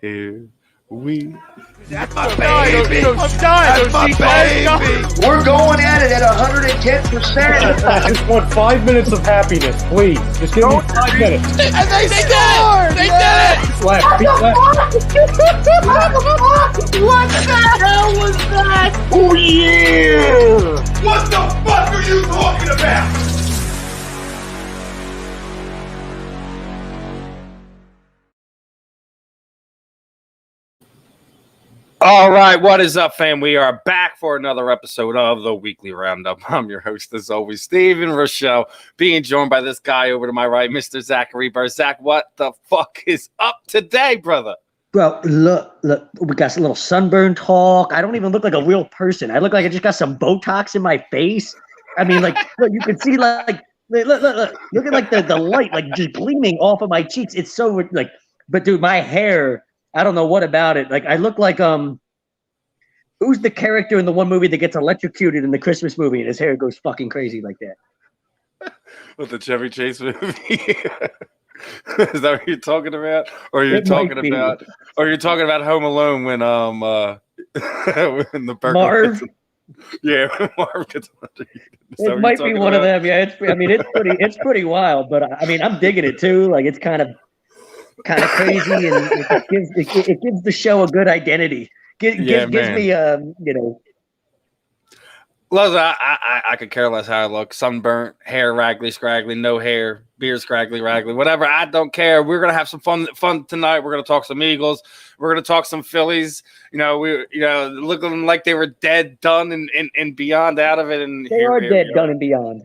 Here we. That's my baby. That's my baby. We're going at it at 110%. I just want 5 minutes of happiness, please. Just give me 5 minutes. And they scored! They did it! Left, feet left. What the hell was that? Oh, yeah! What the fuck are you talking about? All right, what is up, fam? We are back for another episode of the Weekly Roundup. I'm your host, as always, Steven Rochelle, being joined by this guy over to my right, Mr. Zachary Burr. Zach, what the fuck is up today, brother? Bro, look, we got a little sunburn talk. I don't even look like a real person. I look like I just got some Botox in my face. I mean, like, look, you can see, like, look at, like, the light, like, just gleaming off of my cheeks. It's so, like, but, dude, my hair, I don't know what about it. Like, I look like, who's the character in the one movie that gets electrocuted in the Christmas movie and his hair goes fucking crazy like that? With the Chevy Chase movie? Is that what you're talking about? Or you're talking about Home Alone when when the burger Marv? Yeah, when Marv gets It might be one of them. Yeah, it's pretty wild, but I mean, I'm digging it too. Like, it's kind of crazy, and it gives the show a good identity. Gives me Listen, I could care less how I look. Sunburnt, hair raggly, scraggly, no hair, beard scraggly, raggly, whatever. I don't care. We're gonna have some fun tonight. We're gonna talk some Eagles. We're gonna talk some Phillies. Looking like they were dead, done, and beyond out of it. And they are dead, done, and beyond.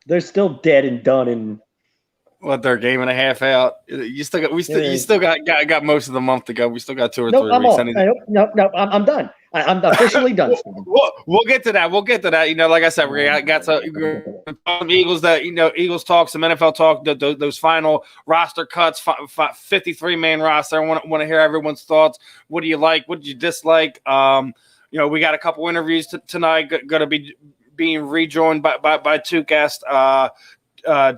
They're still dead and done and. What, they're a game and a half out? You still got most of the month to go. We still got 2 or 3 weeks. No, I'm done. I'm officially done. We'll get to that. Like I said, we got some Eagles Eagles talk, some NFL talk. Those final roster cuts, 53-man roster. I want to hear everyone's thoughts. What do you like? What did you dislike? We got a couple interviews tonight. Going to be being rejoined by 2 guests.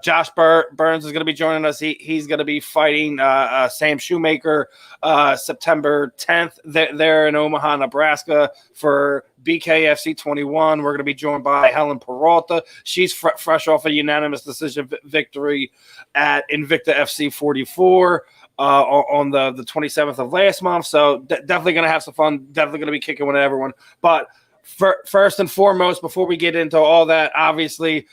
Josh Burns is going to be joining us. He's going to be fighting Sam Shewmaker September 10th there in Omaha, Nebraska for BKFC 21. We're going to be joined by Helen Peralta. She's fresh off a unanimous decision victory at Invicta FC 44 on the 27th of last month. So definitely going to have some fun. Definitely going to be kicking with everyone. But first and foremost, before we get into all that, obviously,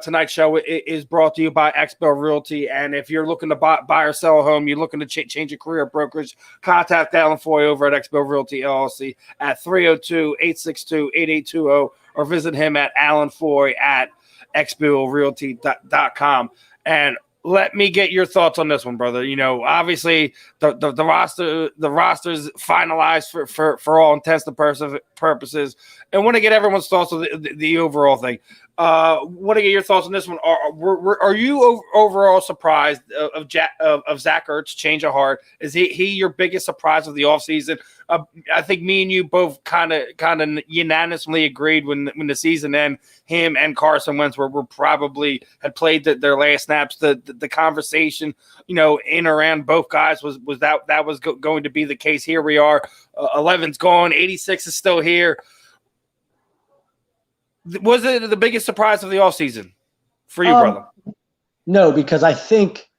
tonight's show is brought to you by XBL Realty. And if you're looking to buy or sell a home, you're looking to change your career brokerage, contact Alan Foy over at XBL Realty LLC at 302-862-8820 or visit him at alanfoy at xblrealty.com. And let me get your thoughts on this one, brother. Obviously the roster's finalized for all intents and purposes. And want to get everyone's thoughts on the overall thing. Want to get your thoughts on this one. Are you overall surprised of Zach Ertz change of heart? Is he your biggest surprise of the offseason? I think me and you both kind of unanimously agreed when the season ended, him and Carson Wentz were probably had played their last snaps. The conversation, in around both guys was that was going to be the case. Here we are. 11's gone. 86 is still here. Was it the biggest surprise of the offseason for you, brother? No, because I think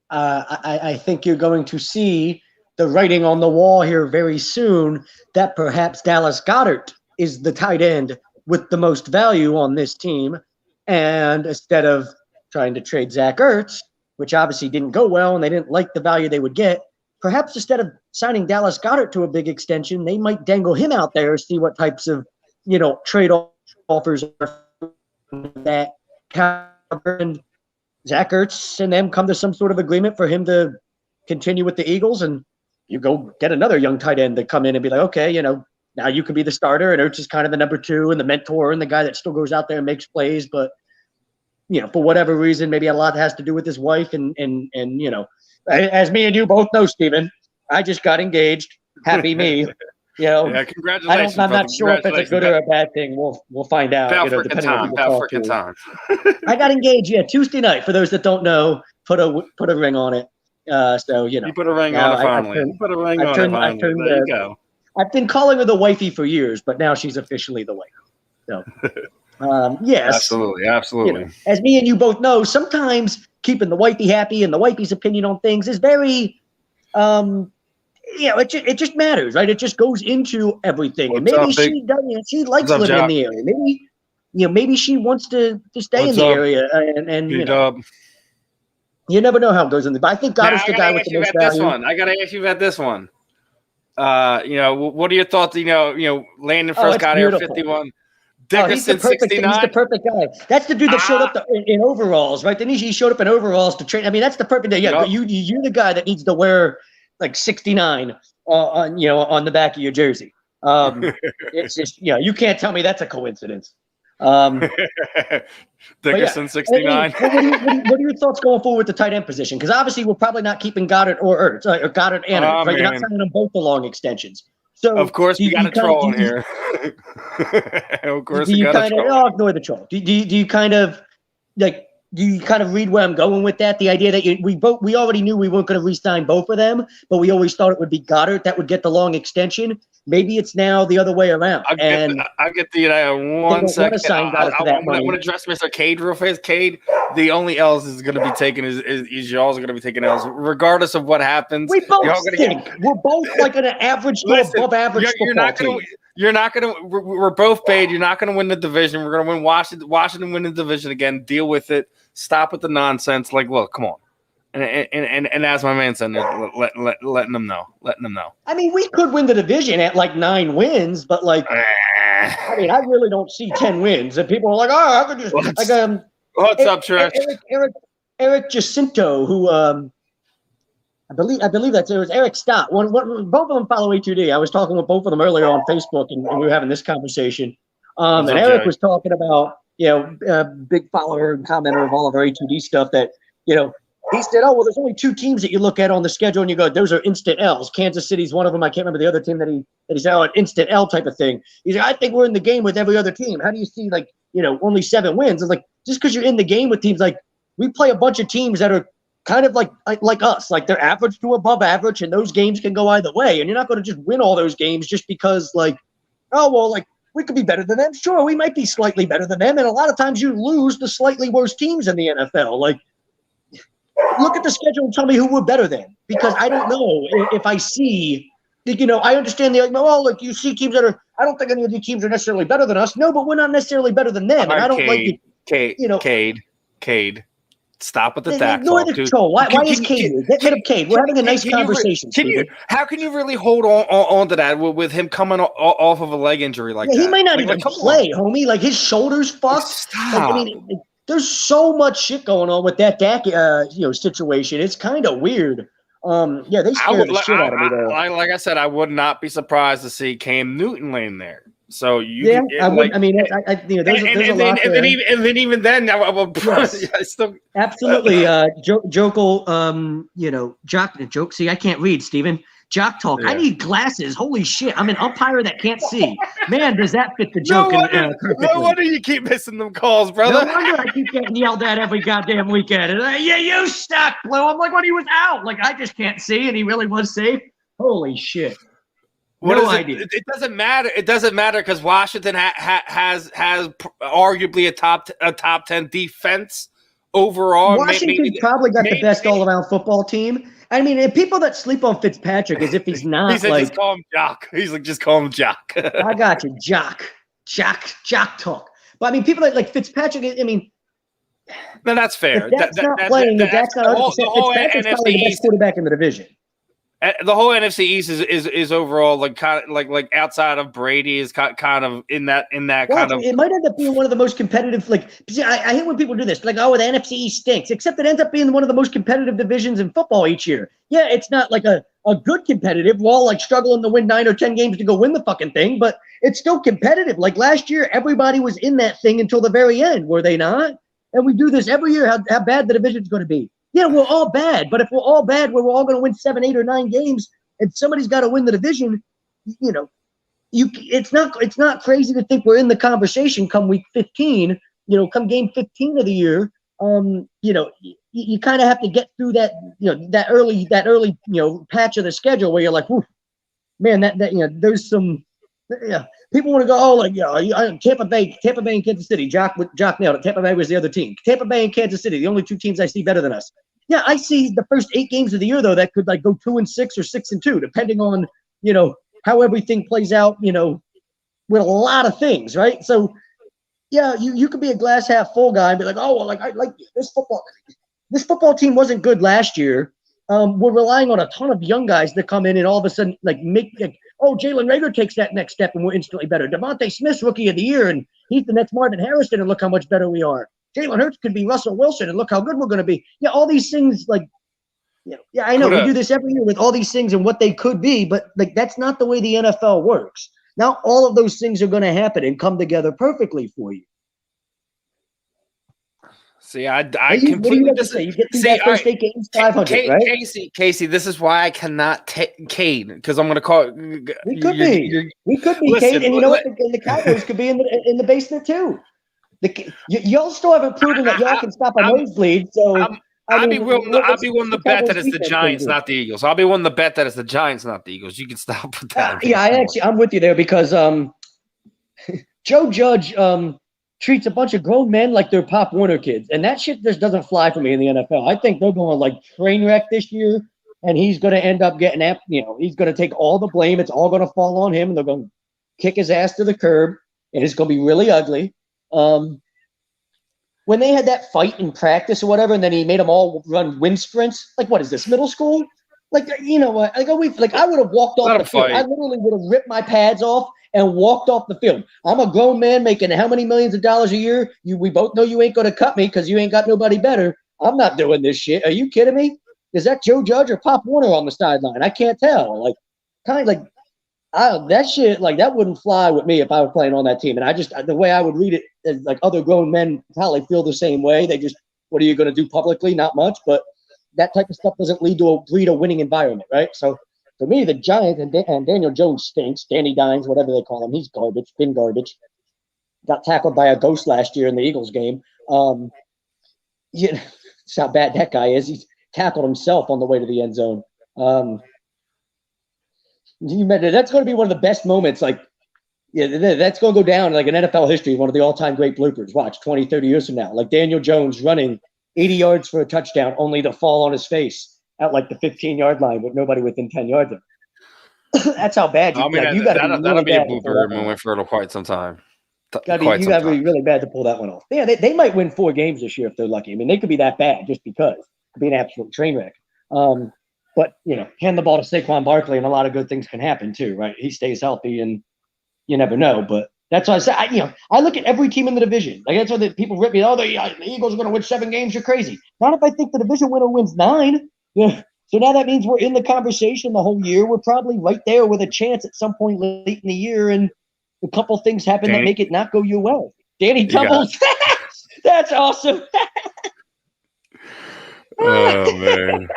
I think you're going to see the writing on the wall here very soon that perhaps Dallas Goedert is the tight end with the most value on this team. And instead of trying to trade Zach Ertz, which obviously didn't go well and they didn't like the value they would get, perhaps instead of signing Dallas Goedert to a big extension, they might dangle him out there, see what types of, trade offers that and Zach Ertz and them come to some sort of agreement for him to continue with the Eagles, and you go get another young tight end to come in and be like, okay, now you can be the starter, and Ertz is kind of the number 2 and the mentor and the guy that still goes out there and makes plays, but for whatever reason, maybe a lot has to do with his wife, and as me and you both know, Steven, I just got engaged. Happy me. Yeah, congratulations. I'm not sure if it's a good or a bad thing. We'll find out. Depending on who time. I got engaged, Tuesday night. For those that don't know, put a ring on it. So You put a ring on it finally. You put a ring on it finally. There you go. I've been calling her the wifey for years, but now she's officially the wife. So, yes. Absolutely. You know, as me and you both know, sometimes keeping the wifey happy and the wifey's opinion on things is very, it just matters, right? It just goes into everything. And maybe she doesn't. She likes living in the area. Maybe, maybe she wants to stay in the area. And you know, you never know how it goes in. But I think Goddard's the guy with the most value. I got to ask you about this one. What are your thoughts? Landon first got here 51. Dickerson 69. He's the perfect guy. That's the dude that showed up in overalls, right? Then he showed up in overalls to train. I mean, that's the perfect day. Yeah, you're the guy that needs to wear like 69 on the back of your jersey. It's just you can't tell me that's a coincidence. Dickerson 69. What are your thoughts going forward with the tight end position? Because obviously we're probably not keeping Goddard or Ertz, or Goddard and Ertz, right? You're not signing them both the long extensions. So of course we got a troll in here. Of course we got a troll. I'll ignore the troll. Do you kind of read where I'm going with that? The idea that we already knew we weren't going to re-sign both of them, but we always thought it would be Goddard that would get the long extension. Maybe it's now the other way around. I'll get the 1 second. I want to address Mr. Cade real fast. Cade, the only L's is going to be taken is y'all are going to be taking L's regardless of what happens. We both stink. We're both like an average to above average football team. You're not going to. We're both paid. You're not going to win the division. We're going to win Washington win the division again. Deal with it. Stop with the nonsense. Like, look, come on. And as my man said, letting them know. I mean, we could win the division at like 9 wins, but like, I mean, I really don't see 10 wins. And people are like, I could just what's up, Trish? Eric Jacinto, who I believe it was Eric Stott. Both of them follow A2D. I was talking with both of them earlier on Facebook, and we were having this conversation. And Eric was talking about big follower and commenter of all of our A2D stuff that he said, oh, well, there's only 2 teams that you look at on the schedule and you go, those are instant L's. Kansas City's one of them. I can't remember the other team that he said, an instant L type of thing. He's like, I think we're in the game with every other team. How do you see only 7 wins? It's like, just because you're in the game with teams, like we play a bunch of teams that are kind of like us, like they're average to above average, and those games can go either way. And you're not going to just win all those games just because we could be better than them. Sure, we might be slightly better than them. And a lot of times you lose the slightly worse teams in the NFL. Like, look at the schedule and tell me who we're better than, because I don't know if I see, I understand you see teams that are, I don't think any of the teams are necessarily better than us. No, but we're not necessarily better than them. And I don't Cade, stop with the tack. Ignore the troll. Why is Cade? Get rid of Cade. We're having a nice conversation. How can you really hold on to that with him coming off of a leg injury like that? He might not even play, homie. Like his shoulder's fucked. Stop. There's so much shit going on with that Dak, situation. It's kind of weird. They scared the shit out of me though. Like I said, I would not be surprised to see Cam Newton laying there. So there's a lot there. And then even then, I will. Yes. Absolutely, joke. See, I can't read, Steven. Jock talk. Yeah. I need glasses. Holy shit! I'm an umpire that can't see. Man, does that fit the joke? No wonder you keep missing them calls, brother. No wonder I keep getting yelled at every goddamn weekend. And, you suck, Blue. I'm like, when he was out, like I just can't see, and he really was safe. Holy shit! No idea. It doesn't matter. It doesn't matter because Washington has arguably a top 10 defense overall. Washington probably got the best all-around football team. I mean, and people that sleep on Fitzpatrick as if he's not. He said, just call him Jock. He's like, just call him Jock. I got you, Jock talk. But I mean, people like Fitzpatrick. I mean, no, that's fair. That's not playing. That's not 100%. Fitzpatrick's probably the best quarterback in the division. The whole NFC East is overall like outside of Brady is kind of in that kind of. It might end up being one of the most competitive. I hate when people do this. Like, the NFC East stinks. Except it ends up being one of the most competitive divisions in football each year. Yeah, it's not like a good competitive. We're all like struggling to win 9 or 10 games to go win the fucking thing, but it's still competitive. Like last year, everybody was in that thing until the very end, were they not? And we do this every year. How bad the division's going to be. Yeah, we're all bad, but if we're all bad, we're all going to win 7, 8, or 9 games, and somebody's got to win the division. It's not crazy to think we're in the conversation come week 15. Come game 15 of the year. you kind of have to get through that, that early, patch of the schedule where you're like, whew, man, that there's some, people want to go, Tampa Bay and Kansas City. Jock nailed it. Tampa Bay was the other team. Tampa Bay and Kansas City, the only two teams I see better than us. Yeah, I see the first 8 games of the year though that could go 2-6 or 6-2, depending on how everything plays out. With a lot of things, right? So, yeah, you could be a glass half full guy and be like, oh, well, I like this football. This football team wasn't good last year. We're relying on a ton of young guys that come in and all of a sudden Jalen Reagor takes that next step and we're instantly better. Devontae Smith's rookie of the year and he's the next Marvin Harrison and look how much better we are. Jalen Hurts could be Russell Wilson and look how good we're going to be. Yeah, all these things I know we do this every year with all these things and what they could be, but that's not the way the NFL works. Now all of those things are going to happen and come together perfectly for you. See, I completely disagree. You get through that first 8 games, 500, right? Casey, this is why I cannot take Cade because I'm going to call it. We could be Cade, and you know what? The Cowboys could be in the basement too. Y'all still haven't proven that y'all can stop a nosebleed. So I'll be willing to bet that it's the Giants, not the Eagles. I'll be willing to bet that it's the Giants, not the Eagles. You can stop with that. I'm with you there because Joe Judge treats a bunch of grown men like they're Pop Warner kids, and that shit just doesn't fly for me in the NFL. I think they're going train wreck this year, and he's going to end up getting he's going to take all the blame. It's all going to fall on him, and they're going to kick his ass to the curb, and it's going to be really ugly. When they had that fight in practice or whatever, and then he made them all run wind sprints, what is this, middle school? I would have walked off the field. I literally would have ripped my pads off and walked off the field. I'm a grown man making how many millions of dollars a year? We both know you ain't going to cut me because you ain't got nobody better. I'm not doing this shit. Are you kidding me? Is that Joe Judge or Pop Warner on the sideline? I can't tell. That shit, that wouldn't fly with me if I was playing on that team. And the way I would read it is other grown men probably feel the same way. They just, what are you going to do publicly? Not much, but that type of stuff doesn't breed a winning environment, right? So for me, the Giants and Daniel Jones stinks. Danny Dimes, whatever they call him, he's garbage, been garbage. Got tackled by a ghost last year in the Eagles game. It's how bad that guy is. He's tackled himself on the way to the end zone. That's going to be one of the best moments. That's going to go down in an NFL history, one of the all-time great bloopers. Watch 20, 30 years from now, Daniel Jones running 80 yards for a touchdown, only to fall on his face at the 15-yard line with nobody within 10 yards of him. That's how bad you got to be. That'll be a blooper moment for quite some time. You got to be really bad to pull that one off. Yeah, they might win 4 games this year if they're lucky. I mean, they could be that bad just because. It could be an absolute train wreck. But, hand the ball to Saquon Barkley and a lot of good things can happen too, right? He stays healthy and you never know. But that's why I say, I look at every team in the division. That's why the people rip me. Oh, the Eagles are going to win 7 games. You're crazy. Not if I think the division winner wins 9. So now that means we're in the conversation the whole year. We're probably right there with a chance at some point late in the year. And a couple things happen that make it not go your way. Danny Tumbles. That's awesome. Oh, man.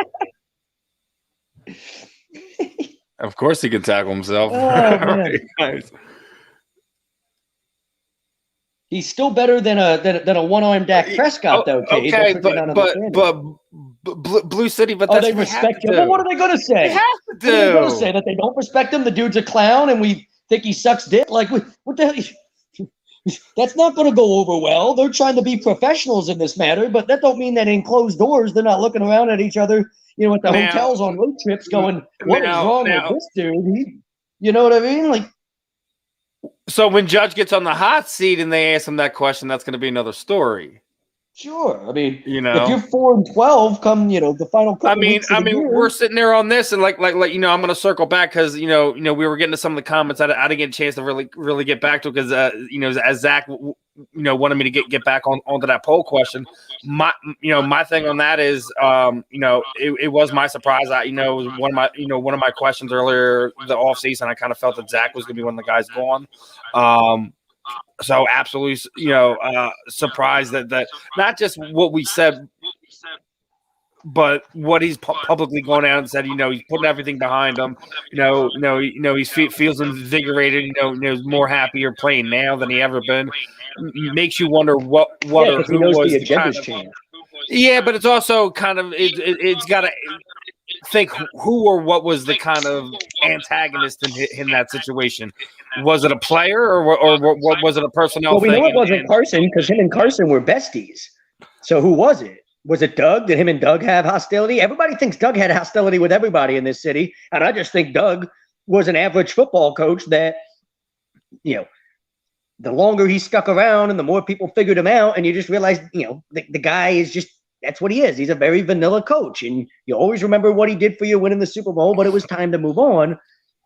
Of course he can tackle himself. Oh, Right. He's still better than a one-armed Dak Prescott, though. Cade. Okay, but Blue City, but they respect him. Well, what are they going to say? They have to do. They're going to say that they don't respect him. The dude's a clown, and we think he sucks dick. What the hell? That's not going to go over well. They're trying to be professionals in this matter, but that don't mean that in closed doors they're not looking around at each other. At the hotels on road trips, going, "What is wrong with this dude?" You know what I mean? So when Judge gets on the hot seat and they ask him that question, that's going to be another story. Sure. I mean, if you're 4-12, come the final couple weeks of the year. We're sitting there on this, and I'm going to circle back because we were getting to some of the comments. I didn't get a chance to really get back to it because as Zach wanted me to get back onto that poll question. My thing on that is it was my surprise. It was one of my questions earlier the offseason. I kind of felt that Zach was going to be one of the guys going. So absolutely, surprised that not just what we said, but what he's publicly going out and said. He's putting everything behind him. He feels invigorated. More happier playing now than he ever been. Makes you wonder what or who was the agenda's changed. Yeah, but it's also kind of it's got to think who or what was the kind of antagonist in that situation. Was it a player or what was it a personnel Well, we thing? know it wasn't Carson because him and Carson were besties. So who was it? Was it Doug? Did him and Doug have hostility? Everybody thinks Doug had hostility with everybody in this city. And I just think Doug was an average football coach that, the longer he stuck around and the more people figured him out, and you just realize, the guy is just, that's what he is. He's a very vanilla coach. And you always remember what he did for you winning the Super Bowl, but it was time to move on.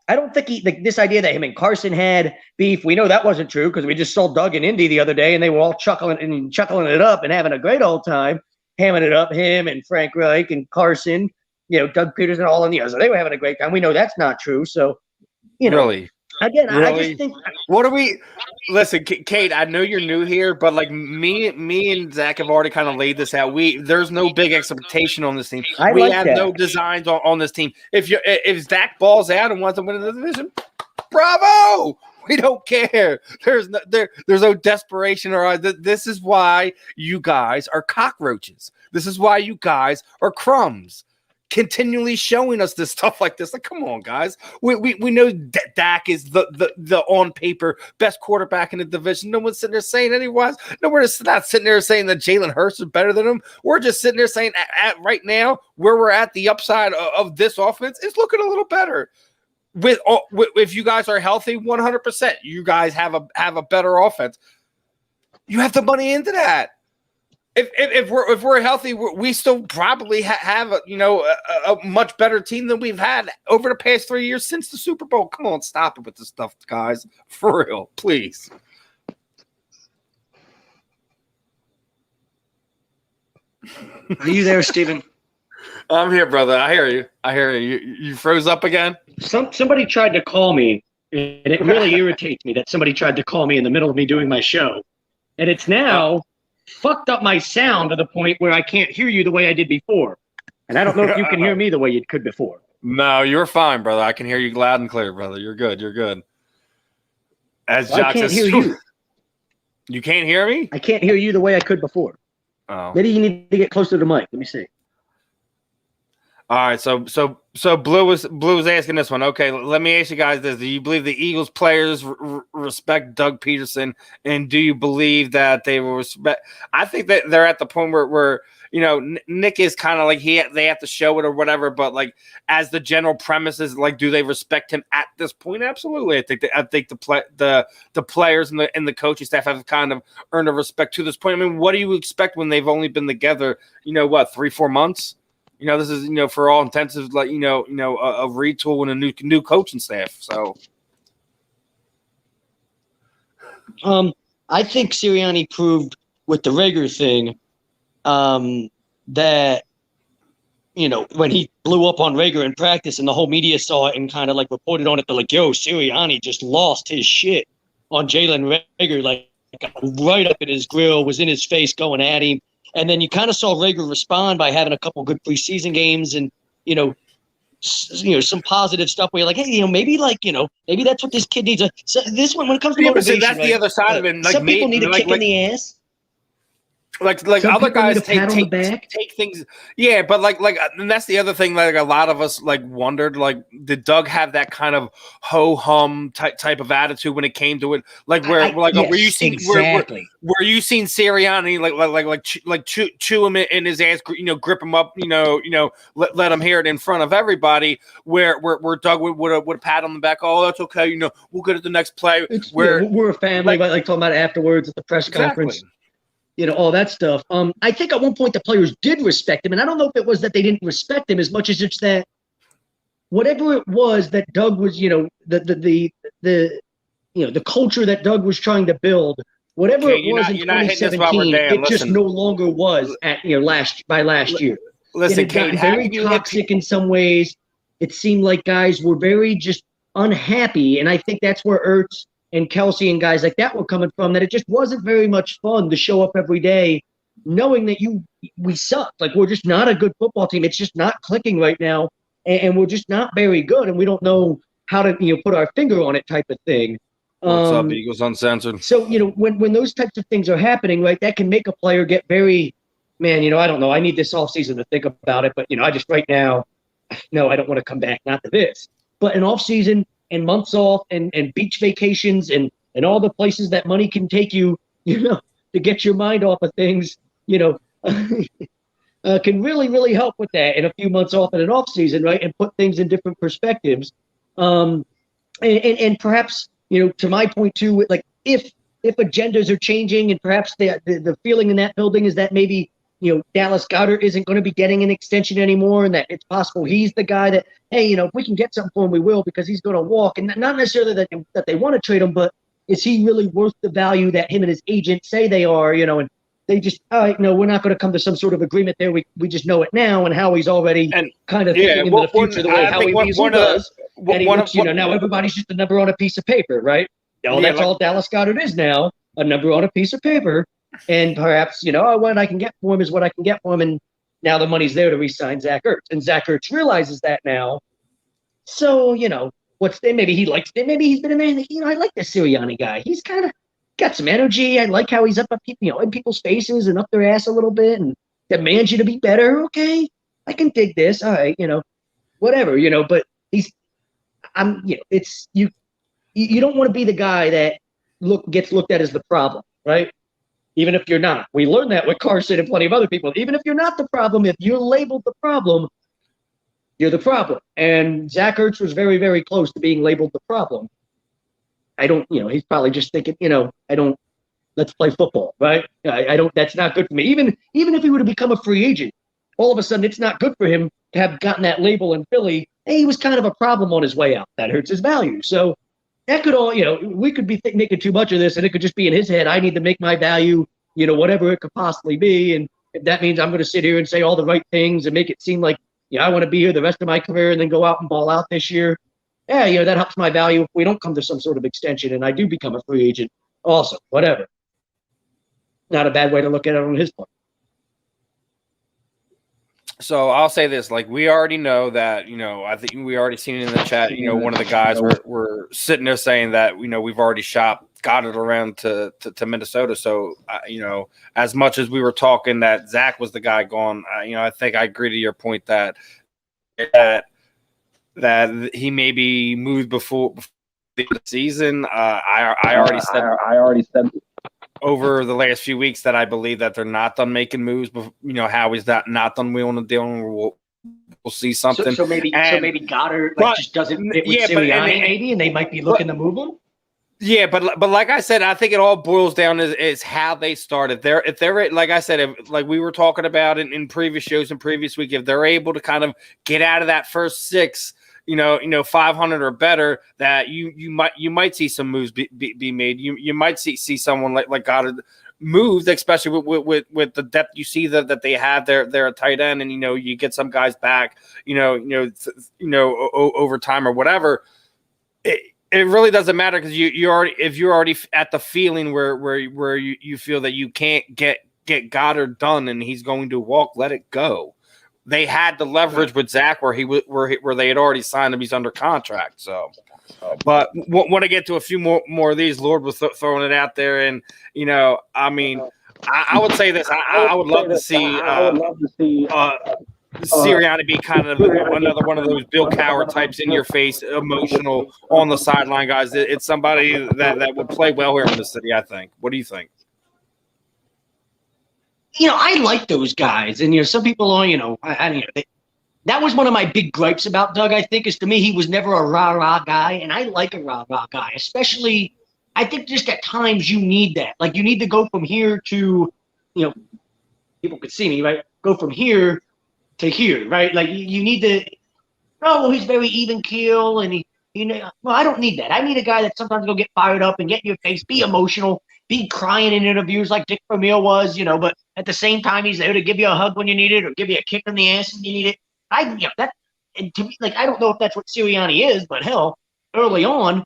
I don't think this idea that him and Carson had beef, we know that wasn't true because we just saw Doug in Indy the other day and they were all chuckling it up and having a great old time, hamming it up, him and Frank Reich and Carson, Doug Peterson, all in the other. So they were having a great time. We know that's not true. So, really? Again, really? I just think. What are we? Listen, Kate. I know you're new here, but like me and Zach have already kind of laid this out. There's no big expectation on this team. We have no designs on this team. If Zach balls out and wants to win the division, bravo. We don't care. There's no desperation or this is why you guys are cockroaches. This is why you guys are crumbs. Continually showing us this stuff like this. Like, come on, guys. We know Dak is the on paper best quarterback in the division. No one's sitting there saying otherwise. No, we're just not sitting there saying that Jalen Hurts is better than him. We're just sitting there saying at right now where we're at, the upside of this offense is looking a little better. If you guys are healthy, 100%, you guys have a better offense. You have the money into that. If we're healthy, we still probably have a much better team than we've had over the past 3 years since the Super Bowl. Come on, stop it with this stuff, guys. For real, please. Are you there, Steven? I'm here, brother. I hear you. You froze up again? Somebody tried to call me, and it really irritates me that somebody tried to call me in the middle of me doing my show. And it's now fucked up my sound to the point where I can't hear you the way I did before. And I don't know if you can hear me the way you could before. No, you're fine, brother. I can hear you loud and clear, brother. You're good. As Jock I can't says, hear you. You can't hear me? I can't hear you the way I could before. Oh. Maybe you need to get closer to the mic. Let me see. All right, so Blue was asking this one. Okay, let me ask you guys this: do you believe the Eagles players respect Doug Peterson, and do you believe that they will respect? I think that they're at the point where Nick is kind of like they have to show it or whatever, but like as the general premise is like, do they respect him at this point? Absolutely. I think the players and the coaching staff have kind of earned a respect to this point. I mean, what do you expect when they've only been together? 3-4 months. This is, for all intensive, like, a retool and a new coaching staff. So, I think Sirianni proved with the Rager thing, that, when he blew up on Rager in practice and the whole media saw it and kind of like reported on it, they're like, yo, Sirianni just lost his shit on Jalen Rager, like right up in his grill, was in his face going at him. And then you kind of saw Rager respond by having a couple good preseason games and, some positive stuff where you're like, hey, maybe that's what this kid needs. So this one, when it comes to motivation, that's the other side of it. Like, some people need a kick in the ass. Like some other guys take things. Yeah, but like and that's the other thing. Like a lot of us wondered, did Doug have that kind of ho hum type of attitude when it came to it? Were you seeing Sirianni chew him in his ass, grip him up, let him hear it in front of everybody? Where Doug would have pat on the back. Oh, that's okay. We'll get at the next play. We're a family, like talking about it afterwards at the press conference. All that stuff. I think at one point the players did respect him, and I don't know if it was that they didn't respect him as much as it's that whatever it was that Doug was, the culture that Doug was trying to build, whatever it was in 2017, it just no longer was at last year. Listen, it got very toxic in some ways. It seemed like guys were very just unhappy, and I think that's where Ertz and Kelsey and guys like that were coming from, that it just wasn't very much fun to show up every day knowing that we suck. Like, we're just not a good football team. It's just not clicking right now, and we're just not very good, and we don't know how to put our finger on it type of thing. What's up, Eagles Uncensored? So, when those types of things are happening, right, that can make a player get very man, I don't know. I need this offseason to think about it. But, I just right now, no, I don't want to come back. Not to this. But an offseason and months off and beach vacations and all the places that money can take you, to get your mind off of things, can really, really help with that. And a few months off in an offseason, right, and put things in different perspectives. And perhaps, to my point too, like if agendas are changing and perhaps the feeling in that building is that maybe, Dallas Goedert isn't going to be getting an extension anymore, and that it's possible he's the guy that, hey, if we can get something for him, we will, because he's going to walk. And not necessarily that they want to trade him, but is he really worth the value that him and his agent say they are, and they just, all right, no, we're not going to come to some sort of agreement there. We just know it now, and Howie's already kind of thinking into the future the way Howie Beasley does. Now everybody's just a number on a piece of paper, right? That's all Dallas Goedert is now, a number on a piece of paper. And perhaps, what I can get for him is what I can get for him. And now the money's there to re-sign Zach Ertz. And Zach Ertz realizes that now. So, maybe he likes it. Maybe he's been a man that, I like this Sirianni guy. He's kind of got some energy. I like how he's up at people, in people's faces and up their ass a little bit and demands you to be better. Okay, I can dig this. All right, whatever, but it's you don't want to be the guy that gets looked at as the problem, right? Even if you're not. We learned that with Carson and plenty of other people. Even if you're not the problem, if you're labeled the problem, you're the problem. And Zach Ertz was very, very close to being labeled the problem. He's probably just thinking, let's play football, right? That's not good for me. Even if he were to become a free agent, all of a sudden it's not good for him to have gotten that label in Philly. Hey, he was kind of a problem on his way out. That hurts his value. So that could all, we could be making too much of this, and it could just be in his head. I need to make my value, whatever it could possibly be. And if that means I'm going to sit here and say all the right things and make it seem like, I want to be here the rest of my career and then go out and ball out this year. Yeah, that helps my value if we don't come to some sort of extension and I do become a free agent. Also, whatever. Not a bad way to look at it on his part. So I'll say this, like we already know that, I think we already seen it in the chat, one of the guys were sitting there saying that, we've already shopped Goddard around to Minnesota. So, as much as we were talking that Zach was the guy gone, I think I agree to your point that he maybe moved before the season. I already said over the last few weeks that I believe that they're not done making moves. But Howie's not done wheeling the deal, and we'll see something. So maybe Goddard just doesn't fit with Sirianni, maybe, and they might be looking to move him. Yeah, but like I said, I think it all boils down is how they started. If they're like I said, like we were talking about in previous shows and previous week, if they're able to kind of get out of that first six, 500 or better, that you might see some moves be made. You might see someone like Goddard moved, especially with the depth you see that they have there at tight end, and you get some guys back, over time or whatever. It really doesn't matter because if you're already at the feeling where you feel that you can't get Goddard done and he's going to walk, let it go. They had the leverage with Zach where they had already signed him. He's under contract. So, but want to get to a few more of these. Lord was throwing it out there, and I would say this. I would love to see. Sirianni be kind of another one of those Bill Cowher types, in your face, emotional on the sideline guys. It's somebody that would play well here in the city, I think. What do you think? I like those guys, and some people are, that was one of my big gripes about Doug. I think is to me he was never a rah-rah guy, and I like a rah-rah guy, especially. I think just at times you need that. Like you need to go from here to, people could see me, right? Go from here to here, right? Like you need to. Oh, he's very even keel, and well, I don't need that. I need a guy that sometimes will get fired up and get in your face, be emotional, be crying in interviews like Dick Vermeer was, but at the same time he's there to give you a hug when you need it or give you a kick in the ass when you need it. That, and to me, like I don't know if that's what Sirianni is, but hell, early on,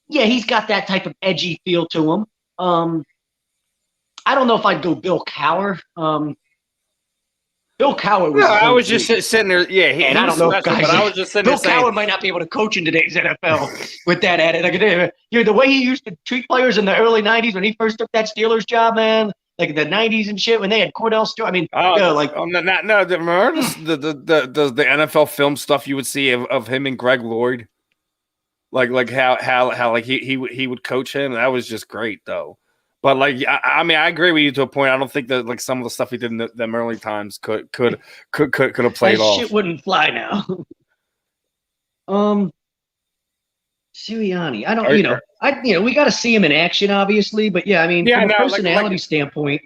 he's got that type of edgy feel to him. I don't know if I'd go Bill Cowher. Bill Cowher was. I was just sitting there. Yeah, and I don't know if guys. But I was just sitting Bill there Cowher might not be able to coach in today's NFL with that added. Like, the way he used to treat players in the early '90s when he first took that Steelers job, man. like the '90s and shit when they had Cordell Stewart. I mean, remember the NFL film stuff you would see of him and Greg Lloyd, like how like he would coach him. That was just great though. But like I mean I agree with you to a point. I don't think that like some of the stuff he did in them early times could have played off. Shit wouldn't fly now. Sirianni, I don't, we got to see him in action, obviously, but yeah, I mean, from a personality standpoint,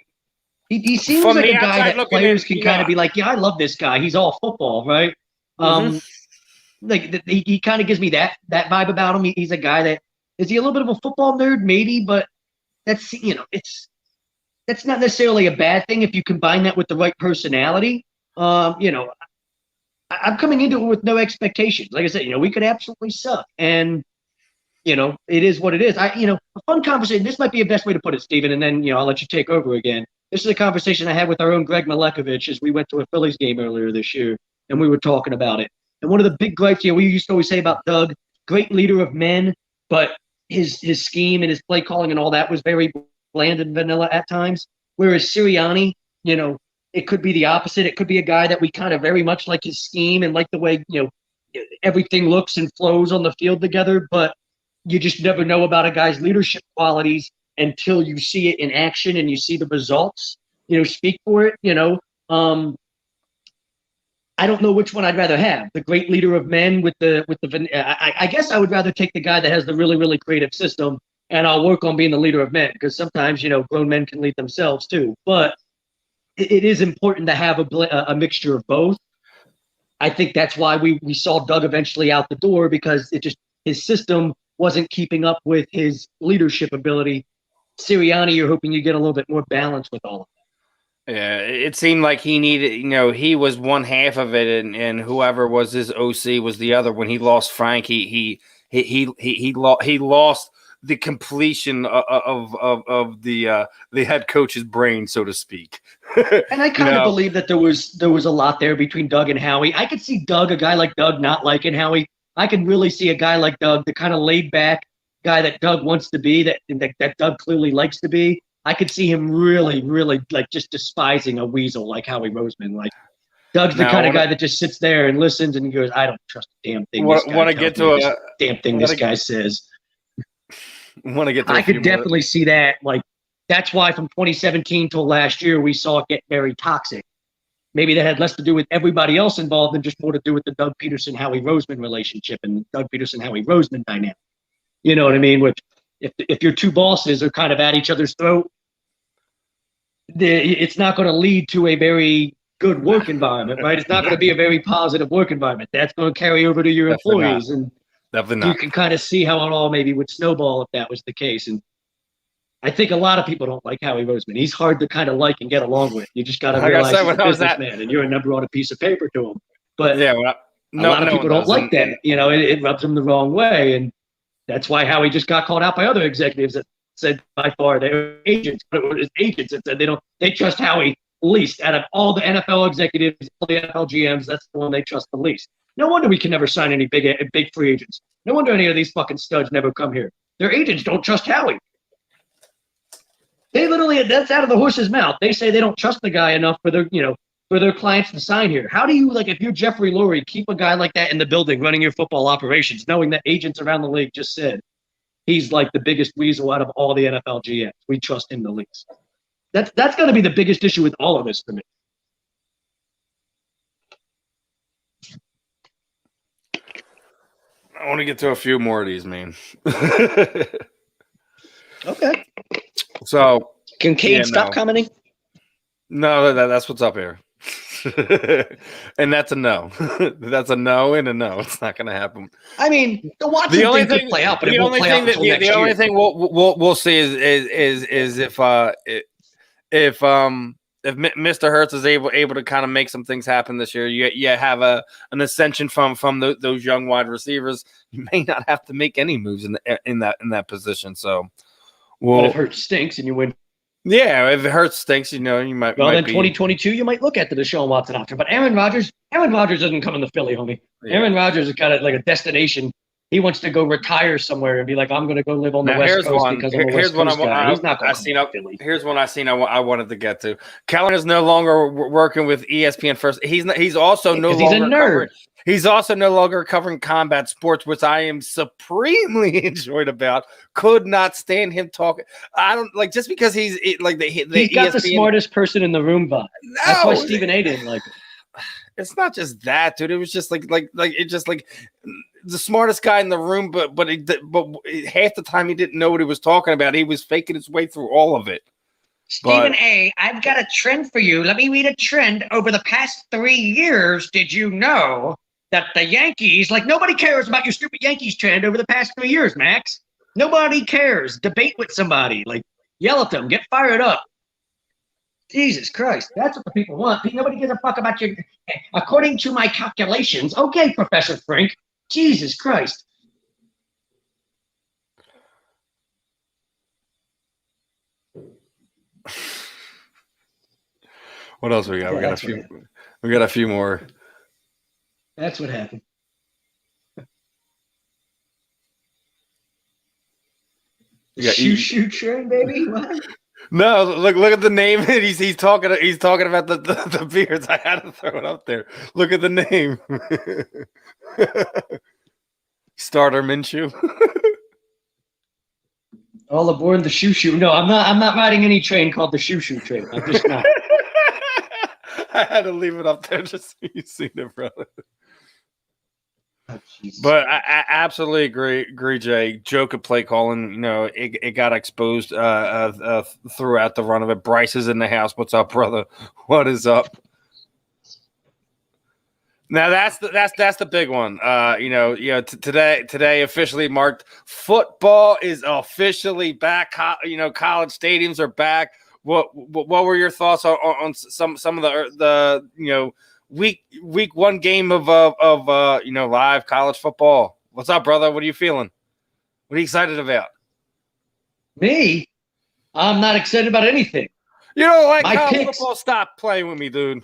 he seems like a guy that players can kind of be like, yeah, I love this guy. He's all football, right? Like he kind of gives me that vibe about him. He's a guy that is he a little bit of a football nerd, maybe, but that's that's not necessarily a bad thing if you combine that with the right personality. I'm coming into it with no expectations. Like I said, we could absolutely suck, and it is what it is. A fun conversation. This might be the best way to put it, Steven, and then I'll let you take over again. This is a conversation I had with our own Greg Malekovich as we went to a Phillies game earlier this year, and we were talking about it. And one of the big gripes, we used to always say about Doug, great leader of men, but his scheme and his play calling and all that was very bland and vanilla at times. Whereas Sirianni, it could be the opposite. It could be a guy that we kind of very much like his scheme and like the way, everything looks and flows on the field together. But you just never know about a guy's leadership qualities until you see it in action and you see the results, speak for it, I don't know which one I'd rather have. The great leader of men with I guess I would rather take the guy that has the really, really creative system, and I'll work on being the leader of men because sometimes, grown men can lead themselves too. But it is important to have a mixture of both. I think that's why we saw Doug eventually out the door because his system wasn't keeping up with his leadership ability. Sirianni, you're hoping you get a little bit more balance with all of that. Yeah, it seemed like he needed, he was one half of it, and whoever was his OC was the other. When he lost Frank, he lost the completion of the head coach's brain, so to speak. And I kind of believe that there was a lot there between Doug and Howie. I could see a guy like Doug not liking Howie. I can really see a guy like Doug, the kind of laid back guy that Doug wants to be, that Doug clearly likes to be. I could see him really, really like just despising a weasel like Howie Roseman. Like Doug's the kind of guy that just sits there and listens and he goes, "I don't trust a damn thing. This guy says." I could definitely see that. Like that's why from 2017 till last year we saw it get very toxic. Maybe that had less to do with everybody else involved than just more to do with the Doug Peterson-Howie Roseman relationship and Doug Peterson-Howie Roseman dynamic. You know what I mean? Which if your two bosses are kind of at each other's throat, it's not going to lead to a very good work environment, right? It's not going to be a very positive work environment. That's going to carry over to your employees. And you can kind of see how it all maybe would snowball if that was the case. And I think a lot of people don't like Howie Roseman. He's hard to kind of like and get along with. You just got to realize he's a businessman and you're a number on a piece of paper to him. But a lot of people don't like that. It rubs them the wrong way. And that's why Howie just got called out by other executives that said by far they're agents, but it was agents that said they trust Howie least out of all the NFL executives, all the NFL GMs. That's the one they trust the least. No wonder we can never sign any big free agents. No wonder any of these fucking studs never come here. Their agents don't trust Howie. They literally, that's out of the horse's mouth. They say they don't trust the guy enough for their clients to sign here. How do you, if you're Jeffrey Lurie, keep a guy like that in the building running your football operations, knowing that agents around the league just said he's like the biggest weasel out of all the NFL GMs. We trust him the least. That's going to be the biggest issue with all of this for me. I want to get to a few more of these, man. Okay. So Kincaid, stop commenting. No, that's what's up here. And that's a no. That's a no and a no. It's not going to happen. I mean, the Watson thing could play out, but it won't play out until next year. The only thing we'll see is if Mr. Ertz is able to kind of make some things happen this year, you have an ascension from those young wide receivers. You may not have to make any moves in that position. So, but if Ertz stinks and you win. Yeah, if Ertz stinks, you might. Well, then 2022, you might look at the Deshaun Watson option. But Aaron Rodgers doesn't come in the Philly, homie. Yeah. Aaron Rodgers is kind of like a destination he wants to go retire somewhere and be like, I'm going to go live on the West Coast because I'm a West Coast guy. He's not going to Philly. Here's one I wanted to get to. Kellen is no longer working with ESPN First. He's also no longer he's a nerd. He's also no longer covering combat sports, which I am supremely enjoyed about. Could not stand him talking. I don't like just because he's like he's got the smartest person in the room, but that's why Stephen A didn't like it. It's not just that, dude. It was just like it just like the smartest guy in the room, but half the time he didn't know what he was talking about. He was faking his way through all of it. Stephen A., I've got a trend for you. Let me read a trend over the past 3 years. Did you know that the Yankees, like nobody cares about your stupid Yankees trend over the past 3 years, Max? Nobody cares. Debate with somebody. Like yell at them. Get fired up. Jesus Christ. That's what the people want. Nobody gives a fuck about your, according to my calculations. Okay, Professor Frank. Jesus Christ. What else we got? We got a few more. That's what happened. Shoot train, baby. What? No, look at the name. He's talking about the beards. I had to throw it up there. Look at the name. Starter Minshew. All aboard the shoo. No, I'm not riding any train called the shoo train. I'm just not. I had to leave it up there just so you seen it, brother. Oh, but I absolutely agree, Jay. Joke of play calling, it got exposed throughout the run of it. Bryce is in the house. What's up, brother? What is up? Now that's the big one. Today officially marked. Football is officially back. College stadiums are back. What were your thoughts on some of the week one game of live college football? What's up, brother? What are you feeling? What are you excited about? Me? I'm not excited about anything. You don't like college football? Stop playing with me, dude.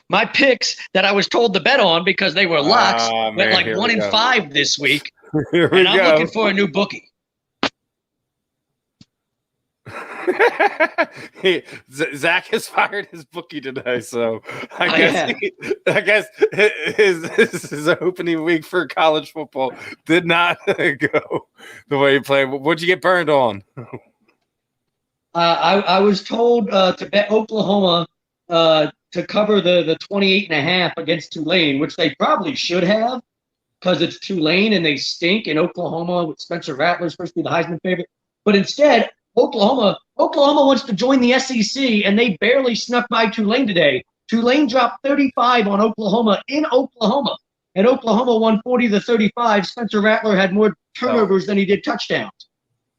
My picks that I was told to bet on because they were locks went like 1-5 this week. And I'm looking for a new bookie. Zach has fired his bookie today, so I guess his opening week for college football did not go the way he played. What'd you get burned on? I was told to bet Oklahoma to cover the 28.5 against Tulane, which they probably should have because it's Tulane and they stink, and Oklahoma with Spencer Rattler supposed to be the Heisman favorite. But instead, Oklahoma wants to join the SEC, and they barely snuck by Tulane today. Tulane dropped 35 on Oklahoma in Oklahoma, and Oklahoma won 40-35. Spencer Rattler had more turnovers than he did touchdowns.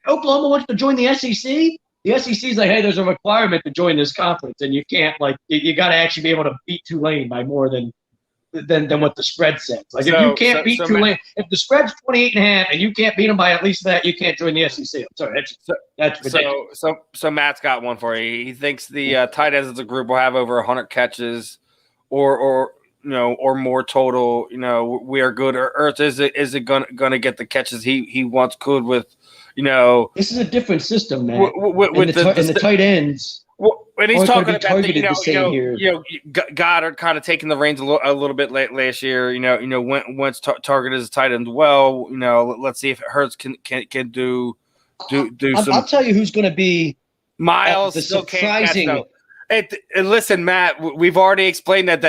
Oklahoma wants to join the SEC. The SEC's like, hey, there's a requirement to join this conference, and you can't you got to actually be able to beat Tulane by more than what the spread says. Like if you can't beat Tulane, if the spread's 28.5 and you can't beat them by at least that, you can't join the SEC. I'm sorry, that's ridiculous. So Matt's got one for you. He thinks the tight ends as a group will have over 100 catches, or more total. We are good. Or Ertz is it gonna get the catches he once could with. This is a different system, man. With the tight ends. And he's talking about Goddard kind of taking the reins a little bit late last year. Wentz targeted as a tight end well. Let's see if Ertz can do some. I'll tell you who's going to be Miles. The surprising. Listen, Matt, we've already explained that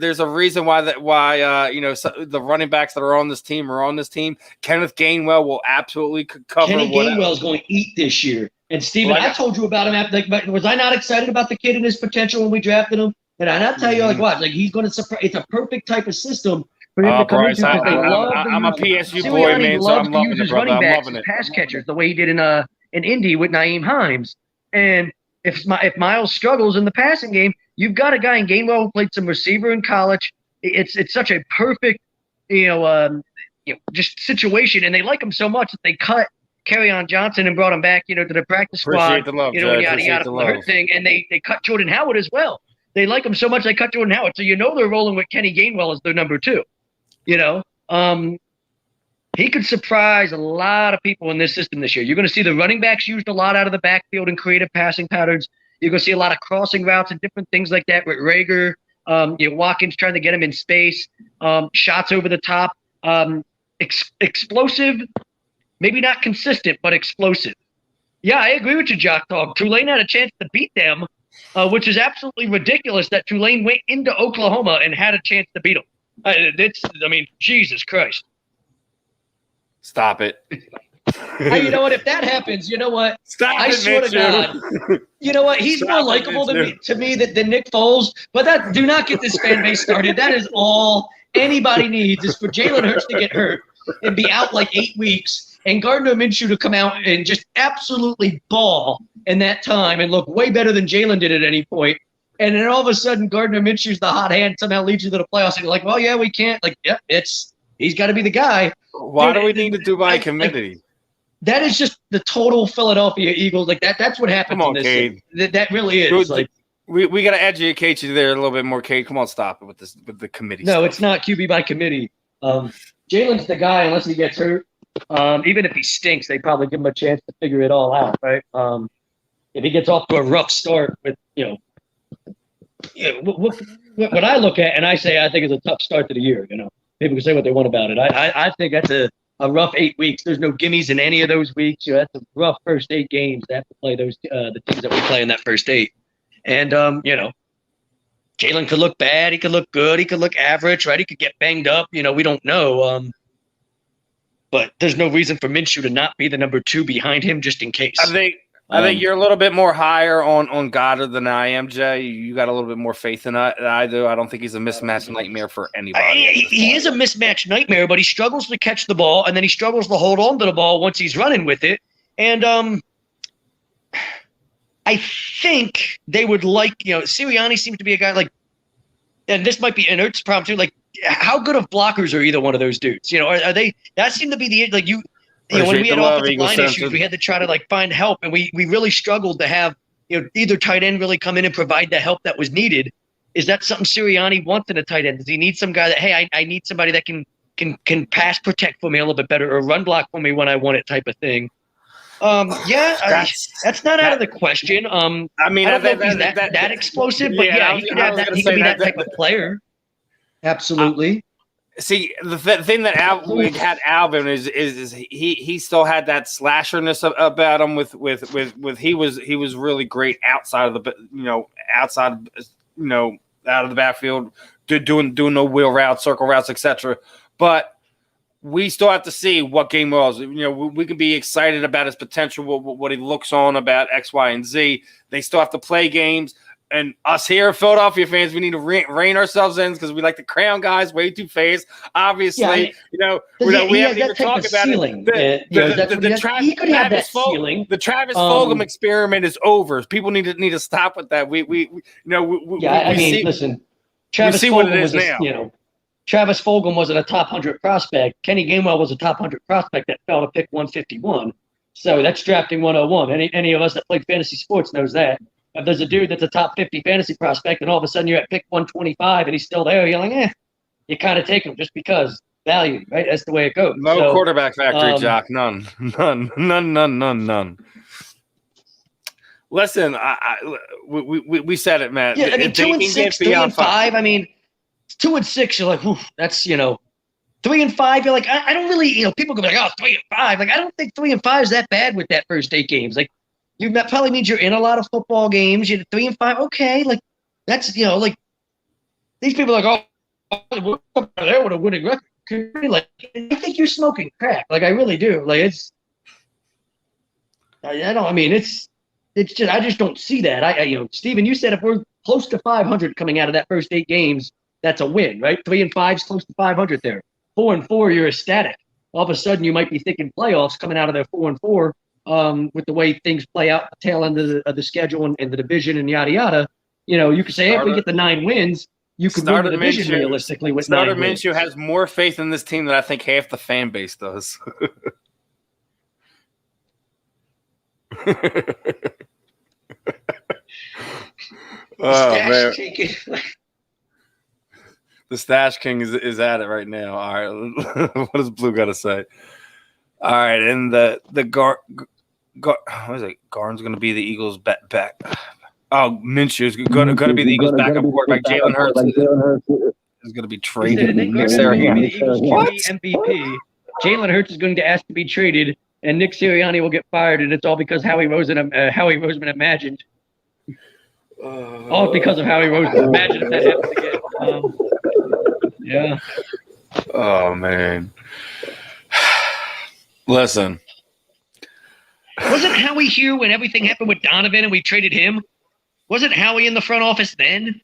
there's a reason why the running backs that are on this team are on this team. Kenneth Gainwell will absolutely cover. Kenny Gainwell is going to eat this year. And Steven, I told you about him. Was I not excited about the kid and his potential when we drafted him? And I not tell you what, he's going to surprise. It's a perfect type of system for him to come Bryce, into. I'm a PSU boy, man, so I'm loving it, brother. I'm loving it. Pass catchers the way he did in Indy with Naeem Himes. And if Miles struggles in the passing game, you've got a guy in Gainwell who played some receiver in college. It's such a perfect just situation, and they like him so much that they cut Kerryon Johnson and brought him back, to the practice squad, the love, yada yada, the hurt thing, and they cut Jordan Howard as well. They like him so much they cut Jordan Howard, so they're rolling with Kenny Gainwell as their number 2. he could surprise a lot of people in this system this year. You're going to see the running backs used a lot out of the backfield and creative passing patterns. You're going to see a lot of crossing routes and different things like that with Rager. Watkins trying to get him in space, shots over the top, explosive, maybe not consistent, but explosive. Yeah, I agree with you, Jock Dog. Tulane had a chance to beat them, which is absolutely ridiculous that Tulane went into Oklahoma and had a chance to beat them. Jesus Christ. Stop it. Hey, you know what? If that happens, you know what? I swear to God. You know what? He's more likable to me than Nick Foles. But do not get this fan base started. That is all anybody needs is for Jalen Hurts to get hurt and be out like 8 weeks, and Gardner Minshew to come out and just absolutely ball in that time and look way better than Jalen did at any point. And then all of a sudden, Gardner Minshew's the hot hand, somehow leads you to the playoffs, and you're like, well, yeah, we can't. Like, yeah, he's got to be the guy. Why do we need to do by committee? That is just the total Philadelphia Eagles. Like that's what happens. Come on, Cade. That really is. Dude, we got to educate you there a little bit more, Cade. Come on, stop it with the committee. No, stuff. It's not QB by committee. Jalen's the guy unless he gets hurt. Even if he stinks, they probably give him a chance to figure it all out, right? If he gets off to a rough start with, what I look at and I say I think is a tough start to the year. People can say what they want about it. I think that's a rough 8 weeks. There's no gimmies in any of those weeks. That's a rough first 8 games. They have to play those the teams that we play in that first 8. And Jalen could look bad. He could look good. He could look average, right? He could get banged up. We don't know. But there's no reason for Minshew to not be the number 2 behind him, just in case. I think you're a little bit more higher on Goddard than I am, Jay. You got a little bit more faith than I do. I don't think he's a mismatch nightmare for anybody. He is a mismatch nightmare, but he struggles to catch the ball, and then he struggles to hold on to the ball once he's running with it. And I think they would like, Sirianni seems to be a guy like, and this might be an Ertz problem too. Like, how good of blockers are either one of those dudes? Are they? That seemed to be the like you. When we had offensive line issues, we had to try to find help, and we really struggled to have either tight end really come in and provide the help that was needed. Is that something Sirianni wants in a tight end? Does he need some guy that I need somebody that can pass protect for me a little bit better or run block for me when I want it type of thing? That's not out of the question. I don't know if he's that explosive, but he could have that. He could be that type of player. Absolutely. See, the thing that we had Alvin is he still had that slasherness about him. With he was really great outside of the out of the backfield, doing no wheel routes, circle routes, etc. But we still have to see what game was. We can be excited about his potential, what he looks on about X, Y, and Z. They still have to play games. And us here, Philadelphia fans, we need to rein ourselves in because we like to crown guys way too fast. Obviously, we haven't even talked about it. The Travis Fulgham experiment is over. People need to stop with that. Listen, Travis Fulgham was now. Travis Fulgham wasn't a top 100 prospect. Kenny Gainwell was a top 100 prospect that fell to pick 151. So that's drafting 101. Any of us that played fantasy sports knows that. If there's a dude that's a top 50 fantasy prospect and all of a sudden you're at pick 125 and he's still there, you're like, you kind of take him just because value, right? That's the way it goes. No quarterback factory, Jock. None. Listen, we said it, man. Yeah, 2-6, 3-5. 2-6, you're like, that's 3-5. You're like, I don't really, people go like, 3-5. Like, I don't think 3-5 is that bad with that first 8 games. Like, that probably means you're in a lot of football games. You're 3-5. Okay, like that's like these people are like, there with a winning record. Like, I think you're smoking crack. Like, I really do. Like, it's just I just don't see that. Steven, you said if we're close to 500 coming out of that first 8 games, that's a win, right? 3-5 is close to 500 there. 4-4, you're ecstatic. All of a sudden, you might be thinking playoffs coming out of there 4-4. With the way things play out, the tail end of the schedule and the division and yada yada, you could say if we get the 9 wins, you could win the division realistically with 9 wins. Minshew has more faith in this team than I think half the fan base does. Oh man, The Stash King is at it right now. All right, what does Blue got to say? All right, and the what is it? Garn's going to be the Eagles back. Oh, Minshew's going to be the Eagles' backup quarterback. Jalen Hurts is going to be traded. Nick Sirianni will be the Eagles QB MVP. Jalen Hurts is going to ask to be traded, and Nick Sirianni will get fired, and it's all because Howie Roseman imagined. All because of Howie Roseman. Imagine if that happens again. Yeah. Oh man. Listen. Wasn't Howie here when everything happened with Donovan and we traded him? Wasn't Howie in the front office then?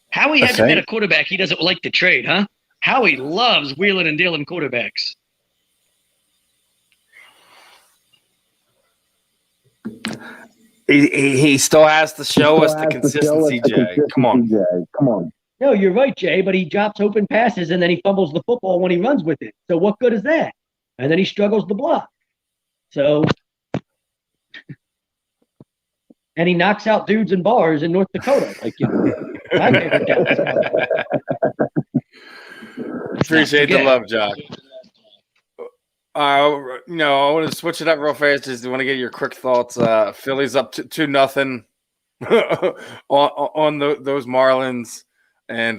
Howie hasn't been a quarterback he doesn't like to trade, huh? Howie loves wheeling and dealing quarterbacks. He still has to show us the consistency, Jay. Come on. No, you're right, Jay, but he drops open passes and then he fumbles the football when he runs with it. So what good is that? And then he struggles to block. So, and he knocks out dudes in bars in North Dakota. Like, my favorite guy. Appreciate the love, Jock. I want to switch it up real fast. Just want to get your quick thoughts. Phillies up 2-0 on those Marlins, and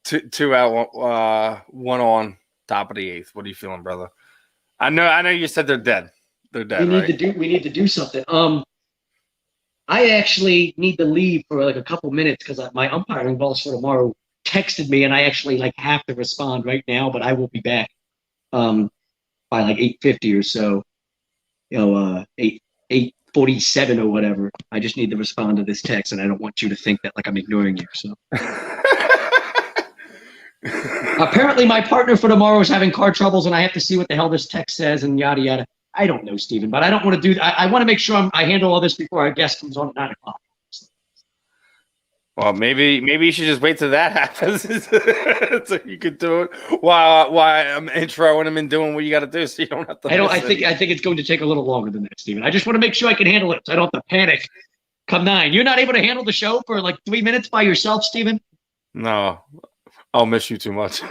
two out, one on top of the eighth. What are you feeling, brother? I know. You said they're dead. They're dead. We need to do something. I actually need to leave for like a couple minutes because my umpiring boss for tomorrow texted me, and I actually have to respond right now. But I will be back. By 8:50 or so, 8:47 or whatever. I just need to respond to this text, and I don't want you to think that I'm ignoring you. So apparently, my partner for tomorrow is having car troubles, and I have to see what the hell this text says and yada yada. I don't know, Steven, but I don't want to do that. I want to make sure I handle all this before our guest comes on at 9 o'clock. Well, maybe you should just wait till that happens so you could do it while I'm introing him and doing what you got to do, so you don't have to. I think it's going to take a little longer than that, Steven. I just want to make sure I can handle it, so I don't have to panic. Come 9, you're not able to handle the show for 3 minutes by yourself, Steven? No, I'll miss you too much.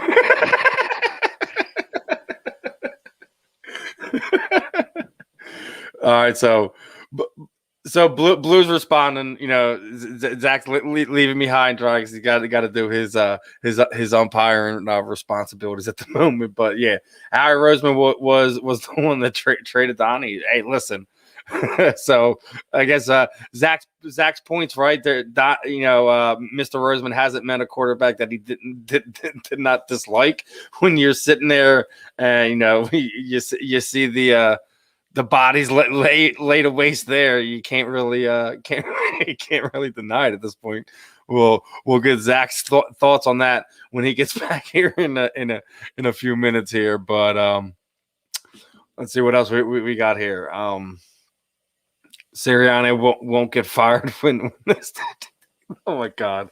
All right, so Blue's responding. Zach's leaving me high and dry because he's got to do his umpiring responsibilities at the moment. But yeah, Howie Roseman was the one that traded Donnie. Hey, listen. So I guess Zach's points right there. Mr. Roseman hasn't met a quarterback that he did not dislike. When you're sitting there and you see the body's laid to waste there, you can't really deny it at this point. We'll get Zach's thoughts on that when he gets back here in a few minutes here. But let's see what else we got here. Sirianni won't get fired when this. Oh my God.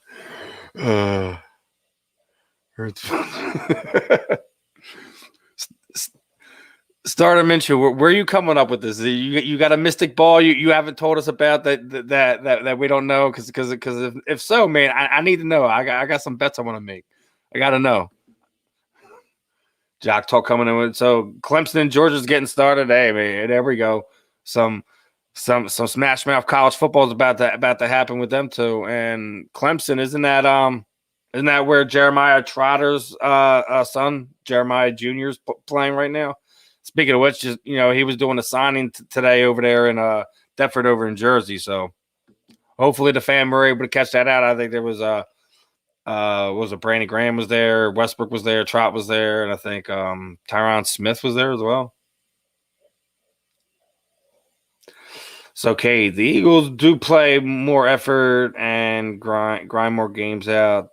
Starter Minshew, where are you coming up with this? You got a mystic ball you haven't told us about that we don't know? Because if so, man, I need to know. I got some bets I want to make. I got to know. Jock talk coming in with, so Clemson and Georgia's getting started. Hey man, there we go. Some smash mouth college football is about to happen with them too. And Clemson, isn't that where Jeremiah Trotter's son Jeremiah Jr. is playing right now? Speaking of which, he was doing a signing today over there in Deptford over in Jersey. So hopefully the fan were able to catch that out. I think there was Brandon Graham was there, Westbrook was there, Trot was there, and I think Tyron Smith was there as well. So, okay, the Eagles do play more effort and grind more games out.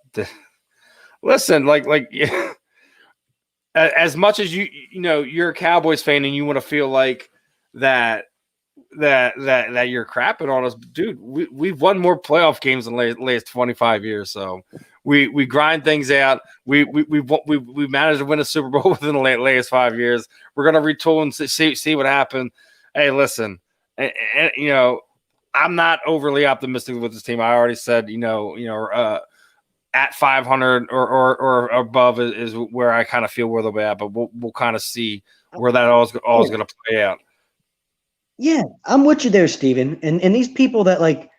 Listen, as much as you're a Cowboys fan and you want to feel like that you're crapping on us, dude. We've won more playoff games in the last 25 years, so we grind things out. We managed to win a Super Bowl within the last 5 years. We're gonna retool and see what happened. Hey, listen. I'm not overly optimistic with this team. I already said, at 500 or above is where I kind of feel where they'll be at. But we'll kind of see where that all is going to play out. Yeah, I'm with you there, Steven. And these people that like,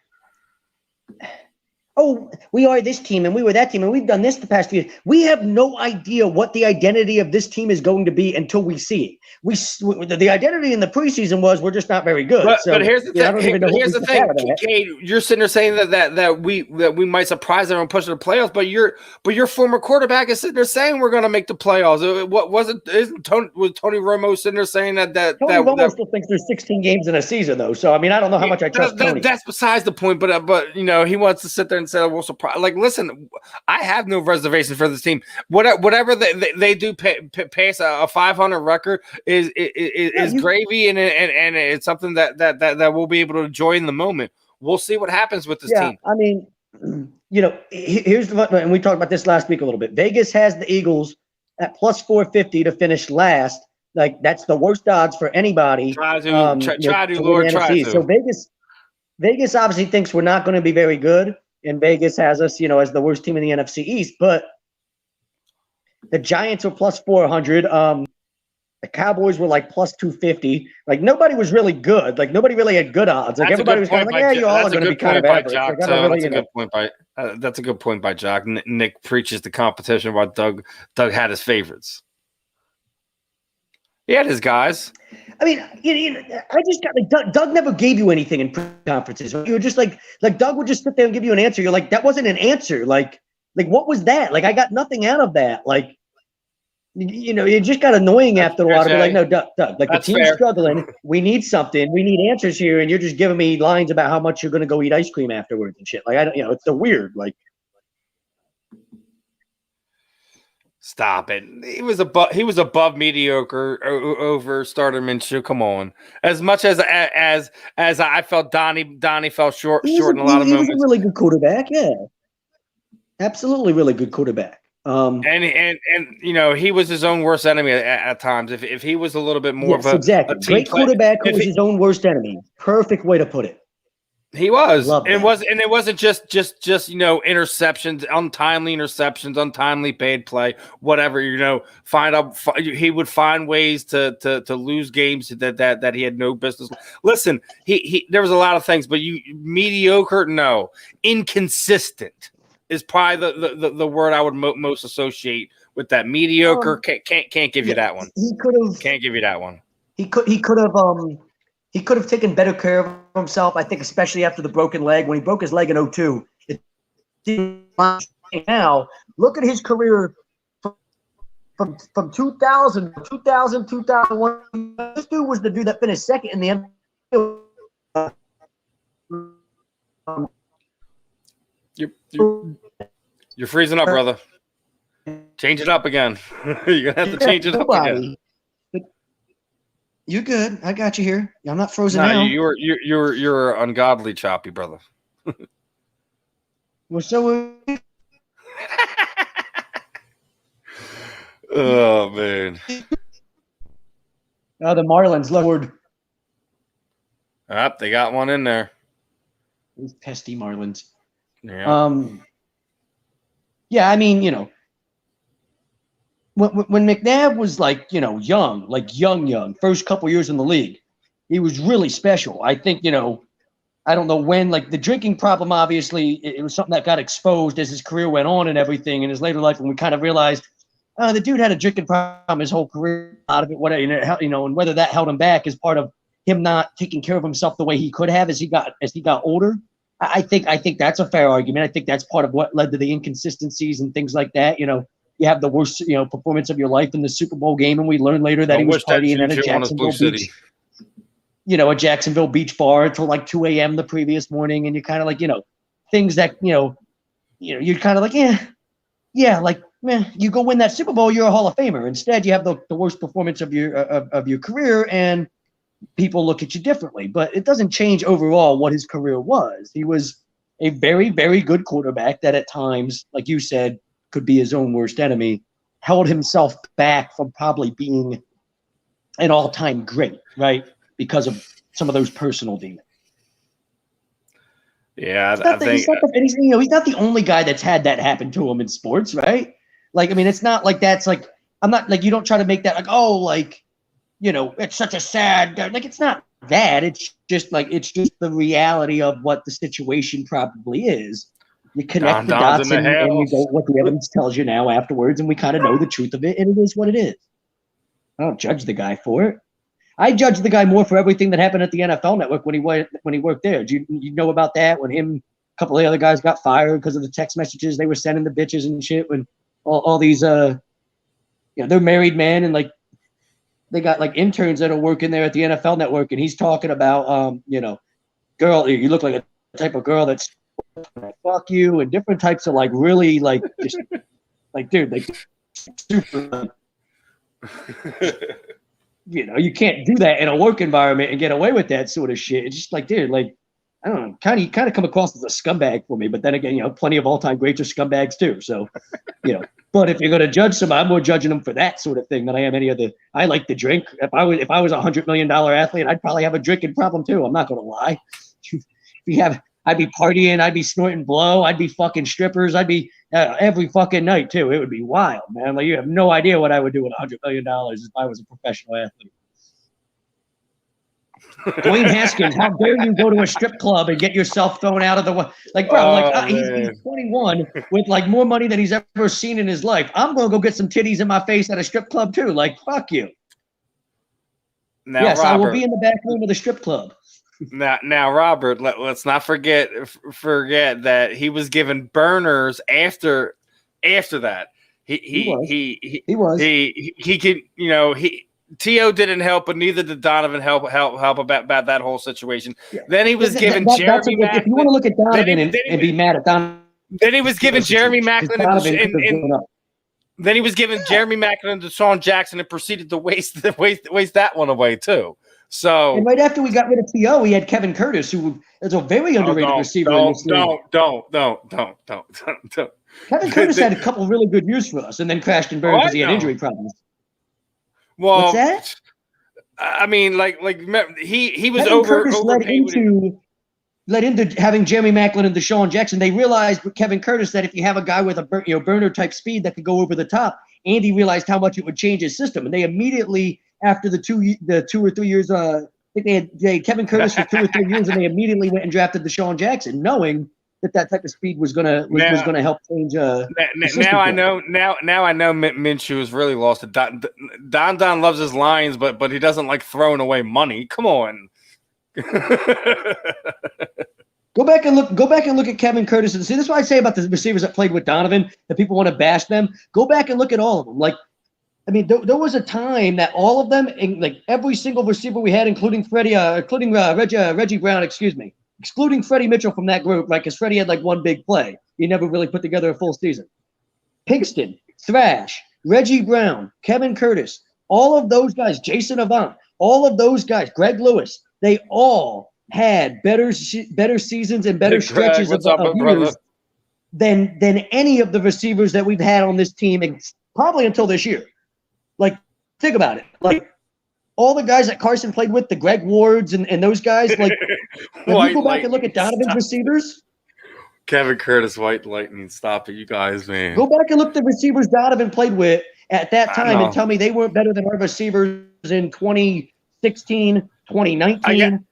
oh, we are this team and we were that team and we've done this the past few years. We have no idea what the identity of this team is going to be until we see it. The identity in the preseason was we're just not very good. But here's the thing. Here's the thing. Kate, you're sitting there saying that we might surprise everyone pushing the playoffs, but your former quarterback is sitting there saying we're going to make the playoffs. What was it? Was Tony Romo sitting there saying that Tony Romo still thinks there's 16 games in a season though. So I mean, I don't know how much I trust Tony. That's besides the point. But he wants to sit there and say we'll surprise. Like, listen, I have no reservations for this team. Whatever they do pass a 500 record is gravy, and it's something that we'll be able to enjoy in the moment. We'll see what happens with this team. I mean, here's and we talked about this last week a little bit. Vegas has the Eagles at plus 450 to finish last. Like, that's the worst odds for anybody. Try to, Lord, try to. So Vegas obviously thinks we're not going to be very good, and Vegas has us, as the worst team in the NFC East. But the Giants are plus 400. The Cowboys were like plus 250. Like, nobody was really good. Like, nobody really had good odds. Like, everybody was kind of like, you all are going to be kind of average. That's a good point by Jock. Nick preaches the competition while Doug had his favorites. He had his guys. I mean, I just got like Doug never gave you anything in conferences. You were just like Doug would just sit there and give you an answer. You're like, that wasn't an answer. Like what was that? Like, I got nothing out of that. Like, it just got annoying after a while to be like, no, Doug, like the team's struggling. We need something. We need answers here. And you're just giving me lines about how much you're going to go eat ice cream afterwards and shit. Like, I don't, it's so weird. Like, stop it. He was above mediocre over starter Minshew. Come on. As much as I felt Donnie fell short in a lot of moments. He was a really good quarterback. Yeah. Absolutely really good quarterback. And he was his own worst enemy at times. If he was a little bit more of a great quarterback who was his own worst enemy. Perfect way to put it. He was. It wasn't just interceptions, untimely interceptions, untimely paid play, whatever. He would find ways to lose games that he had no business. Listen, he there was a lot of things, but mediocre, no, inconsistent is probably the word I would most associate with that. Mediocre. Can't give you that one. Can't give you that one. He could have taken better care of himself. I think, especially after the broken leg. When he broke his leg in 2002, now look at his career from 2000, 2001. This dude was the dude that finished second in the NFL. You're freezing up, brother. Change it up again. You're gonna have to change it up again. You're good. I got you here. I'm not frozen now. You're ungodly choppy, brother. Well, so. Oh man. The Marlins lowered. They got one in there. These pesky Marlins. Yeah. Yeah, I mean, when McNabb was young, first couple years in the league, he was really special. I think, I don't know when, like the drinking problem, obviously, it was something that got exposed as his career went on and everything in his later life, when we kind of realized the dude had a drinking problem his whole career, out of it, whatever, and whether that held him back is part of him not taking care of himself the way he could have as he got older. I think that's a fair argument. I think that's part of what led to the inconsistencies and things like that. You have the worst, performance of your life in the Super Bowl game, and we learned later that he was partying at a Jacksonville Beach, a Jacksonville Beach bar until like 2 a.m. the previous morning, and you're kind of like, things that you're kind of like, like, man, you go win that Super Bowl, you're a Hall of Famer. Instead, you have the worst performance of your career, and people look at you differently. But it doesn't change overall what his career was. He was a very, very good quarterback that at times, like you said, could be his own worst enemy, held himself back from probably being an all-time great, right? Because of some of those personal demons. Yeah, he's not the only guy that's had that happen to him in sports, right? Like, I mean, it's not like that's like, I'm not like, you don't try to make that like, oh, like, you know, it's such a sad, like, it's not that. It's just the reality of what the situation probably is. You connect the dots and you go what the evidence tells you now afterwards, and we kind of know the truth of it, and it is what it is. I don't judge the guy for it. I judge the guy more for everything that happened at the NFL Network when he worked there. Do you know about that? When him, a couple of the other guys got fired because of the text messages they were sending the bitches and shit. When all these, they're married men and like they got like interns that are working there at the NFL Network, and he's talking about, girl, you look like a type of girl that's fuck you, and different types of like really like just like dude, like super. You can't do that in a work environment and get away with that sort of shit. It's just like, dude, like, I don't know, kind of come across as a scumbag for me. But then again, plenty of all-time greats are scumbags too. So, but if you're going to judge somebody, I'm more judging them for that sort of thing than I am any other. I like to drink. If I was $100 million athlete, I'd probably have a drinking problem too. I'm not going to lie. I'd be partying. I'd be snorting blow. I'd be fucking strippers. I'd be every fucking night too. It would be wild, man. Like, you have no idea what I would do with $100 million if I was a professional athlete. Dwayne Haskins, how dare you go to a strip club and get yourself thrown out of the like, bro? He's 21 with like more money than he's ever seen in his life. I'm gonna go get some titties in my face at a strip club too. Like, fuck you. Now, yes, Robert, I will be in the back room of the strip club. Now, Robert, let's not forget that he was given burners after that. He could, T.O. didn't help, but neither did Donovan help about that whole situation. Yeah. Then he was given Jeremy Maclin. If you want to look at Donovan and be mad at Donovan, then he was given Jeremy Maclin then he was given Jeremy Maclin and Deshaun Jackson and proceeded to waste that one away too. So, and right after we got rid of T.O., we had Kevin Curtis, who is a very underrated receiver. Don't. Kevin Curtis had a couple really good years for us, and then crashed and burned because he had injury problems. Well, what's that? I mean, like he was Kevin Curtis led into having Jeremy Maclin and Deshaun Jackson. They realized with Kevin Curtis that if you have a guy with a burner type speed that could go over the top, Andy realized how much it would change his system, and they immediately. After the 2 or 3 years, I think they had Kevin Curtis for 2 or 3 years, and they immediately went and drafted Deshaun Jackson, knowing that type of speed was gonna help change. Now I know Minshew has really lost it. Don loves his Lions, but he doesn't like throwing away money. Come on. Go back and look at Kevin Curtis and see. This is what I say about the receivers that played with Donovan. That people want to bash them. Go back and look at all of them. Like. I mean, there was a time that all of them, like every single receiver we had, including Reggie Brown, excluding Freddie Mitchell from that group, right? Because Freddie had like one big play. He never really put together a full season. Pinkston, Thrash, Reggie Brown, Kevin Curtis, all of those guys, Jason Avant, all of those guys, Greg Lewis, they all had better seasons and better stretches of years than any of the receivers that we've had on this team, and probably until this year. Like, think about it. Like, all the guys that Carson played with, the Greg Wards and those guys, like, when you go back and look at Donovan's receivers. Kevin Curtis, White Lightning, stop it, you guys, man. Go back and look at the receivers Donovan played with at that time and tell me they weren't better than our receivers in 2016, 2019.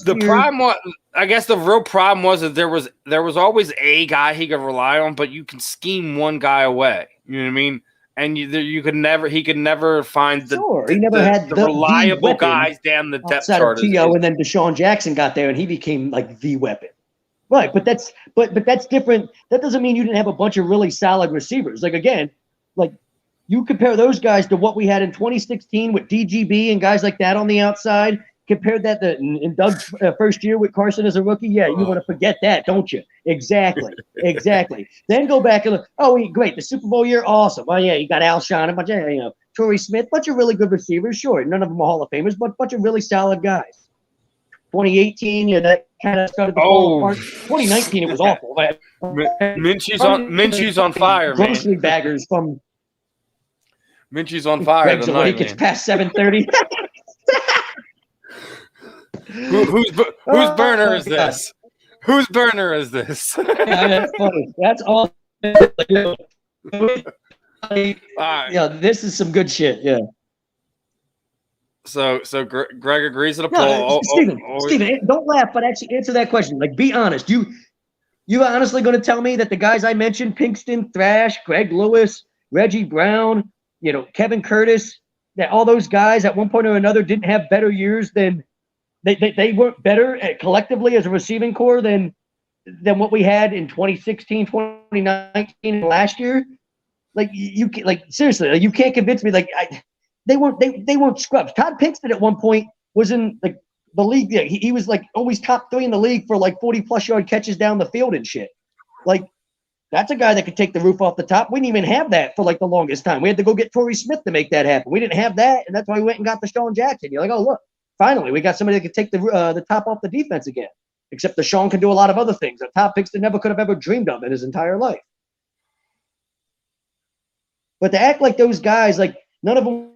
The problem was, I guess the real problem was that there was always a guy he could rely on, but you can scheme one guy away. You know what I mean? And he could never find the reliable guys down the depth chart. T.O. and then Deshaun Jackson got there, and he became like the weapon. Right, but that's different. That doesn't mean you didn't have a bunch of really solid receivers. Like, again, like you compare those guys to what we had in 2016 with DGB and guys like that on the outside. Compared that in Doug's first year with Carson as a rookie, yeah, you want to forget that, don't you? Exactly. Then go back and look. Oh, great, the Super Bowl year, awesome. Oh yeah, you got Alshon, a bunch of Torrey Smith, bunch of really good receivers. Sure, none of them are Hall of Famers, but a bunch of really solid guys. 2018, that kind of started to fall apart. 2019, it was awful. Minshew's on fire, man. Grocery baggers from Minshew's on fire tonight. He gets past 7:30. Whose burner is this? Whose burner is this? Yeah, that's funny. That's all. Yeah, this is some good shit. Yeah. So Greg agrees to the No, poll. Steven, don't laugh, but actually answer that question. Like, be honest. You honestly going to tell me that the guys I mentioned, Pinkston, Thrash, Greg Lewis, Reggie Brown, Kevin Curtis, that all those guys at one point or another didn't have better years than they weren't better collectively as a receiving core than what we had in 2016, 2019, last year? Like, seriously, like, you can't convince me. Like, they weren't scrubs. Todd Pinkston at one point was in the league. Yeah, he was like always top 3 in the league for like 40+ yard catches down the field and shit. Like, that's a guy that could take the roof off the top. We didn't even have that for like the longest time. We had to go get Torrey Smith to make that happen. We didn't have that, and that's why we went and got Deshaun Jackson. You're like, oh, look, finally we got somebody that could take the top off the defense again. Except Deshaun can do a lot of other things that Todd Pinkston never could have ever dreamed of in his entire life. But to act like those guys, like none of them.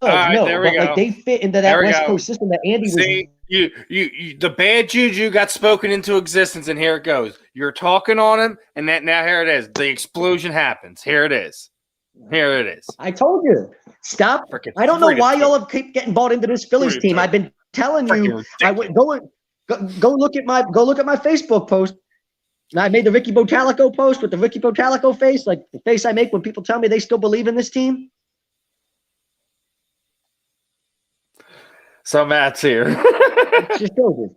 Like they fit into that West Coast system that Andy was. See, you the bad juju got spoken into existence, and here it goes. You're talking on him, and now here it is. The explosion happens. Here it is. I told you. Stop. I don't know why y'all keep getting bought into this Phillies team. I've been telling you. I would go look at my Facebook post. And I made the Ricky Botalico post with the Ricky Botalico face, like the face I make when people tell me they still believe in this team. So Matt's here. It's just over.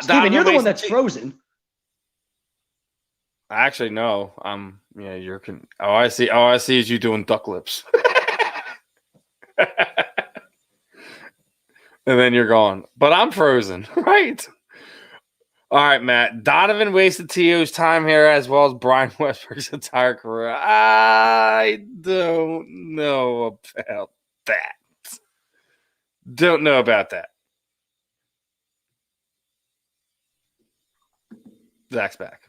Steven, you're the one that's frozen. Actually, no. Yeah, you're. All I see is you doing duck lips. And then you're gone. But I'm frozen, right? All right, Matt. Donovan wasted T.O.'s time here as well as Brian Westbrook's entire career. I don't know about that. Don't know about that. Zach's back.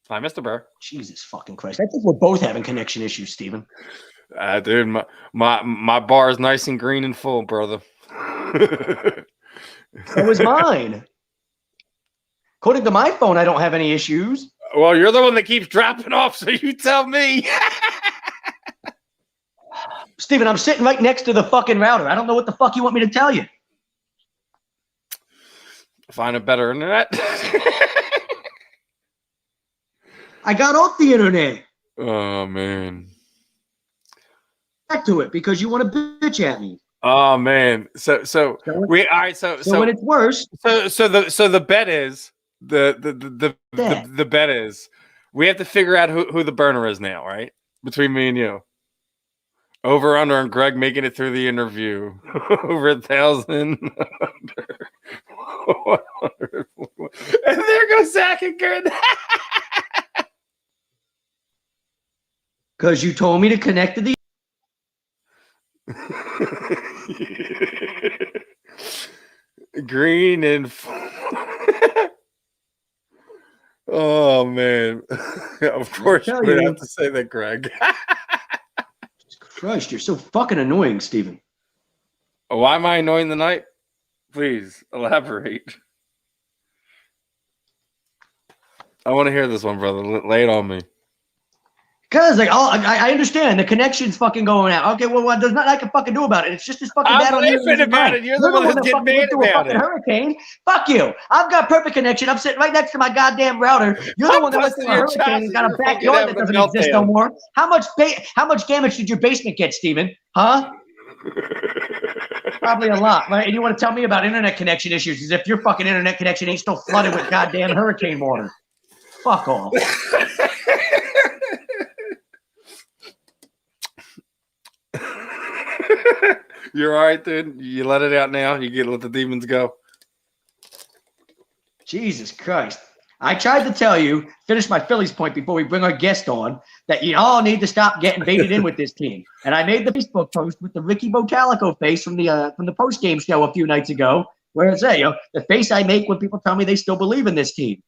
Hi, Mr. Burr. Jesus fucking Christ. I think we're both having connection issues, Steven. Dude, my bar is nice and green and full, brother. So is mine. According to my phone, I don't have any issues. Well, you're the one that keeps dropping off, so you tell me. Steven, I'm sitting right next to the fucking router. I don't know what the fuck you want me to tell you. Find a better internet. I got off the internet. Oh, man. Back to it because you want to bitch at me. Oh, man. So when it's worse. So the bet is the bet is we have to figure out who the burner is now, right? Between me and you. Over under and Greg making it through the interview. Over 1,000. And there goes Zach again. Because you told me to connect to the. Green and. Oh, man. Of course, you would have to say that, Greg. Christ, you're so fucking annoying, Steven. Why am I annoying tonight? Please elaborate. I want to hear this one, brother. Lay it on me. Because I understand the connection's fucking going out. Okay, well, there's nothing I can fucking do about it. It's just this fucking bad on you. I'm about it. You're the one that's getting mad about it. Hurricane. Fuck you. I've got perfect connection. I'm sitting right next to my goddamn router. You're the one that went through a hurricane and got a backyard that doesn't exist no more. How much damage did your basement get, Steven? Huh? Probably a lot, right? And you want to tell me about internet connection issues as if your fucking internet connection ain't still flooded with goddamn hurricane water. Fuck off. You're all right, dude. You let it out now. You get let the demons go. Jesus Christ! I tried to tell you, finish my Phillies point before we bring our guest on, that you all need to stop getting baited in with this team. And I made the Facebook post with the Ricky Botalico face from the post game show a few nights ago, where it said, the face I make when people tell me they still believe in this team.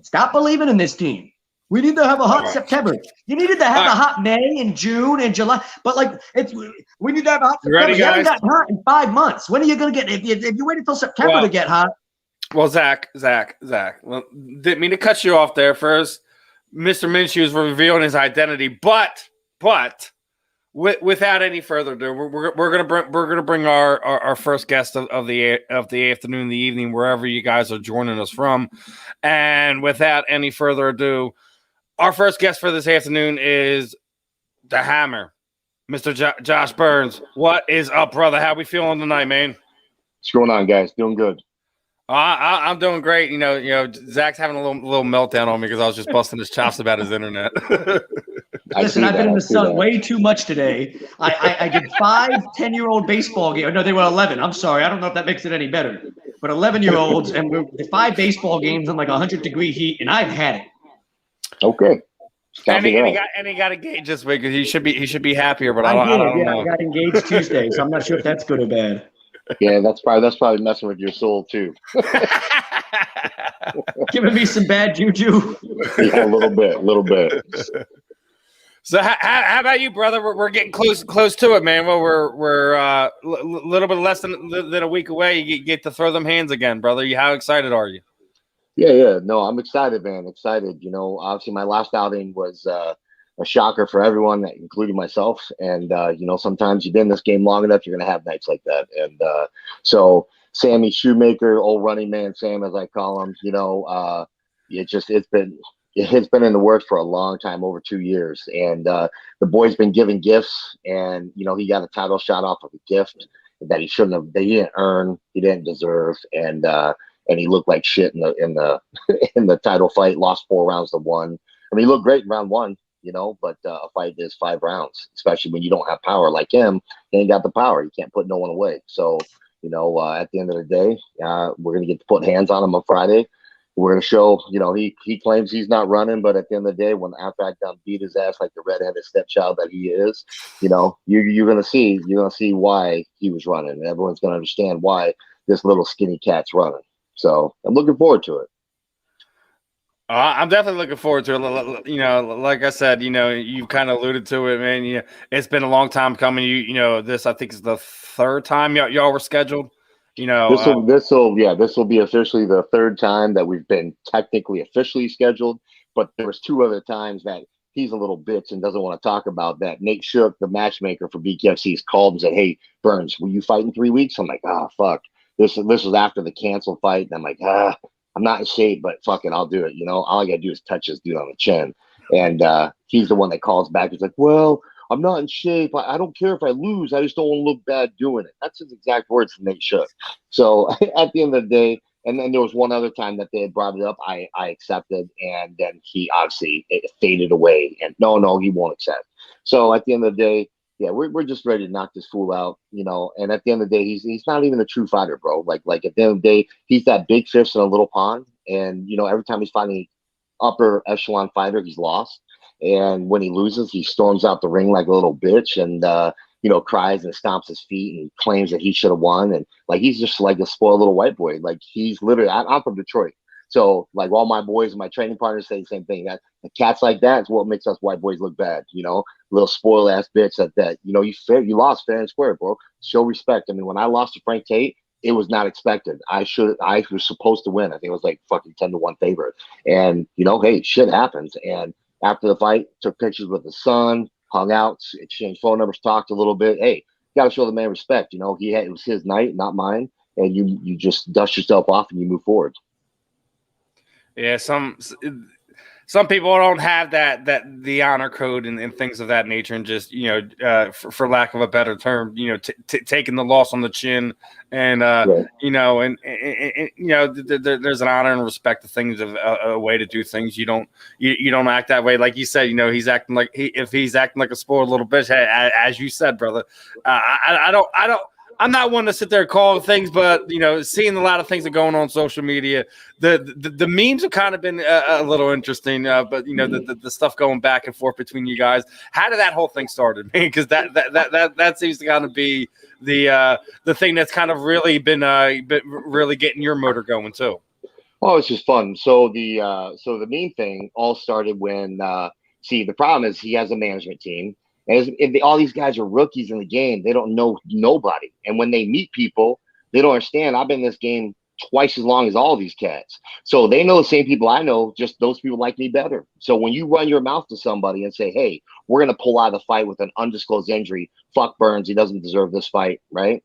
Stop believing in this team. We need to have a hot September. You needed to have a hot May and June and July, but we need to have a hot September. You haven't gotten hot in 5 months. When are you going to get? If you wait until September to get hot, Well, Zach. Well, didn't mean to cut you off there. First, Mr. Minshew is revealing his identity, but without any further ado, we're gonna bring our first guest of the afternoon, the evening, wherever you guys are joining us from, and without any further ado, our first guest for this afternoon is the Hammer, Mr. Josh Burns. What is up, brother? How we feeling tonight, man? What's going on, guys? Doing good. I'm doing great. You know, Zach's having a little meltdown on me because I was just busting his chops about his internet. Listen, I've been in the sun way too much today. I did 5 10-year-old baseball games. No, they were 11. I'm sorry. I don't know if that makes it any better. But 11-year-olds, and we're 5 baseball games in like 100-degree heat, and I've had it. Okay. And he got engaged this week. He should be happier, but I don't know. I got engaged Tuesday, so I'm not sure if that's good or bad. Yeah, that's probably messing with your soul too. Giving me some bad juju. Yeah, a little bit. So how about you, brother? We're getting close to it, man. Well, we're a little bit less than a week away. You get to throw them hands again, brother. How excited are you? Yeah. No, I'm excited, man. Excited. You know, obviously my last outing was a shocker for everyone, including myself. And, you know, sometimes you've been in this game long enough, you're going to have nights like that. And so Sammy Shewmaker, old running man Sam, as I call him, you know, it's been in the works for a long time, over 2 years. And the boy's been giving gifts, and, you know, he got a title shot off of a gift that he didn't earn, he didn't deserve. And he looked like shit in the title fight, lost 4 rounds to 1. I mean, he looked great in round 1. You know, but a fight is 5 rounds, especially when you don't have power like him. He ain't got the power. You can't put no one away. So, you know, at the end of the day, we're going to get to put hands on him on Friday. We're going to show, you know, he claims he's not running, but at the end of the day, after I done beat his ass like the redheaded stepchild that he is, you know, you're going to see why he was running. And everyone's going to understand why this little skinny cat's running. So I'm looking forward to it. I'm definitely looking forward to it. You know, like I said, you know, you've kind of alluded to it, man. You know, it's been a long time coming. You know, this I think is the 3rd time y'all were scheduled. You know, this will be officially the 3rd time that we've been technically officially scheduled. But there was 2 other times that he's a little bitch and doesn't want to talk about that. Nate Shook, the matchmaker for BKFC, has called and said, "Hey, Burns, will you fight in 3 weeks?" I'm like, fuck. This was after the cancel fight, and I'm like, I'm not in shape, but fuck it, I'll do it. You know, all I gotta do is touch this dude on the chin. And he's the one that calls back. He's like, "Well, I'm not in shape. I don't care if I lose. I just don't want to look bad doing it." That's his exact words from Nate Shook. So at the end of the day, and then there was one other time that they had brought it up. I accepted, and then he obviously it faded away. And no, he won't accept. So at the end of the day, yeah, we're just ready to knock this fool out, you know. And at the end of the day, he's not even a true fighter, bro. Like at the end of the day, he's that big fish in a little pond. And you know, every time he's fighting upper echelon fighter, he's lost. And when he loses, he storms out the ring like a little bitch, and you know, cries and stomps his feet and claims that he should have won. And like he's just like a spoiled little white boy. Like he's literally, I'm from Detroit. So, like, all my boys and my training partners say the same thing. That cats like that is what makes us white boys look bad, you know? Little spoiled ass bitch that you know, you lost fair and square, bro. Show respect. I mean, when I lost to Frank Tate, it was not expected. I was supposed to win. I think it was like fucking 10-1 favorite. And, you know, hey, shit happens. And after the fight, took pictures with his son, hung out, exchanged phone numbers, talked a little bit. Hey, you gotta show the man respect. You know, it was his night, not mine. And you just dust yourself off and you move forward. Yeah, some people don't have the honor code and things of that nature, and just, you know, for lack of a better term, you know, taking the loss on the chin, and right. You know, and you know, there's an honor and respect to things, of a way to do things. You don't act that way, like you said. You know, he's acting like if he's acting like a spoiled little bitch, as you said, brother. I'm not one to sit there and call things, but, you know, seeing a lot of things that are going on social media, the memes have kind of been a little interesting, but, you know, the stuff going back and forth between you guys. How did that whole thing started, man? Because that seems to kind of be the thing that's kind of really been really getting your motor going too. Oh, it's just fun. So the main thing all started when the problem is he has a management team. And all these guys are rookies in the game. They don't know nobody. And when they meet people, they don't understand. I've been in this game twice as long as all these cats. So they know the same people I know, just those people like me better. So when you run your mouth to somebody and say, hey, we're going to pull out of the fight with an undisclosed injury, fuck Burns, he doesn't deserve this fight, right?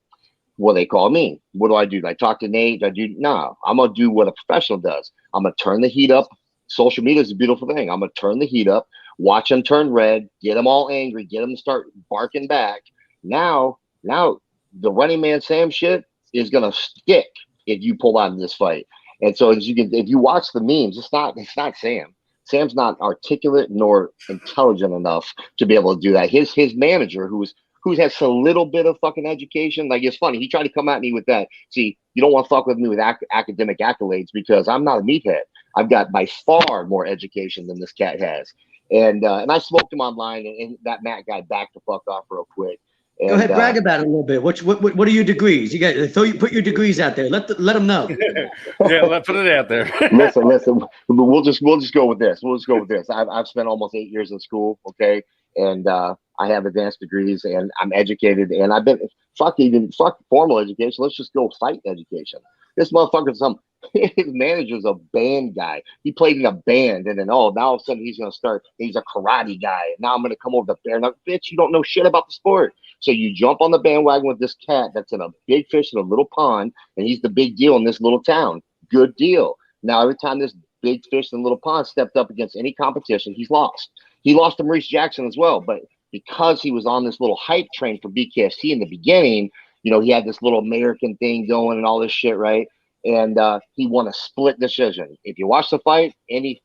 Well, they call me. What do? I talk to Nate? No, I'm going to do what a professional does. I'm going to turn the heat up. Social media is a beautiful thing. I'm going to turn the heat up, watch them turn red, get them all angry, get them to start barking back. Now the running man Sam shit is going to stick if you pull out of this fight. And so if you watch the memes, it's not Sam. Sam's not articulate nor intelligent enough to be able to do that. His manager, who has a little bit of fucking education, like, it's funny. He tried to come at me with that. See, you don't want to fuck with me with academic accolades because I'm not a meathead. I've got by far more education than this cat has. And I smoked him online, and that Matt guy backed the fuck off real quick. And, go ahead, brag about it a little bit. What are your degrees? You got put your degrees out there. Let them know. Yeah, let's put it out there. listen. We'll just go with this. I've spent almost 8 years in school, okay, and I have advanced degrees, and I'm educated, and I've been fuck formal education. Let's just go fight education. This motherfucker's his manager's a band guy. He played in a band, and then now all of a sudden he's gonna start. He's a karate guy. And now I'm gonna come over to bear. Now, bitch, you don't know shit about the sport. So you jump on the bandwagon with this cat that's in a big fish in a little pond, and he's the big deal in this little town. Good deal. Now every time this big fish in the little pond stepped up against any competition, he's lost. He lost to Maurice Jackson as well, but because he was on this little hype train for BKFC in the beginning, he had this little American thing going and all this shit, right? And he won a split decision. If you watch the fight, any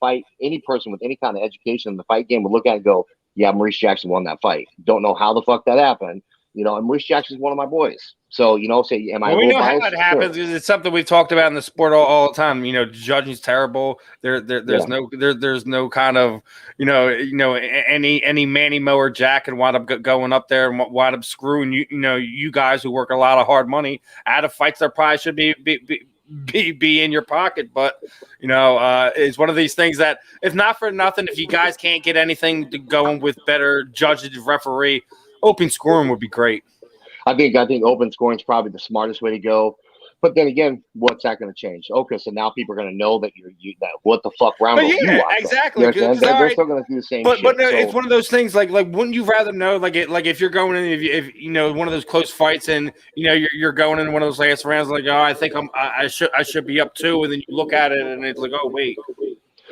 person with any kind of education in the fight game would look at it and go, yeah, Maurice Jackson won that fight. Don't know how the fuck that happened. And Maurice Jackson's one of my boys. So, say, am I? Well, we know biased? how it happens. Sure. It's something we've talked about in the sport all the time. Judging's terrible. There's no kind of, any Manny Mower Jack can wind up going up there and wind up screwing you guys who work a lot of hard money out of fights that probably should be in your pocket. But it's one of these things that, if not for nothing, if you guys can't get anything to going with better judges, referee, open scoring would be great. I think open scoring is probably the smartest way to go. But then again, what's that going to change? Okay, so now people are going to know that that what the fuck Roundup you watch. Exactly. They're still going to do the same shit. But no, it's one of those things like wouldn't you rather know like if you're going in if one of those close fights and you're going in one of those last rounds like, oh, I think I should be up 2, and then you look at it and it's like, oh wait,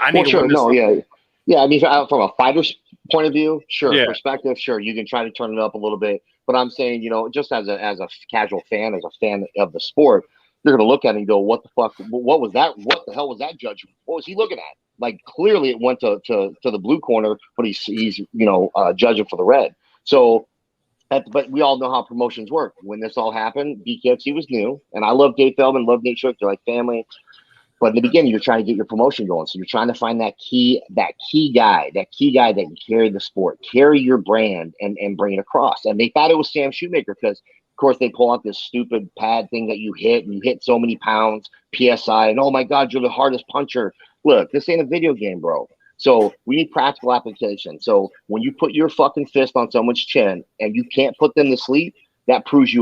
I need to win this. Yeah. I mean, from a fighter's point of view, sure. Yeah. Perspective, sure. You can try to turn it up a little bit. But I'm saying, just as a casual fan, as a fan of the sport, you're going to look at it and go, what the fuck? What was that? What the hell was that judge? What was he looking at? Like, clearly it went to the blue corner, but he's judging for the red. So, but we all know how promotions work. When this all happened, BKFC was new. And I love Dave Feldman, love Nate Shook. They're like family. But in the beginning, you're trying to get your promotion going. So you're trying to find that key guy that can carry the sport, carry your brand and bring it across. And they thought it was Sam Shewmaker because, of course, they pull out this stupid pad thing that you hit, and you hit so many pounds, PSI, and oh my God, you're the hardest puncher. Look, this ain't a video game, bro. So we need practical application. So when you put your fucking fist on someone's chin and you can't put them to sleep, that proves you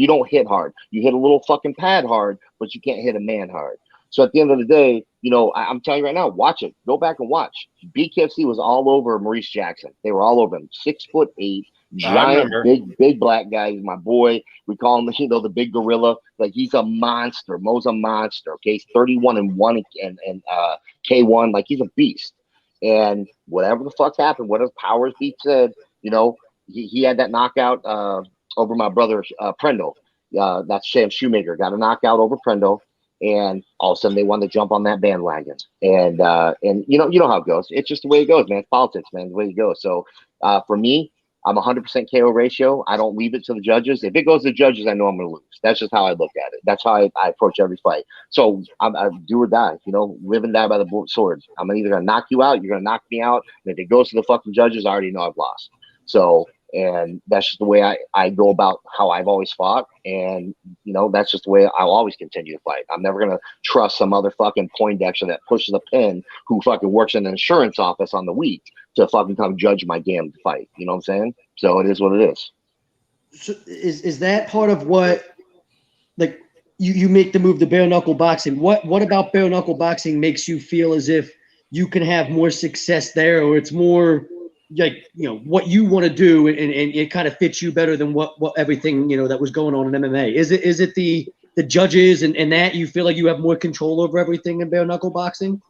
don't hit hard. You hit a little fucking pad hard, but you can't hit a man hard. So at the end of the day, I'm telling you right now, watch it. Go back and watch. BKFC was all over Maurice Jackson. They were all over him. 6'8", giant, big black guy. He's my boy. We call him, the big gorilla. Like, he's a monster. Mo's a monster. Okay, he's 31-1 and K1. Like, he's a beast. And whatever the fuck happened, whatever Powers Beat said, he had that knockout over my brother Prendle. That's Sam Shewmaker. Got a knockout over Prendle. And all of a sudden they wanted to jump on that bandwagon. And you know how it goes. It's just the way it goes, man. It's politics, man, the way it goes. So for me, I'm 100% KO ratio. I don't leave it to the judges. If it goes to the judges, I know I'm going to lose. That's just how I look at it. That's how I approach every fight. So I do or die, live and die by the sword. I'm either going to knock you out, you're going to knock me out. And if it goes to the fucking judges, I already know I've lost. So, and that's just the way I go about how I've always fought. And, that's just the way I'll always continue to fight. I'm never going to trust some other fucking Poindexter that pushes a pin who fucking works in an insurance office on the week to fucking come judge my damn fight. You know what I'm saying? So it is what it is. So is that part of what, like, you make the move to bare knuckle boxing. What about bare knuckle boxing makes you feel as if you can have more success there, or it's more like, what you want to do, and it kind of fits you better than what everything, that was going on in MMA? Is it the judges and that you feel like you have more control over everything in bare knuckle boxing?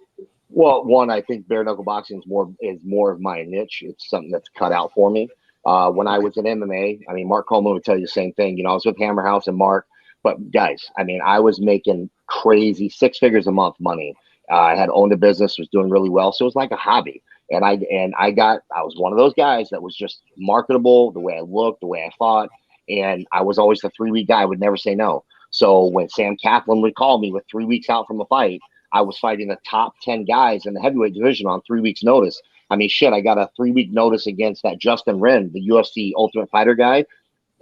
Well, one, I think bare knuckle boxing is more of my niche. It's something that's cut out for me. When I was in MMA, I mean, Mark Coleman would tell you the same thing. I was with Hammer House and Mark, but guys, I mean, I was making crazy 6 figures a month money. I had owned a business, was doing really well, so it was like a hobby. And I was one of those guys that was just marketable, the way I looked, the way I fought, and I was always the 3-week guy. I would never say no. So when Sam Kaplan would call me with 3 weeks out from a fight, I was fighting the top 10 guys in the heavyweight division on 3 weeks' notice. I mean, shit, I got a 3-week notice against that Justin Wren, the UFC Ultimate Fighter guy.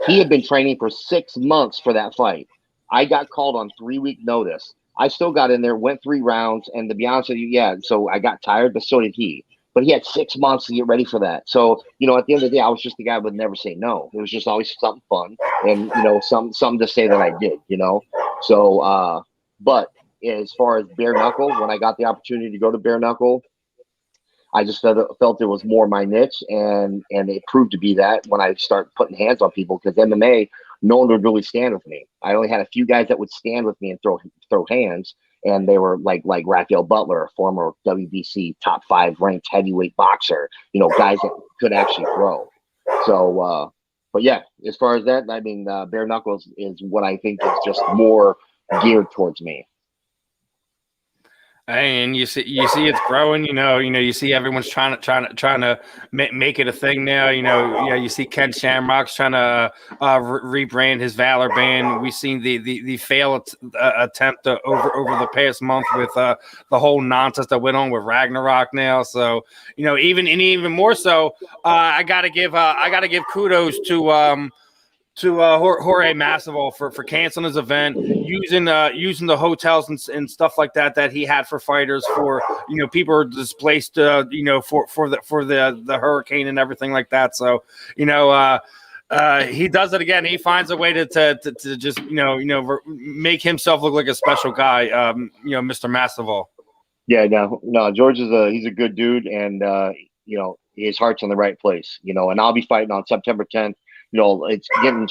He had been training for 6 months for that fight. I got called on 3-week notice. I still got in there, went 3 rounds, and to be honest with you, yeah, so I got tired, but so did he. But he had 6 months to get ready for that. So, at the end of the day, I was just the guy who would never say no. It was just always something fun and, something to say that I did, So, but as far as bare knuckle, when I got the opportunity to go to bare knuckle, I just felt it was more my niche, and it proved to be that when I started putting hands on people, because MMA, no one would really stand with me. I only had a few guys that would stand with me and throw hands, and they were like Rafael Butler, a former WBC top 5 ranked heavyweight boxer, guys that could actually throw. So, but yeah, as far as that, I mean, bare knuckles is what I think is just more geared towards me. And you see it's growing. You see everyone's trying to make it a thing now. You see Ken Shamrock's trying to rebrand his Valor band. We've seen the fail attempt over the past month with the whole nonsense that went on with Ragnarok now. So even more so, I gotta give kudos to Jorge Masvidal for canceling his event, using the hotels and stuff like that he had for fighters, for people are displaced for the hurricane and everything like that. So he does it again. He finds a way to just make himself look like a special guy. Mr. Masvidal. Yeah, no, George he's a good dude, and his heart's in the right place. And I'll be fighting on September 10th. It's getting,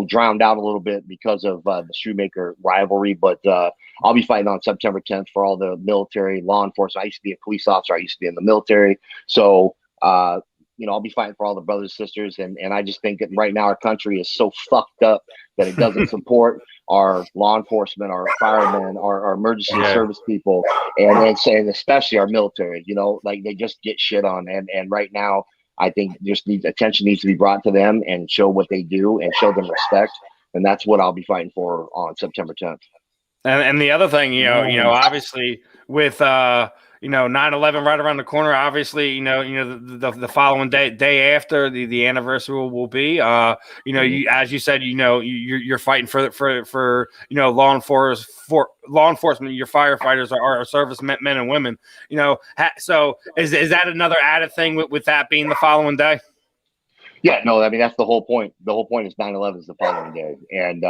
drowned out a little bit because of the Shewmaker rivalry, but I'll be fighting on September 10th for all the military law enforcement. I used to be a police officer. I used to be in the military. So, I'll be fighting for all the brothers and sisters. And I just think that right now our country is so fucked up that it doesn't support our law enforcement, our firemen, our emergency service people, and especially our military, like they just get shit on. And right now, I think attention needs to be brought to them and show what they do and show them respect. And that's what I'll be fighting for on September 10th. And the other thing, obviously with 9/11 right around the corner, obviously, the following day after the anniversary will be, you, as you said, you're fighting for law enforcement, your firefighters are service men and women, so is that another added thing with that being the following day? Yeah, no, I mean, that's the whole point. The whole point is 9/11 is the following day. And,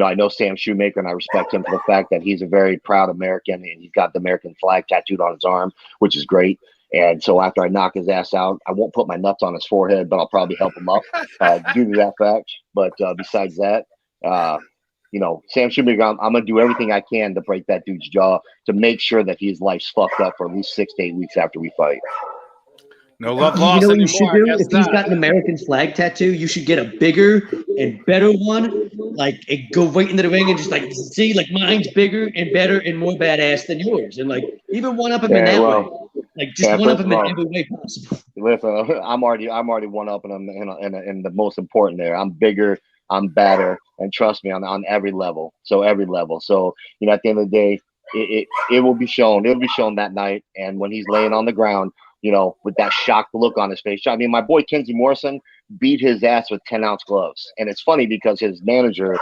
I know Sam Shewmaker, and I respect him for the fact that he's a very proud American, and he's got the American flag tattooed on his arm, which is great. And so after I knock his ass out, I won't put my nuts on his forehead, but I'll probably help him up due to that fact. But besides that, Sam Shewmaker, I'm going to do everything I can to break that dude's jaw to make sure that his life's fucked up for at least 6 to 8 weeks after we fight. No love lost. You know what you should do? If he's got an American flag tattoo, you should get a bigger and better one. Like, go right into the ring and just see, mine's bigger and better and more badass than yours, and even one up him in that way. Just one up him in every way possible. Listen, I'm already one up him in the most important there. I'm bigger, I'm better, and trust me, on every level. So every level. So at the end of the day, it will be shown. It'll be shown that night, and when he's laying on the ground, with that shocked look on his face. I mean, my boy Kenzie Morrison beat his ass with 10-ounce gloves. And it's funny because his manager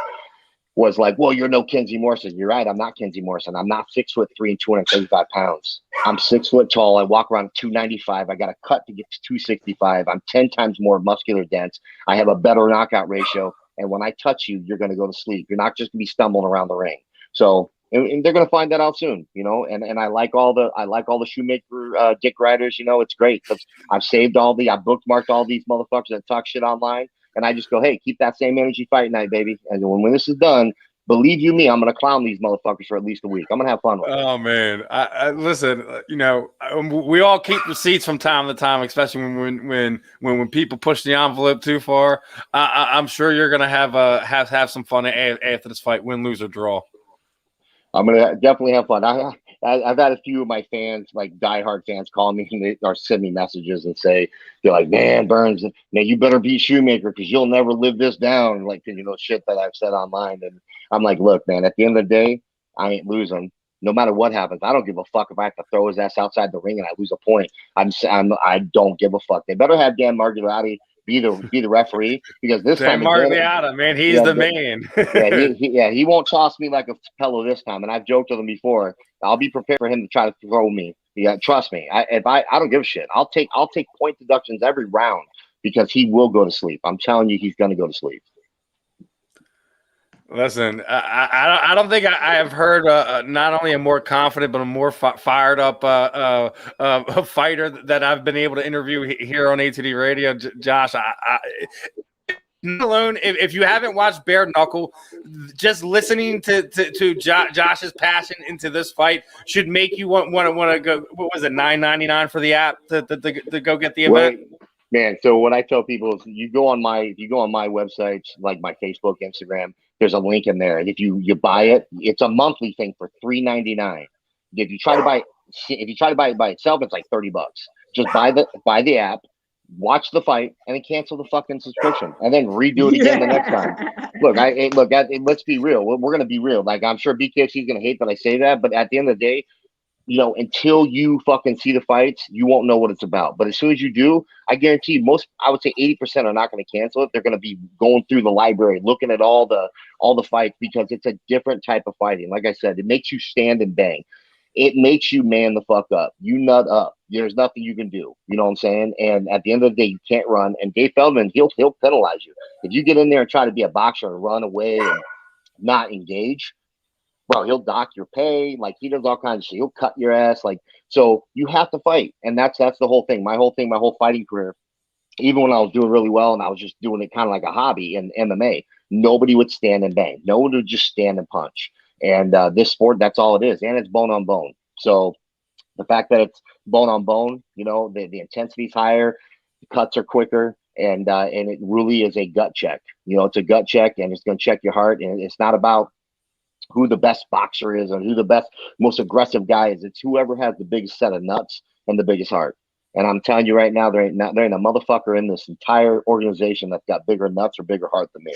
was like, well, you're no Kenzie Morrison. You're right. I'm not Kenzie Morrison. I'm not 6'3" and 235 pounds. I'm 6 foot tall. I walk around 295. I got a cut to get to 265. I'm 10 times more muscular dense. I have a better knockout ratio. And when I touch you, you're going to go to sleep. You're not just going to be stumbling around the ring. So, and they're going to find that out soon, you know. And I like all the Shewmaker dick riders. You know, it's great because I've bookmarked all these motherfuckers that talk shit online, and I just go, hey, keep that same energy fight night, baby. And when this is done, believe you me, I'm going to clown these motherfuckers for at least a week. I'm going to have fun with it. Oh man, I listen. You know, we all keep receipts from time to time, especially when people push the envelope too far. I'm sure you're gonna have some fun after this fight, win, lose, or draw. I'm gonna definitely have fun. I've had a few of my fans, like diehard fans, call me or send me messages and say, they're like, man, Burns, man, you better beat Shewmaker because you'll never live this down. Like, you know, shit that I've said online. And I'm like, look, man, at the end of the day, I ain't losing. No matter what happens, I don't give a fuck if I have to throw his ass outside the ring and I lose a point. I don't give a fuck. They better have Dan Margiotti be the referee because this Dan time Margiotti, man, he's the man. he won't toss me like a pillow this time. And I've joked with him before. I'll be prepared for him to try to throw me. Yeah, trust me. I don't give a shit. I'll take point deductions every round because he will go to sleep. I'm telling you, he's going to go to sleep. Listen, I don't think I have heard not only a more confident but a more fired up fighter that I've been able to interview here on ATD Radio. Josh, alone, if you haven't watched Bare Knuckle, just listening to Josh's passion into this fight should make you want to go. What was it, $9.99 for the app to go get the event? Man, so what I tell people is, if you go on my websites, like my Facebook, Instagram, there's a link in there, and if you buy it, it's a monthly thing for $3.99. If you try to buy it by itself, it's like $30. Just buy the app, watch the fight, and then cancel the fucking subscription, and then redo it again the next time. Look, let's be real. We're gonna be real. Like, I'm sure BKFC is gonna hate that I say that, but at the end of the day, you know, until you fucking see the fights, you won't know what it's about. But as soon as you do, I guarantee you, I would say 80% are not going to cancel it. They're going to be going through the library, looking at all the fights, because it's a different type of fighting. Like I said, it makes you stand and bang. It makes you man the fuck up. You nut up. There's nothing you can do. You know what I'm saying? And at the end of the day, you can't run. And Dave Feldman, he'll penalize you. If you get in there and try to be a boxer and run away and not engage, bro, he'll dock your pay. Like, he does all kinds of shit. He'll cut your ass. Like, so you have to fight. And that's the whole thing. My whole fighting career, even when I was doing really well and I was just doing it kind of like a hobby in MMA, nobody would stand and bang. No one would just stand and punch. And this sport, that's all it is. And it's bone on bone. So the fact that it's bone on bone, you know, the intensity's higher, the cuts are quicker, and it really is a gut check. You know, it's a gut check, and it's going to check your heart. And it's not about who the best boxer is or who the best, most aggressive guy is. It's whoever has the biggest set of nuts and the biggest heart. And I'm telling you right now, there ain't a motherfucker in this entire organization that's got bigger nuts or bigger heart than me.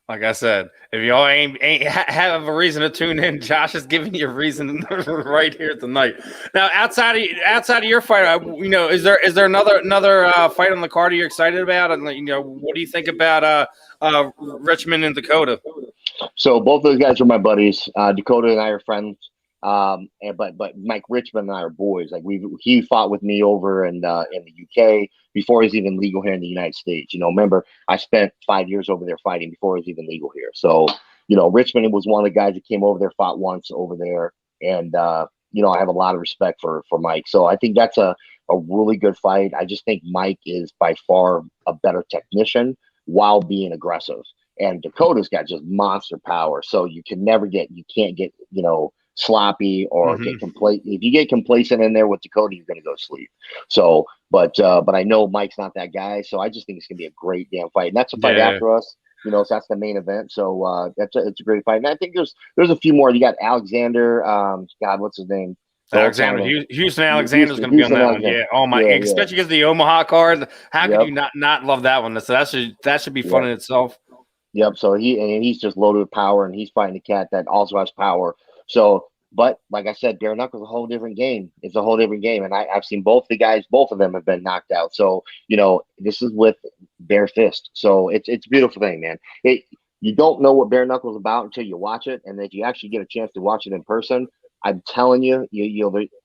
Like I said, if y'all ain't have a reason to tune in, Josh is giving you a reason right here tonight. Now, outside of your fight, you know, is there another fight on the card you're excited about? And, you know, what do you think about Richmond and Dakota? So both those guys are my buddies. Dakota and I are friends. But Mike Richmond and I are boys. Like, he fought with me over in the UK before he's even legal here in the United States. You know, remember, I spent 5 years over there fighting before he was even legal here. So, you know, Richmond was one of the guys that came over there, fought once over there, and you know, I have a lot of respect for Mike. So I think that's a really good fight. I just think Mike is by far a better technician while being aggressive, and Dakota's got just monster power. So you can't get, you know, sloppy or get complacent. If you get complacent in there with Dakota, you're going to go to sleep. So, but I know Mike's not that guy. So I just think it's going to be a great damn fight. And that's a fight after us, you know, so that's the main event. So it's a great fight. And I think there's a few more. You got Alexander, God, what's his name? Houston Alexander's going to be on that one. Yeah. Oh my, especially because the Omaha card. How could you not love that one? So that should be fun in itself. Yep. So he's just loaded with power, and he's fighting a cat that also has power. So, but like I said, bare knuckle is a whole different game. It's a whole different game. And I've seen both the guys, both of them have been knocked out. So, you know, this is with bare fist. So it's a beautiful thing, man. You don't know what bare knuckle is about until you watch it. And if you actually get a chance to watch it in person, I'm telling you,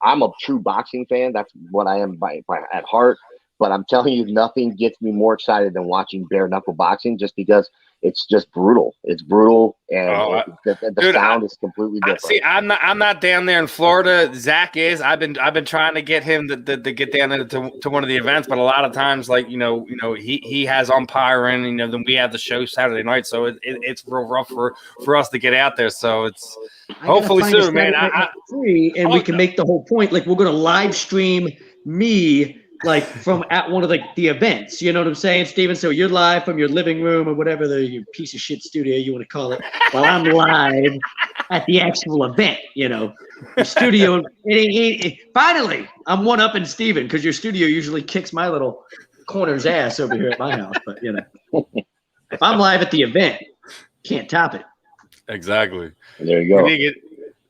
I'm a true boxing fan. That's what I am by at heart. but I'm telling you, nothing gets me more excited than watching bare knuckle boxing, just because it's just brutal. It's brutal, and the sound is completely different. See, I'm not down there in Florida. Zach is. I've been trying to get him to get down there to one of the events, but a lot of times, like he has umpiring. Then we have the show Saturday night, so it's real rough for us to get out there. So it's hopefully soon, man. We can make the whole point. Like, we're gonna live stream me, like, from at one of the events, you know what I'm saying, Steven? So you're live from your living room or whatever your piece of shit studio you want to call it, while I'm live at the actual event, the studio. Finally, I'm one-upping Steven, because your studio usually kicks my little corner's ass over here at my house. But, if I'm live at the event, can't top it. Exactly. There you go.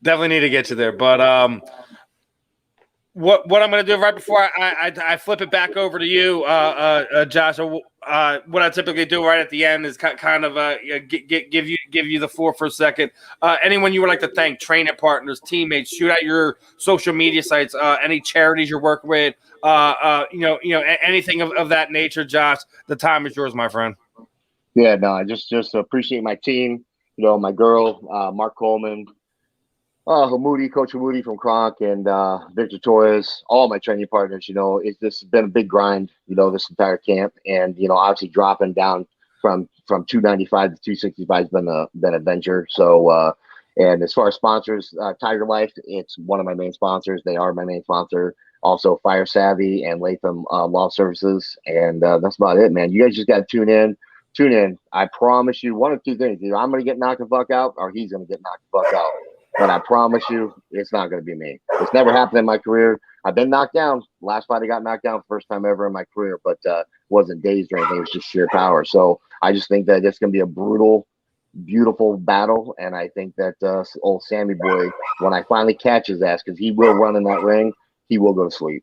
Definitely need to get you there. But what I'm going to do right before I flip it back over to you, Josh, what I typically do right at the end is kind of give you the floor for a second. Anyone you would like to thank, trainer partners, teammates, shoot out your social media sites, any charities you're working with, anything of that nature, Josh. The time is yours, my friend. Yeah, no, I just appreciate my team. My girl, Mark Coleman. Coach Hamudi from Kronk, and Victor Torres, all my training partners. This has been a big grind, this entire camp, and obviously dropping down from 295 to 265 has been an adventure. So, and as far as sponsors, Tiger Life, it's one of my main sponsors. They are my main sponsor. Also, Fire Savvy and Latham Law Services, and that's about it, man. You guys just got to tune in. I promise you, one of two things: either I'm gonna get knocked the fuck out, or he's gonna get knocked the fuck out. But I promise you, it's not going to be me. It's never happened in my career. I've been knocked down. Last fight I got knocked down, first time ever in my career, but wasn't dazed or anything. It was just sheer power. So I just think that it's going to be a brutal, beautiful battle. And I think that old Sammy boy, when I finally catch his ass, because he will run in that ring, he will go to sleep.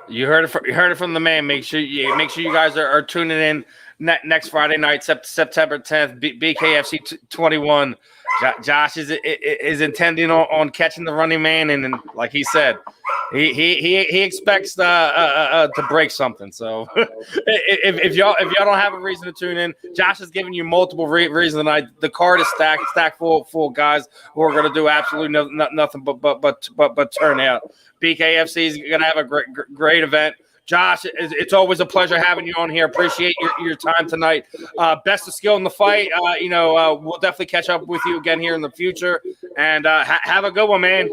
You heard it from the man. Make sure you guys are tuning in next Friday night, September 10th, BKFC 21. Josh is intending on catching the running man, and like he said, he expects to break something. So if y'all don't have a reason to tune in, Josh is giving you multiple reasons tonight. The card is stacked full of guys who are going to do absolutely nothing but turn out. BKFC is going to have a great event. Josh, it's always a pleasure having you on here. Appreciate your time tonight. Best of skill in the fight. We'll definitely catch up with you again here in the future. And have a good one, man.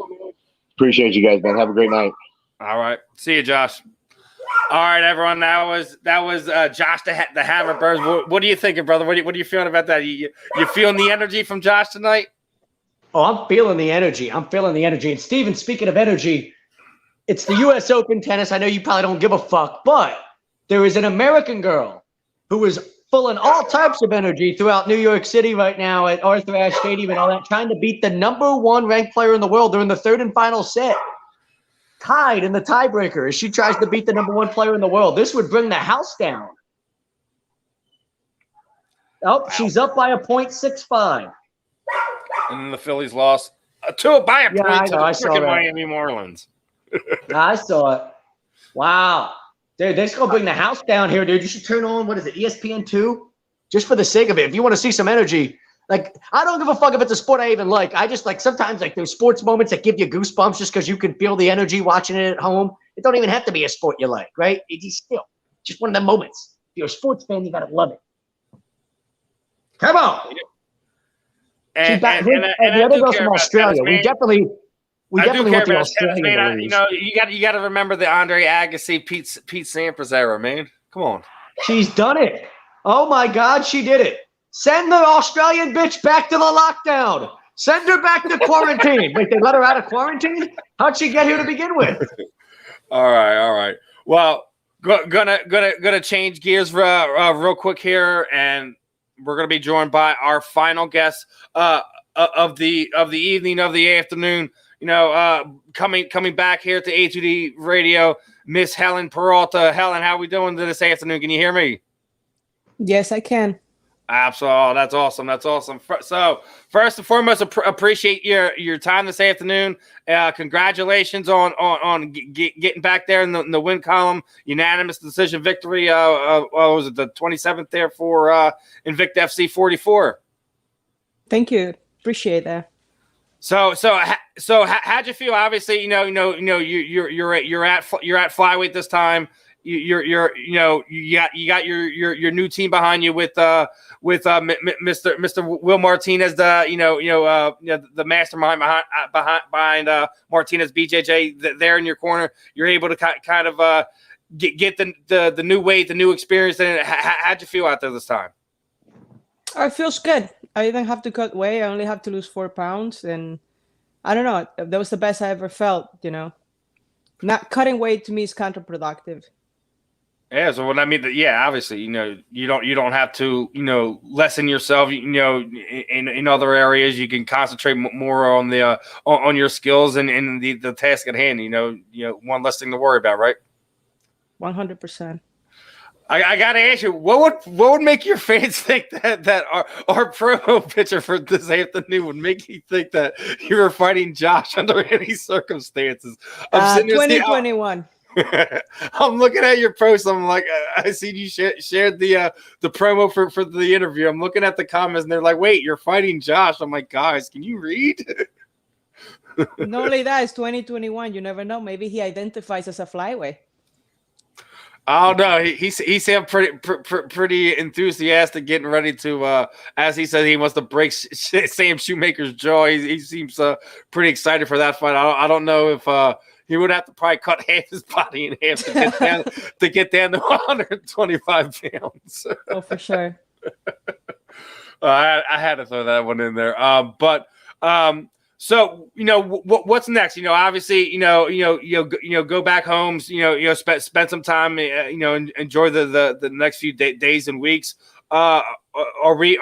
Appreciate you guys, man. Have a great night. All right. See you, Josh. All right, everyone. That was Josh the Hammer Burns. What are you thinking, brother? What are you feeling about that? You feeling the energy from Josh tonight? Oh, I'm feeling the energy. And Steven, speaking of energy, it's the U.S. Open tennis. I know you probably don't give a fuck, but there is an American girl who is full of all types of energy throughout New York City right now at Arthur Ashe Stadium and all that, trying to beat the #1 ranked player in the world. They're in the third and final set, tied in the tiebreaker as she tries to beat the #1 player in the world. This would bring the house down. Oh, she's up by a .65. And then the Phillies lost by a point to the freaking Miami Marlins. I saw it. Wow. Dude, they're just going to bring the house down here, dude. You should turn on, what is it, ESPN2? Just for the sake of it. If you want to see some energy. Like, I don't give a fuck if it's a sport I even like. I just, like, sometimes, like, there's sports moments that give you goosebumps just because you can feel the energy watching it at home. It don't even have to be a sport you like, right? It's still just one of the moments. If you're a sports fan, you got to love it. Come on. And the other girl's from Australia. We definitely want the Australian. You got to remember the Andre Agassi, Pete Sampras era, man. Come on. She's done it. Oh my God, she did it. Send the Australian bitch back to the lockdown. Send her back to quarantine. Wait, they let her out of quarantine? How'd she get here to begin with? All right. Well, gonna change gears real quick here, and we're gonna be joined by our final guest of the evening, of the afternoon. Coming back here to A2D Radio, Miss Helen Peralta. Helen, how are we doing this afternoon? Can you hear me? Yes, I can. Absolutely. That's awesome. That's awesome. So first and foremost, appreciate your time this afternoon. Congratulations on getting back there in the win column. Unanimous decision victory. What was it, the 27th there for Invicta FC 44? Thank you. Appreciate that. So how'd you feel? Obviously, you're at flyweight this time. You got your new team behind you with Mr. Will Martinez, the mastermind behind Martinez BJJ there in your corner. You're able to kind of get the new weight, the new experience. And how'd you feel out there this time? It feels good. I didn't have to cut weight. I only have to lose 4 pounds, and I don't know. That was the best I ever felt. Not cutting weight to me is counterproductive. Yeah, so what I mean, obviously, you don't have to, lessen yourself, in other areas. You can concentrate more on the on your skills and the task at hand. One less thing to worry about, right? 100%. I gotta ask you, what would make your fans think that our promo picture for this afternoon would make you think that you were fighting Josh under any circumstances? 2021. I'm looking at your post. I'm like, I see you shared the promo for the interview. I'm looking at the comments, and they're like, "Wait, you're fighting Josh?" I'm like, guys, can you read? Not only that, it's 2021. You never know. Maybe he identifies as a flyweight. Oh no, he seemed pretty enthusiastic, getting ready to, as he said, he wants to break Sam Shewmaker's jaw. He seems pretty excited for that fight. I don't know if he would have to probably cut half his body in half to get down to 125 pounds. Oh, for sure. I had to throw that one in there. So what's next? Obviously, go back home. Spend some time. Enjoy the next few days and weeks. Are we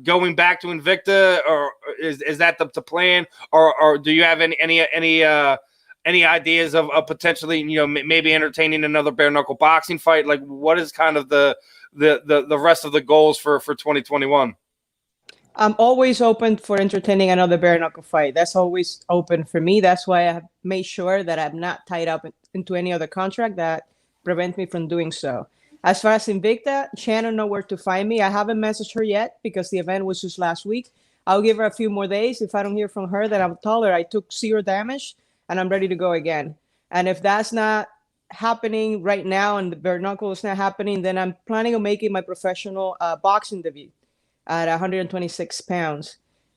going back to Invicta, or is that the plan, or do you have any ideas of potentially maybe entertaining another bare knuckle boxing fight? Like, what is kind of the rest of the goals for 2021? I'm always open for entertaining another bare knuckle fight. That's always open for me. That's why I have made sure that I'm not tied up into any other contract that prevents me from doing so. As far as Invicta, Shannon knows where to find me. I haven't messaged her yet because the event was just last week. I'll give her a few more days. If I don't hear from her, then I'll tell her I took 0 damage and I'm ready to go again. And if that's not happening right now and the bare knuckle is not happening, then I'm planning on making my professional boxing debut at 126 pounds.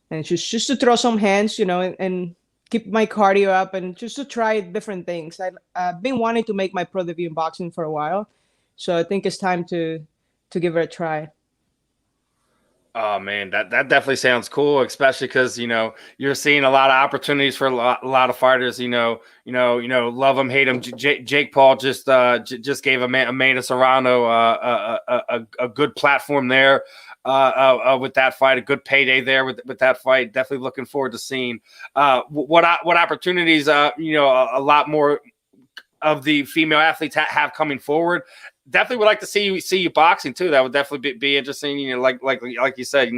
And just to throw some hands, and keep my cardio up and just to try different things. I've been wanting to make my pro debut in boxing for a while. So I think it's time to give it a try. Oh man, that definitely sounds cool, especially because you're seeing a lot of opportunities for a lot of fighters. Love them, hate them. Jake Paul just gave Amanda Serrano a good platform there with that fight, a good payday there with that fight. Definitely looking forward to seeing what opportunities a lot more of the female athletes have coming forward. Definitely would like to see you boxing too. That would definitely be interesting. Like you said,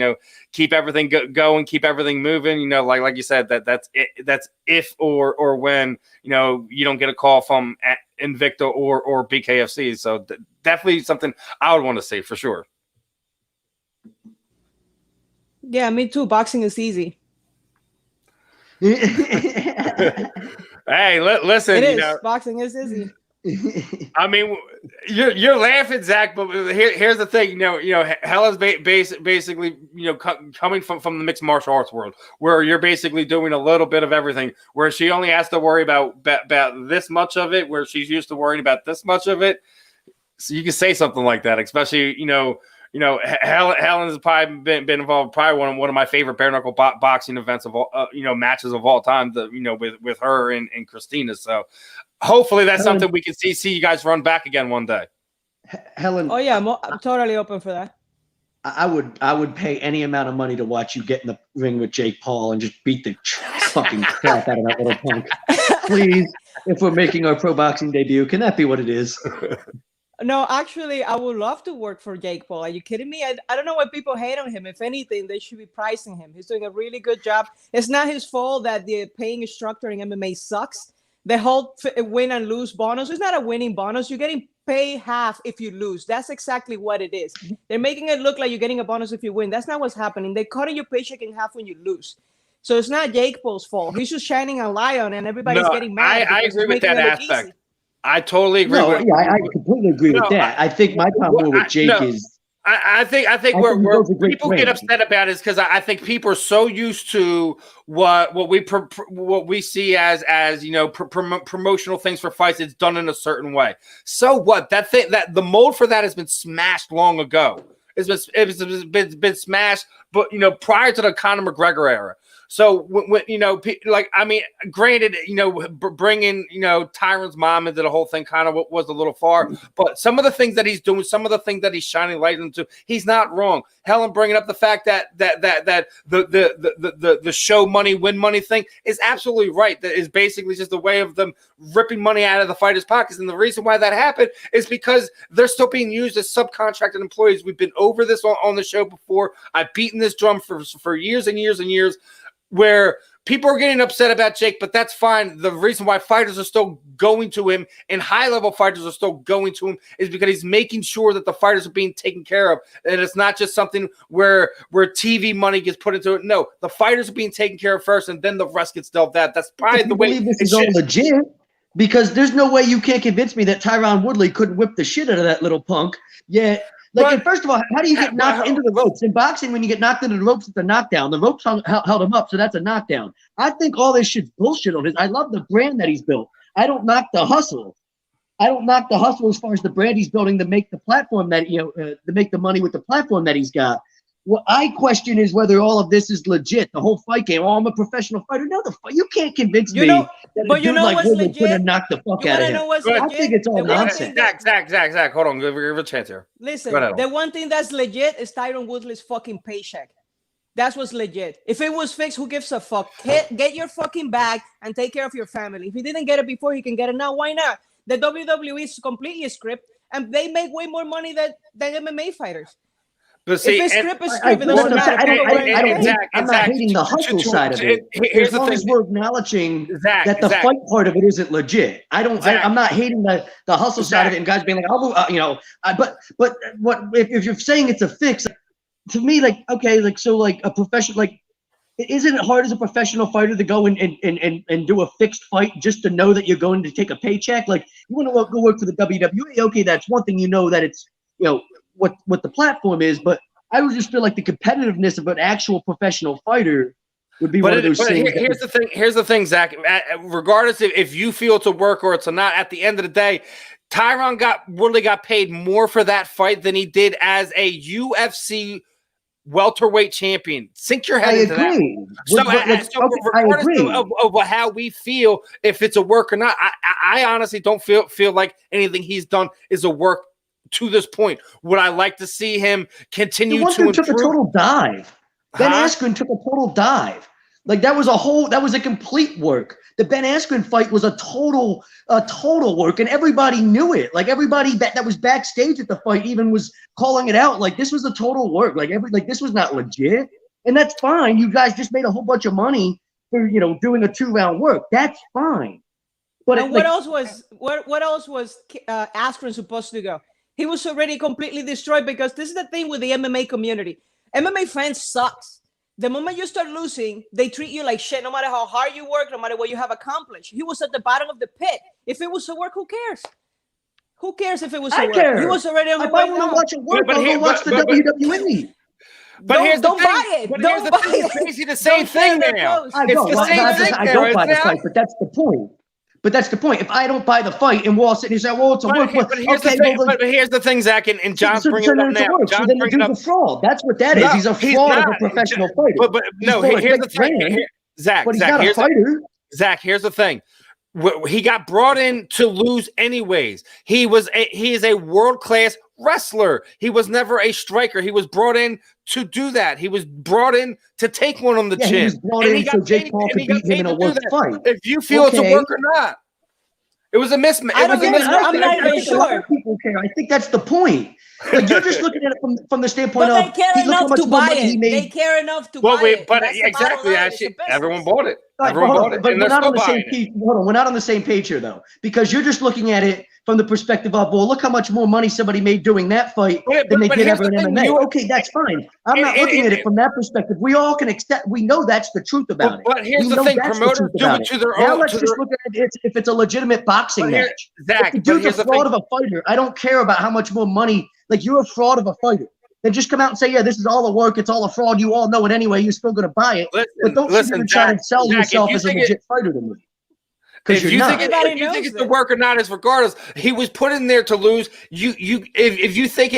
keep everything going, keep everything moving. Like you said, that's it. That's if or when you don't get a call from Invicta or BKFC. So definitely something I would want to see for sure. Yeah, me too. Boxing is easy. Hey, listen. It is. Boxing is easy. I mean, you're laughing, Zach, but here's the thing. Helen's basically coming from the mixed martial arts world, where you're basically doing a little bit of everything. Where she only has to worry about this much of it, where she's used to worrying about this much of it. So you can say something like that, especially Helen has probably been involved. Probably one of my favorite bare knuckle boxing events of all, matches of all time. With her and Christina. So hopefully that's Helen, something we can see you guys run back again one day. Helen. Oh yeah, I'm totally open for that. I would pay any amount of money to watch you get in the ring with Jake Paul and just beat the fucking crap out of that little punk. Please, if we're making our pro boxing debut, can that be what it is? No, actually, I would love to work for Jake Paul. Are you kidding me? I don't know why people hate on him. If anything, they should be pricing him. He's doing a really good job. It's not his fault that the paying structure in MMA sucks. The whole win and lose bonus is not a winning bonus. You're getting paid half if you lose. That's exactly what it is. They're making it look like you're getting a bonus if you win. That's not what's happening. They're cutting your paycheck in half when you lose. So it's not Jake Paul's fault. He's just shining a light on, and everybody's getting mad. I agree with that aspect. I totally agree. I completely agree with that. I think my problem with Jake is. I think where people get upset about it is because I think people are so used to what we see as promotional things for fights. It's done in a certain way. So what? That the mold for that has been smashed long ago. It's been smashed, but prior to the Conor McGregor era. So when granted, bringing Tyron's mom into the whole thing kind of was a little far, but some of the things that he's doing, some of the things that he's shining light into, he's not wrong. Helen bringing up the fact that the show money, win money thing is absolutely right. That is basically just a way of them ripping money out of the fighters' pockets, and the reason why that happened is because they're still being used as subcontracted employees. We've been over this on the show before. I've beaten this drum for years and years and years, where people are getting upset about Jake, but that's fine. The reason why fighters are still going to him and high-level fighters are still going to him is because he's making sure that the fighters are being taken care of. And it's not just something where TV money gets put into it. No, the fighters are being taken care of first, and then the rest gets dealt out. That's probably the way this is all legit, because there's no way you can't convince me that Tyron Woodley couldn't whip the shit out of that little punk. Yeah. And first of all, how do you get knocked into the ropes? In boxing, when you get knocked into the ropes, it's a knockdown. The ropes held him up, so that's a knockdown. I think all this shit's bullshit on his. I love the brand that he's built. I don't knock the hustle. As far as the brand he's building to make the platform that to make the money with the platform that he's got. What I question is whether all of this is legit. The whole fight game. Oh, I'm a professional fighter. No, you can't convince me that a dude like Woodley couldn't knock the fuck out of him. I think it's all nonsense. Zach. Hold on. Give a chance here. Listen, the one thing that's legit is Tyron Woodley's fucking paycheck. That's what's legit. If it was fixed, who gives a fuck? Get your fucking bag and take care of your family. If he didn't get it before, he can get it now. Why not? The WWE is completely scripted, and they make way more money than MMA fighters. But see, if it's script is script, it doesn't matter. I'm not hating the hustle side of it. Here's the thing: we're acknowledging that the fight part of it isn't legit. I'm not hating the hustle side of it, and guys being like, but what if you're saying it's a fix? To me, a professional, isn't it hard as a professional fighter to go and do a fixed fight just to know that you're going to take a paycheck? Like, you want to go work for the WWE? Okay, that's one thing. That it's what the platform is, but I would just feel like the competitiveness of an actual professional fighter would be one of those things. Here's the thing, Zach. Regardless if you feel it's a work or it's not, at the end of the day, Tyron Woodley got paid more for that fight than he did as a UFC welterweight champion. Sink your head into that. So regardless of how we feel, if it's a work or not, I honestly don't feel like anything he's done is a work to this point. Would I like to see him continue to improve? Took a total dive. Ben Askren took a total dive. Like, that was a complete work. The Ben Askren fight was a total work, and everybody knew it. Like, everybody that was backstage at the fight even was calling it out. Like, this was a total work. Like, this was not legit, and that's fine. You guys just made a whole bunch of money for doing a 2-round work. That's fine. But what else was Askren supposed to go? He was already completely destroyed, because this is the thing with the MMA community. MMA fans sucks. The moment you start losing, they treat you like shit, no matter how hard you work, no matter what you have accomplished. He was at the bottom of the pit. If it was a work, who cares? Who cares if it was a work? Care. He was already on the way down. I want to watch it work. I'll go watch the WWE. But here's the thing. Buy it. Don't buy it. It's basically the same thing now. I don't buy the fight, but that's the point. But that's the point. If I don't buy the fight and we're all sitting here saying, well, it's a work. But here's the thing, Zach, and John's bringing it up now. John's bringing up fraud. That's what that is. He's a fraud of a professional fighter. But no, here's the thing. Zach, but he's not a fighter. Zach, here's the thing. He got brought in to lose anyways. He is a world-class wrestler. He was never a striker. He was brought in to do that. He was brought in to take one on the chin. He was brought in so Jake Paul could beat him in a work fight. If you feel it's a work or not. It was a mismatch. I'm not even think a lot sure. of people care. I think that's the point. Like you're just looking at it from the standpoint But of they care look how enough much to more buy money he it. made. They care enough to Well, buy wait, it. but That's the bottom exactly, line. It's actually, a business. everyone bought it. Right, Everyone hold bought on, it, but and we're they're not still on the same buying it. page. Hold on, we're not on the same page here though, because you're just looking at it from the perspective of, well, look how much more money somebody made doing that fight than they did here's ever in the thing, MMA. Okay, that's fine. I'm not looking at it from that perspective. We all can accept. We know that's the truth about it. But here's We the know thing: that's the promoters truth do about it it. to their Now own. let's just look at it if it's a legitimate boxing But here, match. Zach, If the but dude's here's a the fraud thing. of a fighter, I don't care about how much more money. Like you're a fraud of a fighter. Then just come out and say, yeah, this is all a work. It's all a fraud. You all know it anyway. You're still going to buy it. But don't sit here and try to sell yourself as a legit fighter to me. Because you're not. If you think it's the work or not, is regardless. He was put in there to lose. If you think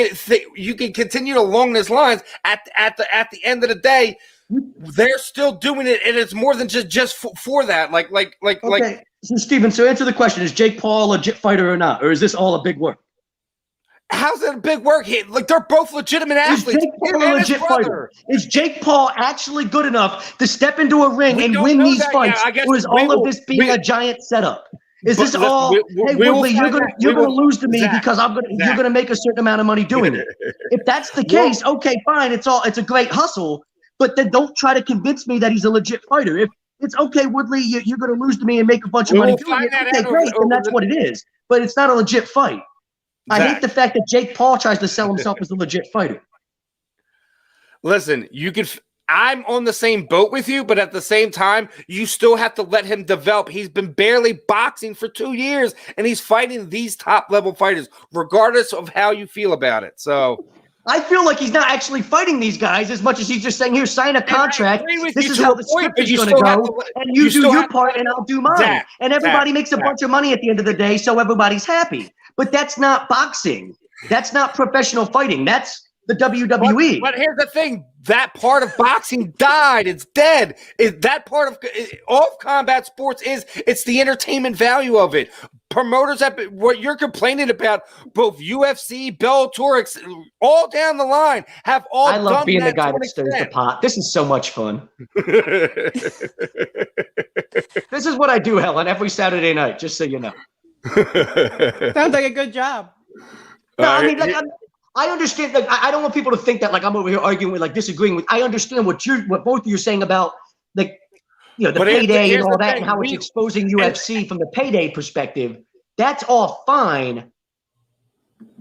you can continue along these lines. At the end of the day, they're still doing it, and it's more than just for that. Okay. So Steven, so answer the question: is Jake Paul a legit fighter or not, or is this all a big work? How's that a big work? Like they're both legitimate athletes. Is Jake Paul a legit fighter? Is Jake Paul actually good enough to step into a ring and win these fights, or is all of this being a giant setup? Is this all? Hey, Woodley, you're gonna lose to me because you're gonna make a certain amount of money doing it. If that's the case, okay, fine. It's a great hustle, but then don't try to convince me that he's a legit fighter. If it's okay, Woodley, you're gonna lose to me and make a bunch of money doing it. Okay, great, then that's what it is. But it's not a legit fight. I hate the fact that Jake Paul tries to sell himself as a legit fighter. Listen, I'm on the same boat with you, but at the same time, you still have to let him develop. He's been barely boxing for 2 years, and he's fighting these top-level fighters, regardless of how you feel about it. So I feel like he's not actually fighting these guys as much as he's just saying, here, sign a contract. This is how the script is going to go, and you do your part, and I'll do mine. And everybody makes a bunch of money at the end of the day, so everybody's happy. But that's not boxing. That's not professional fighting. That's the WWE. But here's the thing. That part of boxing died. It's dead. That part of all combat sports it's the entertainment value of it. Promoters what you're complaining about, both UFC, Bellator, all down the line have all done that. I love being the guy that stirs the pot. This is so much fun. This is what I do, Helen, every Saturday night, just so you know. Sounds like a good job. No, I mean, like, I understand. Like, I don't want people to think that like I'm over here arguing with, like, disagreeing with. I understand what both of you are saying about, like, the payday and all that, and how it's exposing UFC from the payday perspective. That's all fine.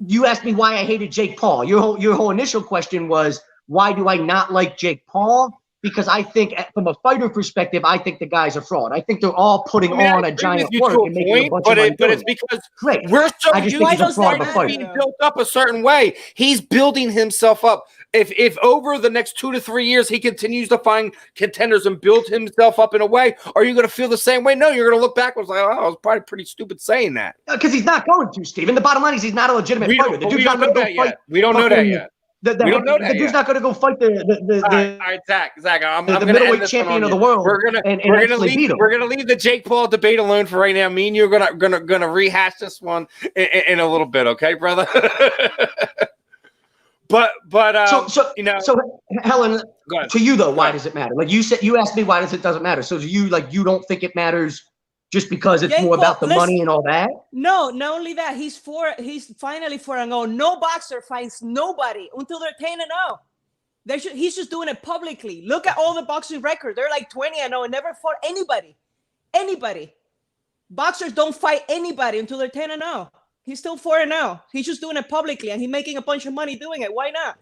You asked me why I hated Jake Paul. Your whole initial question was, why do I not like Jake Paul? Because I think, from a fighter perspective, I think the guy's a fraud. I think they're all putting on a giant work and making a bunch of money. But it's because we're so used to being built up a certain way. He's building himself up. If over the next 2 to 3 years he continues to find contenders and build himself up in a way, are you going to feel the same way? No, you're going to look backwards like, oh, I was probably pretty stupid saying that. Because he's not going to, Steven. The bottom line is he's not a legitimate fighter. The dude's not going to go fight. We don't know that yet. The dude's not going to go fight the all right, Zach. I'm the middleweight champion of the world. We're gonna leave the Jake Paul debate alone for right now. Me and you are gonna rehash this one in a little bit, okay, brother? but so Helen, to you though, why does it matter? Like you asked me why doesn't matter. So you don't think it matters just because it's more about the money and all that? No, not only that. He's finally 4-0. No boxer fights nobody until they're 10-0. He's just doing it publicly. Look at all the boxing records. They're like 20-0 and never fought anybody. Anybody. Boxers don't fight anybody until they're 10-0. He's still 4-0. He's just doing it publicly, and he's making a bunch of money doing it. Why not?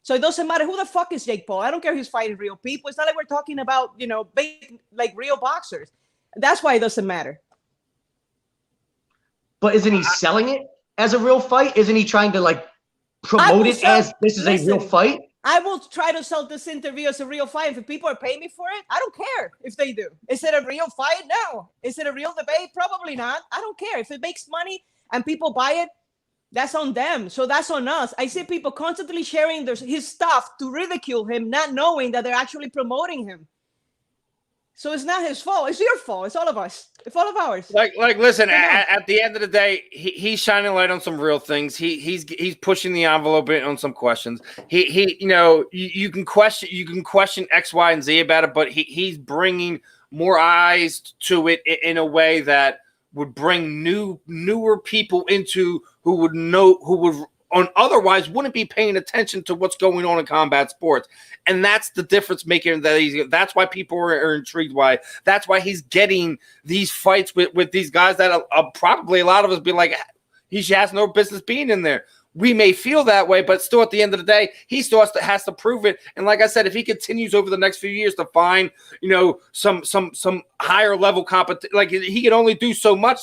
So it doesn't matter who the fuck is Jake Paul. I don't care if he's fighting real people. It's not like we're talking about, big, like, real boxers. That's why it doesn't matter. But isn't he selling it as a real fight? Isn't he trying to, like, promote it as this is a real fight? I will try to sell this interview as a real fight. If people are paying me for it, I don't care if they do. Is it a real fight? No. Is it a real debate? Probably not. I don't care. If it makes money and people buy it, that's on them. So that's on us. I see people constantly sharing his stuff to ridicule him, not knowing that they're actually promoting him. So it's not his fault. It's your fault. It's all of us. It's all of ours. Listen. At the end of the day, he's shining light on some real things. He's pushing the envelope on some questions. You can question X, Y, and Z about it, but he's bringing more eyes to it in a way that would bring newer people into who would otherwise wouldn't be paying attention to what's going on in combat sports. And that's the difference making that that's why people are intrigued. That's why he's getting these fights with these guys that probably a lot of us be like, he has no business being in there. We may feel that way, but still at the end of the day, he still has to prove it. And like I said, if he continues over the next few years to find, some higher level competition, like he can only do so much,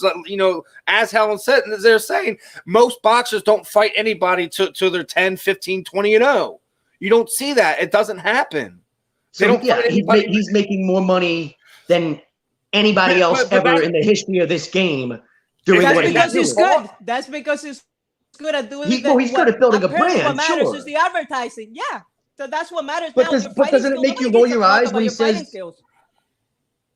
as Helen said, as they're saying, most boxers don't fight anybody till they're 10, 15, 20-0. You don't see that. It doesn't happen. So he's making more money than anybody else ever in the history of this game doing what he's doing. That's because he's good. That's because he's good at doing he's good at building a brand. What matters sure. is the advertising. Yeah. So that's what matters. But doesn't it make you roll your eyes when he says?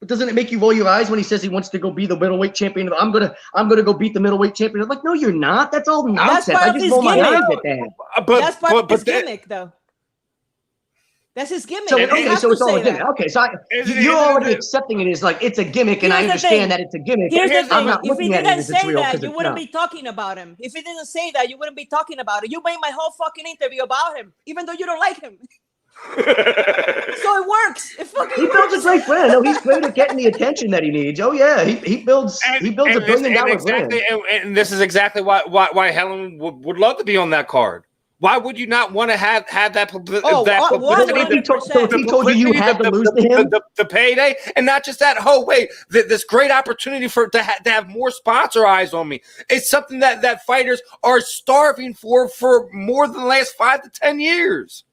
But doesn't it make you roll your eyes when he says he wants to go be the middleweight champion? I'm gonna go beat the middleweight champion. I'm like, no, you're not. That's all nonsense. I just roll my eyes at that. That's part of his gimmick, though. That's his gimmick. So it's all a gimmick. Okay, so you're already accepting it as like it's a gimmick, and I understand that it's a gimmick. I'm not looking at it as it's real because you wouldn't be talking about him. If he didn't say that, you wouldn't be talking about it. You made my whole fucking interview about him, even though you don't like him. So it works. He builds a great brand. No, he's great at getting the attention that he needs. Oh yeah, he builds a $1 billion brand. And this is exactly why Helen would love to be on that card. Why would you not want to have that publicity? He told you had to lose to him? The payday, and not just that. Oh wait, this great opportunity to have more sponsor eyes on me. It's something that fighters are starving for more than the last 5 to 10 years.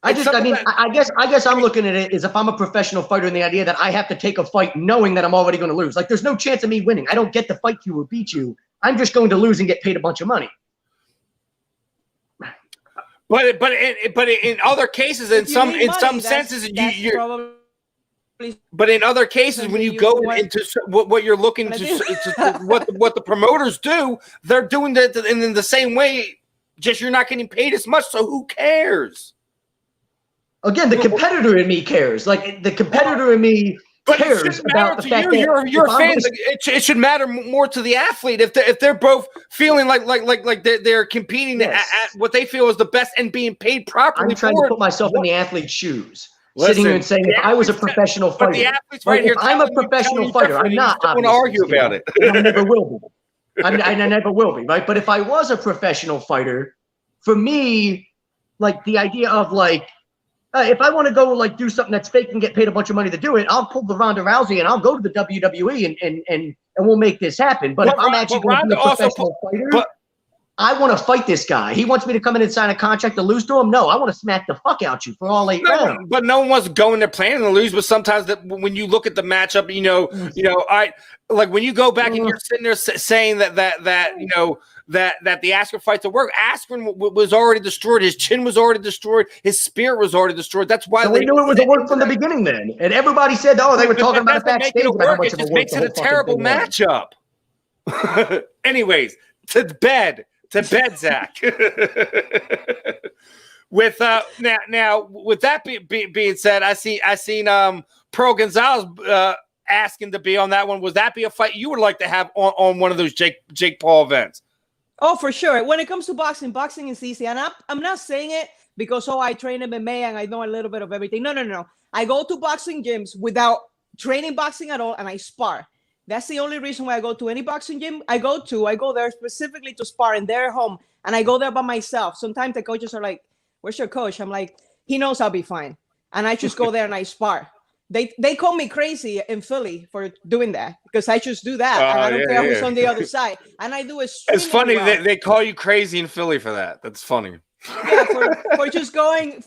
I guess I'm looking at it as if I'm a professional fighter, and the idea that I have to take a fight knowing that I'm already going to lose. Like there's no chance of me winning. I don't get to fight you or beat you. I'm just going to lose and get paid a bunch of money. But in other cases, in some senses, but in other cases, when you go into what you're looking to what the promoters do, they're doing that in the same way. Just you're not getting paid as much, so who cares? Again, the competitor in me cares. Like the competitor in me cares about the fact that you're a fan. It should matter more to the athlete if they're both feeling like they're competing at what they feel is the best and being paid properly. I'm trying to put myself in the athle's shoes. Sitting here and saying, if I was a professional fighter, if I'm a professional fighter, I'm not. I want to argue about it. I never will be. I never will be, right? But if I was a professional fighter, for me, like the idea of like, if I want to go like do something that's fake and get paid a bunch of money to do it, I'll pull the Ronda Rousey and I'll go to the WWE and we'll make this happen. But if I'm actually going to be a professional fighter, I want to fight this guy. He wants me to come in and sign a contract to lose to him. No, I want to smack the fuck out you for all 8 rounds. But no one wants to go in there planning to lose. But sometimes when you look at the matchup, when you go back and you're sitting there saying that the Askren fight to work. Askren was already destroyed. His chin was already destroyed. His spirit was already destroyed. That's why they knew it was a work from the beginning. Then, and everybody said, "Oh, they were talking about it backstage." It just makes it a terrible matchup. Anyways, to bed, Zach. With now, with that being said, I seen Pearl Gonzalez asking to be on that one. Would that be a fight you would like to have on one of those Jake Paul events? Oh, for sure. When it comes to boxing is easy. And I'm not saying it because, I train MMA and I know a little bit of everything. No. I go to boxing gyms without training boxing at all, and I spar. That's the only reason why I go to any boxing gym I go there specifically to spar, and they're home. And I go there by myself. Sometimes the coaches are like, "Where's your coach?" I'm like, "He knows I'll be fine." And I just go there and I spar. They call me crazy in Philly for doing that because I just do that. And I don't care who's on the other side. And I do it. It's funny that they call you crazy in Philly for that. That's funny. Yeah, for just going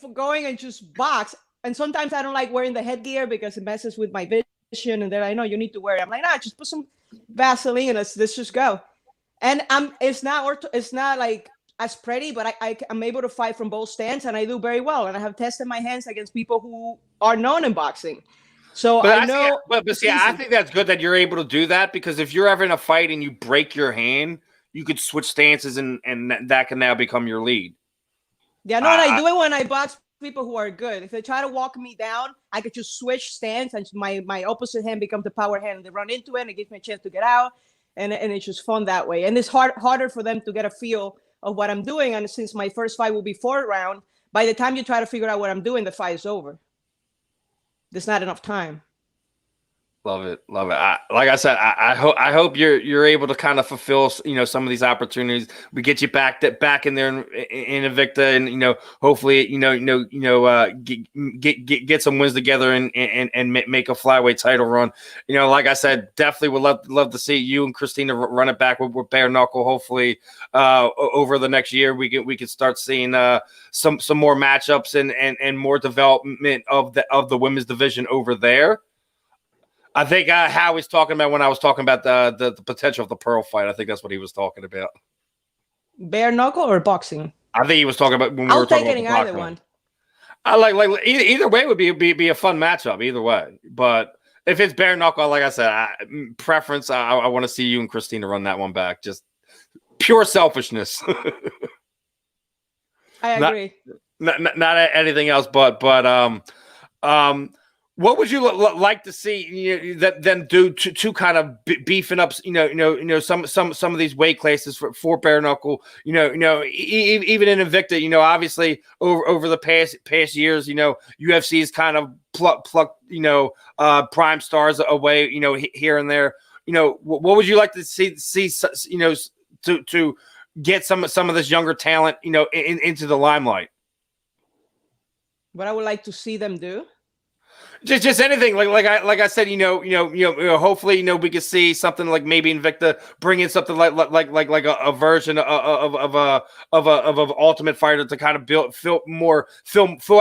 and just box. And sometimes I don't like wearing the headgear because it messes with my vision. And they're like, "No, you need to wear it." I'm like, "Nah, just put some Vaseline and let's just go." And it's not like as pretty, but I'm able to fight from both stands, and I do very well. And I have tested my hands against people who are known in boxing. So I know. I think that's good that you're able to do that, because if you're ever in a fight and you break your hand, you could switch stances and that can now become your lead. Yeah, no, I do it when I box people who are good. If they try to walk me down, I could just switch stance and my opposite hand becomes the power hand and they run into it and it gives me a chance to get out. And it's just fun that way. And it's harder for them to get a feel of what I'm doing. And since my first fight will be 4th round, by the time you try to figure out what I'm doing, the fight is over. There's not enough time. Love it. Like I said, I hope you're able to kind of fulfill, some of these opportunities. We get you back in there in Invicta, and hopefully, get some wins together and make a flyweight title run. Like I said, definitely would love to see you and Christina run it back with Bare Knuckle. Hopefully, over the next year, we can start seeing some more matchups and more development of the women's division over there. I think Howie's talking about when I was talking about the potential of the Pearl fight. I think that's what he was talking about. Bare knuckle or boxing? I think he was talking about when we were talking about the either one. I like either way would be a fun matchup either way. But if it's bare knuckle, like I said, preference, I want to see you and Christina run that one back. Just pure selfishness. I agree. Not anything else, but what would you like to see them do to kind of beefing up, some of these weight classes for bare knuckle, even in Invicta, obviously over the past years, UFC has kind of plucked, prime stars away, here and there. What would you like to see, to get some of this younger talent, into the limelight? What I would like to see them do. Just anything like I said, hopefully, we could see something like maybe Invicta bring in something like a version of a Ultimate Fighter to kind of fill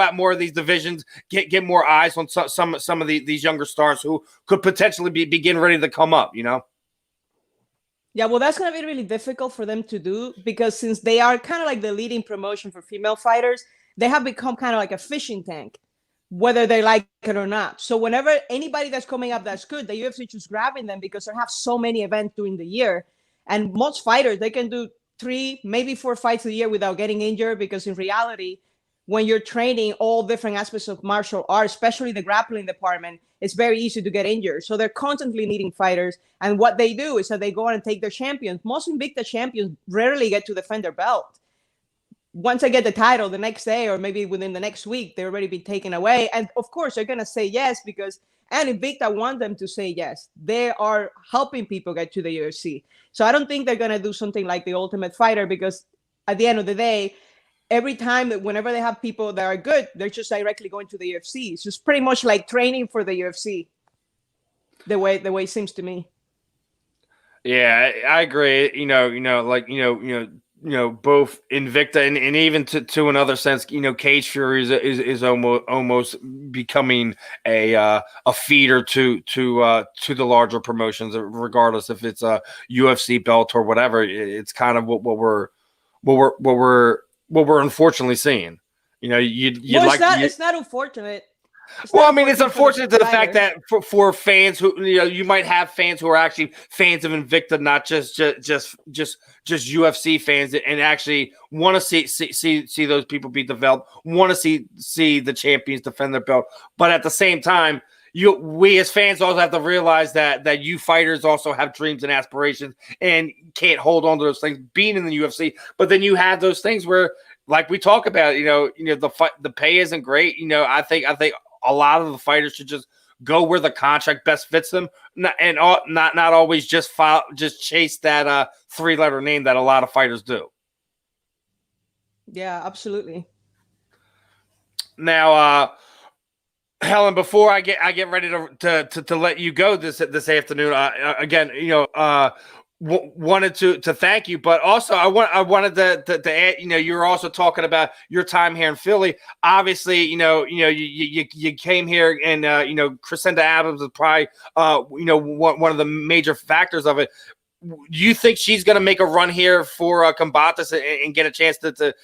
out more of these divisions, get more eyes on some of these younger stars who could potentially begin ready to come up. Yeah, well, that's going to be really difficult for them to do because since they are kind of like the leading promotion for female fighters, they have become kind of like a fishing tank, whether they like it or not. So whenever anybody that's coming up that's good, the UFC just grabbing them because they have so many events during the year. And most fighters, they can do 3, maybe 4 fights a year without getting injured because in reality, when you're training all different aspects of martial arts, especially the grappling department, it's very easy to get injured. So they're constantly needing fighters. And what they do is that they go and take their champions. Most Invicta champions rarely get to defend their belt. Once I get the title the next day or maybe within the next week, they've already been taken away. And of course, they're going to say yes and Invicta want them to say yes. They are helping people get to the UFC. So I don't think they're going to do something like the Ultimate Fighter because at the end of the day, every time that whenever they have people that are good, they're just directly going to the UFC. It's just pretty much like training for the UFC, the way it seems to me. Yeah, I agree. Both Invicta and even to another sense, Cage Fury is almost becoming a feeder to the larger promotions, regardless if it's a UFC, Bellator, or whatever. It's kind of what we're unfortunately seeing. It's not unfortunate. It's unfortunate to the fact that for fans who you might have fans who are actually fans of Invicta, not just UFC fans, and actually want to see those people be developed, want to see the champions defend their belt, but at the same time, we as fans also have to realize that you fighters also have dreams and aspirations and can't hold on to those things being in the UFC. But then you have those things where, like we talk about, the pay isn't great. I think a lot of the fighters should just go where the contract best fits them, not always just chase that 3-letter name that a lot of fighters do. Yeah, absolutely. Now, Helen, before I get ready to let you go this afternoon, again, wanted to thank you, but also I wanted to add, you were also talking about your time here in Philly. Obviously, you came here and Crescenda Adams is probably one of the major factors of it. Do you think she's going to make a run here for Combates and get a chance to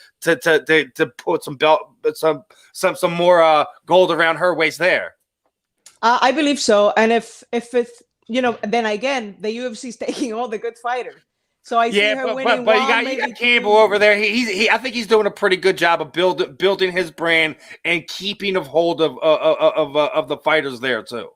put some more gold around her waist there? I believe so, and if it's then again the UFC is taking all the good fighters, So I see her winning but one, you maybe got Campbell over there. I think he's doing a pretty good job of building his brand and keeping hold of the fighters there too.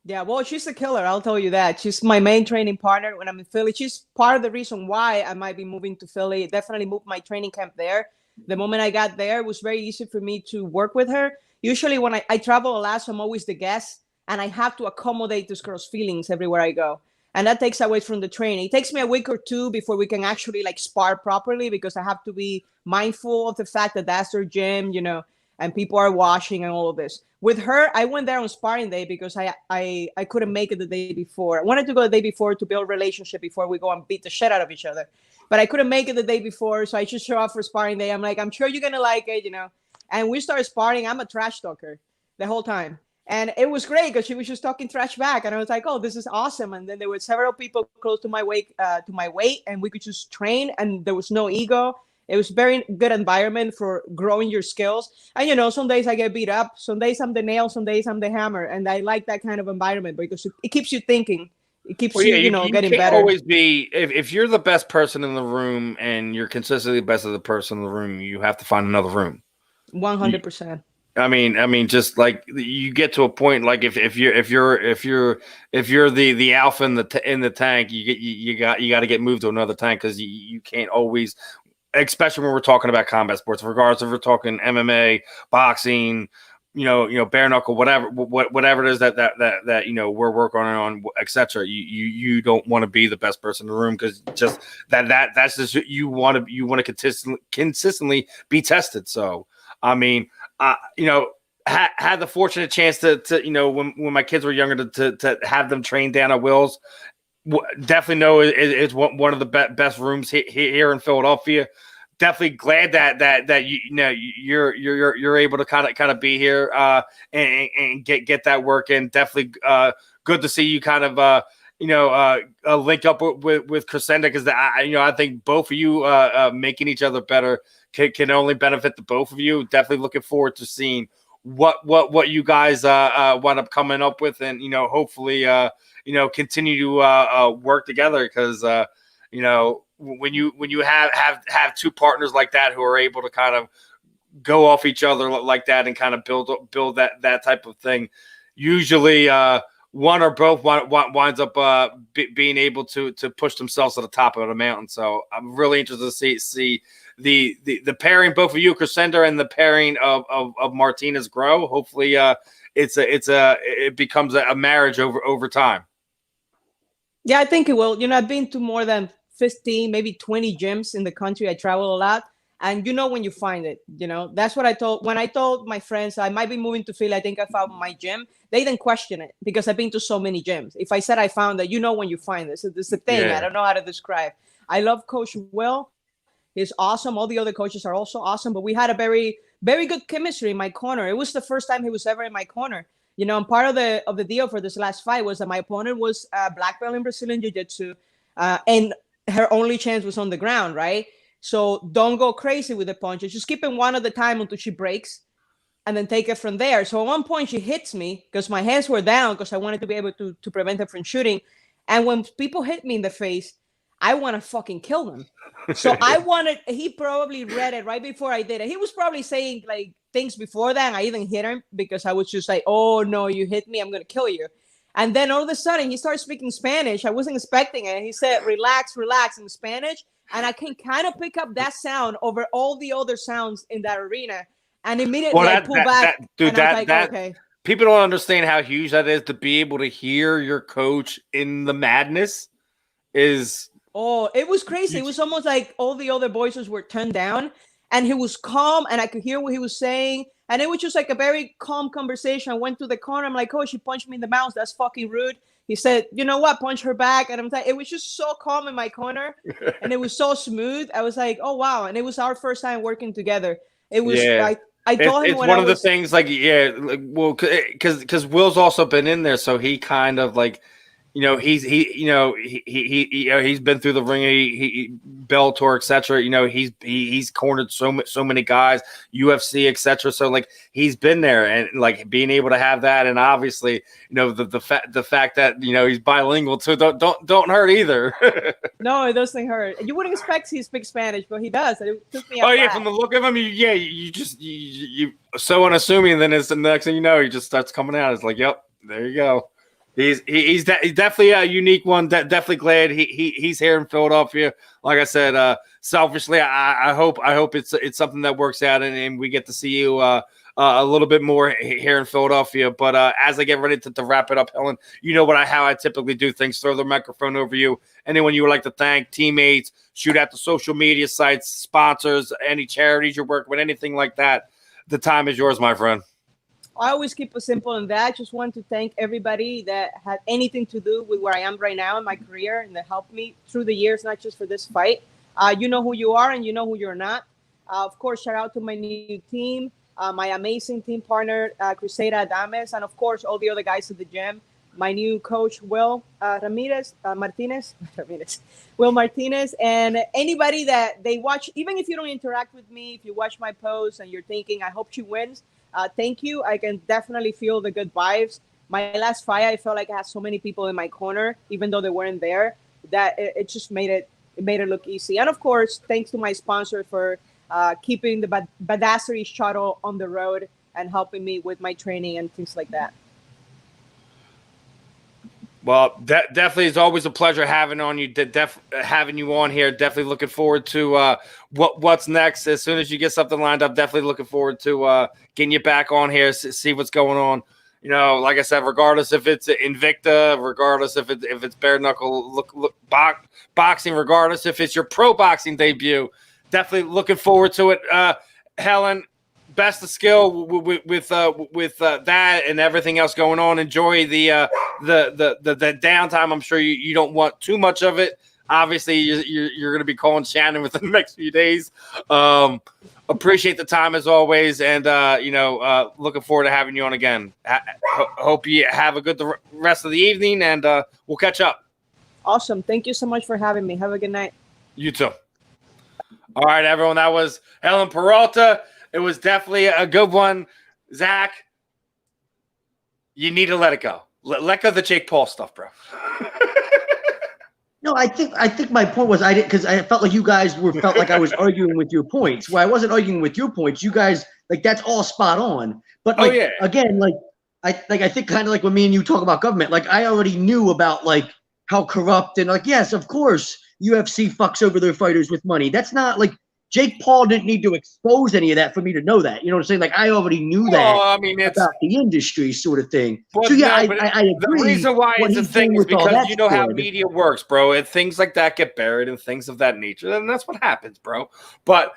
Yeah, well, she's a killer. I'll tell you that. She's my main training partner when I'm in Philly. She's part of the reason why I might be moving to Philly. Definitely moved my training camp there. The moment I got there, it was very easy for me to work with her. Usually when I travel a lot, so I'm always the guest, and I have to accommodate this girl's feelings everywhere I go. And that takes away from the training. It takes me a week or two before we can actually like spar properly, because I have to be mindful of the fact that that's their gym, and people are watching and all of this. With her, I went there on sparring day because I couldn't make it the day before. I wanted to go the day before to build a relationship before we go and beat the shit out of each other. But I couldn't make it the day before, so I just show up for sparring day. I'm like, I'm sure you're going to like it, And we started sparring. I'm a trash talker the whole time. And it was great because she was just talking trash back. And I was like, oh, this is awesome. And then there were several people close to my weight, and we could just train, and there was no ego. It was a very good environment for growing your skills. And, some days I get beat up. Some days I'm the nail. Some days I'm the hammer. And I like that kind of environment because it keeps you thinking. It keeps you getting can't better. Always be, if you're the best person in the room and you're consistently the best of the person in the room, you have to find another room. 100%. I mean, just like you get to a point, like if you're the alpha in the tank, you got to get moved to another tank because you can't always. Especially when we're talking about combat sports, regardless if we're talking MMA, boxing, bare knuckle, whatever it is that we're working on, etc. You don't want to be the best person in the room because just that's just you want to consistently be tested. So I mean, had the fortunate chance to when my kids were younger to have them train down at Will's. Definitely know it's one of the best rooms here in Philadelphia. Definitely glad that you're able to kind of be here and get that work in. Definitely good to see you kind of link up with Crescenda because I think both of you making each other better can only benefit the both of you. Definitely looking forward to seeing what you guys wind up coming up with, and hopefully continue to work together because when you have two partners like that who are able to kind of go off each other like that and kind of build that type of thing, usually one or both winds up being able to push themselves to the top of the mountain. So I'm really interested to see the pairing, both of you, Crescenda, and the pairing of Martinez grow. Hopefully it becomes a marriage over time. Yeah, I think it will. I've been to more than 15, maybe 20 gyms in the country. I travel a lot. And when you find it, that's what I told. When I told my friends I might be moving to Philly, I think I found my gym. They didn't question it because I've been to so many gyms. If I said I found it, when you find it. So this is the thing. Yeah. I don't know how to describe. I love Coach Will. He's awesome. All the other coaches are also awesome. But we had a very, very good chemistry in my corner. It was the first time he was ever in my corner. And part of the deal for this last fight was that my opponent was a black belt in Brazilian Jiu-Jitsu, and her only chance was on the ground, right? So don't go crazy with the punches. Just keep it one at a time until she breaks, and then take it from there. So at one point she hits me because my hands were down because I wanted to be able to prevent her from shooting. And when people hit me in the face, I want to fucking kill them. So he probably read it right before I did it. He was probably saying like things before that, and I didn't hit him because I was just like, oh no, you hit me, I'm going to kill you. And then all of a sudden he started speaking Spanish. I wasn't expecting it. He said, relax in Spanish. And I can kind of pick up that sound over all the other sounds in that arena. And immediately I pull back. Okay. People don't understand how huge that is to be able to hear your coach in the madness is. Oh, it was crazy. It was almost like all the other voices were turned down and he was calm and I could hear what he was saying. And it was just like a very calm conversation. I went to the corner. I'm like, oh, she punched me in the mouth. That's fucking rude. He said, you know what? Punch her back. And I'm like, it was just so calm in my corner. And it was so smooth. I was like, oh, wow. And it was our first time working together. It was, yeah. I told him it's one of the things like, yeah, well, because Will's also been in there. So he kind of like, he's been through the ring, he Bellator, etc. He's cornered so many guys, UFC, etc. So like he's been there, and like being able to have that, and obviously the fact that he's bilingual too don't hurt either. No, it doesn't hurt. You wouldn't expect he speaks Spanish, but he does. It took me. Oh yeah, from the look of him, you so unassuming. Then it's the next thing you know, he just starts coming out. It's like, yep, there you go. He's definitely a unique one. Definitely glad he's here in Philadelphia. Like I said, selfishly, I hope it's something that works out and we get to see you a little bit more here in Philadelphia. But as I get ready to wrap it up, Helen, you know how I typically do things. Throw the microphone over you. Anyone you would like to thank, teammates, shoot out the social media sites, sponsors, any charities you're working with, anything like that. The time is yours, my friend. I always keep it simple in that. I just want to thank everybody that had anything to do with where I am right now in my career and that helped me through the years, not just for this fight. You know who you are and you know who you're not. Of course, shout out to my new team, my amazing team partner, Crusader Adames, and of course, all the other guys at the gym. My new coach, Will Martinez, and anybody that they watch, even if you don't interact with me, if you watch my posts and you're thinking, I hope she wins, thank you. I can definitely feel the good vibes. My last fight, I felt like I had so many people in my corner, even though they weren't there, that it just made it look easy. And of course, thanks to my sponsor for keeping the Badassery shuttle on the road and helping me with my training and things like that. Well, definitely is always a pleasure having on you. Having you on here. Definitely looking forward to what's next. As soon as you get something lined up, definitely looking forward to getting you back on here, see what's going on. Like I said, regardless if it's Invicta, regardless if it's bare knuckle boxing, regardless if it's your pro boxing debut, definitely looking forward to it. Helen, best of skill with that and everything else going on. Enjoy the downtime. I'm sure you don't want too much of it. Obviously, you're going to be calling Shannon within the next few days. Appreciate the time as always, and looking forward to having you on again. Hope you have a good rest of the evening, and we'll catch up. Awesome. Thank you so much for having me. Have a good night. You too. All right, everyone. That was Helen Peralta. It was definitely a good one. Zach, you need to let it go. Let go of the Jake Paul stuff, bro. No, I think my point was because I felt like you guys felt like I was arguing with your points. Well, I wasn't arguing with your points. You guys that's all spot on. But again, I think kind of like when me and you talk about government, I already knew about how corrupt and yes, of course, UFC fucks over their fighters with money. That's not Jake Paul didn't need to expose any of that for me to know that. You know what I'm saying? I already knew that about the industry sort of thing. So, I agree. The reason why it's a thing is because you know how media works, bro. And things like that get buried and things of that nature. And that's what happens, bro. But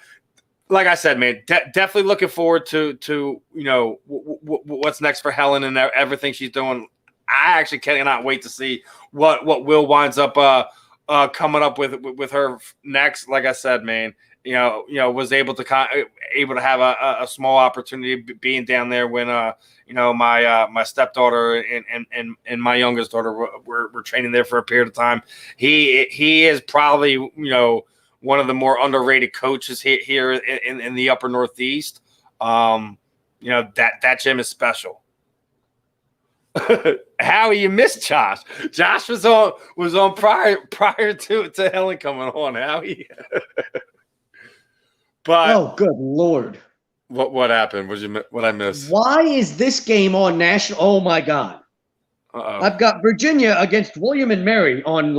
like I said, man, definitely looking forward to what's next for Helen and everything she's doing. I actually cannot wait to see what Will winds up coming up with her next. Like I said, man. Was able to have a small opportunity being down there when my stepdaughter and my youngest daughter were training there for a period of time. He is probably one of the more underrated coaches here in the upper Northeast. That gym is special. How you missed Josh? Josh was on prior to Helen coming on. Howie. But oh, good Lord! What happened? What I missed? Why is this game on national? Oh my God! I've got Virginia against William and Mary on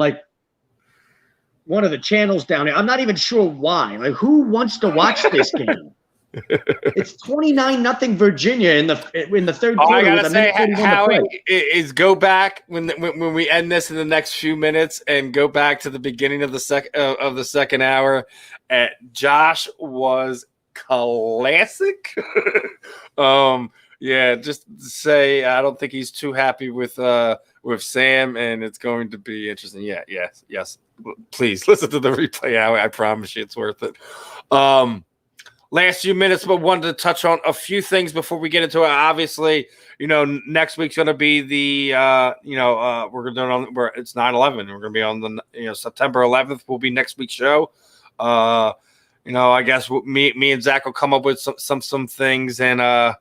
one of the channels down here. I'm not even sure why. Who wants to watch this game? It's 29-0 Virginia in the third quarter. I gotta say, Howie, is go back when we end this in the next few minutes and go back to the beginning of the second hour. Josh was classic. Just to say, I don't think he's too happy with Sam, and it's going to be interesting. Yes. Please listen to the replay, Howie. I promise you, it's worth it. last few minutes, but wanted to touch on a few things before we get into it. Obviously, next week's going to be the, we're going to do it on, it's 9/11. We're going to be on the, September 11th will be next week's show. I guess me and Zach will come up with some things, and as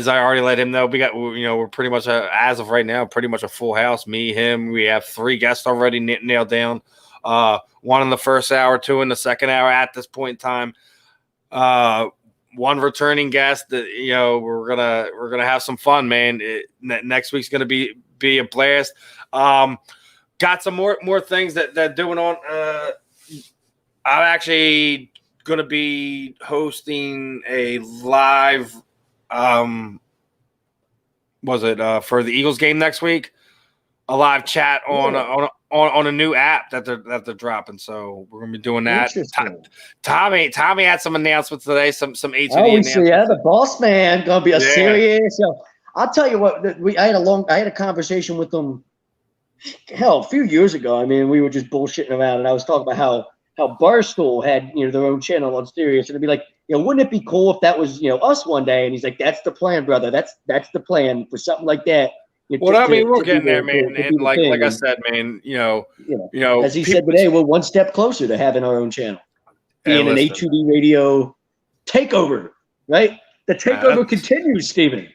I already let him know, we got, we're pretty much as of right now, pretty much a full house. Me, him, we have 3 guests already nailed down. 1 in the first hour, 2 in the second hour at this point in time. 1 returning guest that, we're gonna have some fun, man. Next week's gonna be a blast. Got some more things that doing on. I'm actually gonna be hosting a live. Was it for the Eagles game next week? A live chat on a new app that they're dropping. So we're gonna be doing that. Tommy had some announcements today. Some H&E announcements. Yeah, the boss man gonna be a serious. I'll tell you what. I had a conversation with them. Hell, a few years ago. I mean, we were just bullshitting around, and I was talking about how Barstool had their own channel on Sirius, and it'd be like, wouldn't it be cool if that was us one day? And he's like, that's the plan, brother. That's the plan for something like that. We're getting there, man. And like I said, man, as he said today, we're one step closer to having our own channel, being an A2D radio takeover, right? The takeover continues, Steven.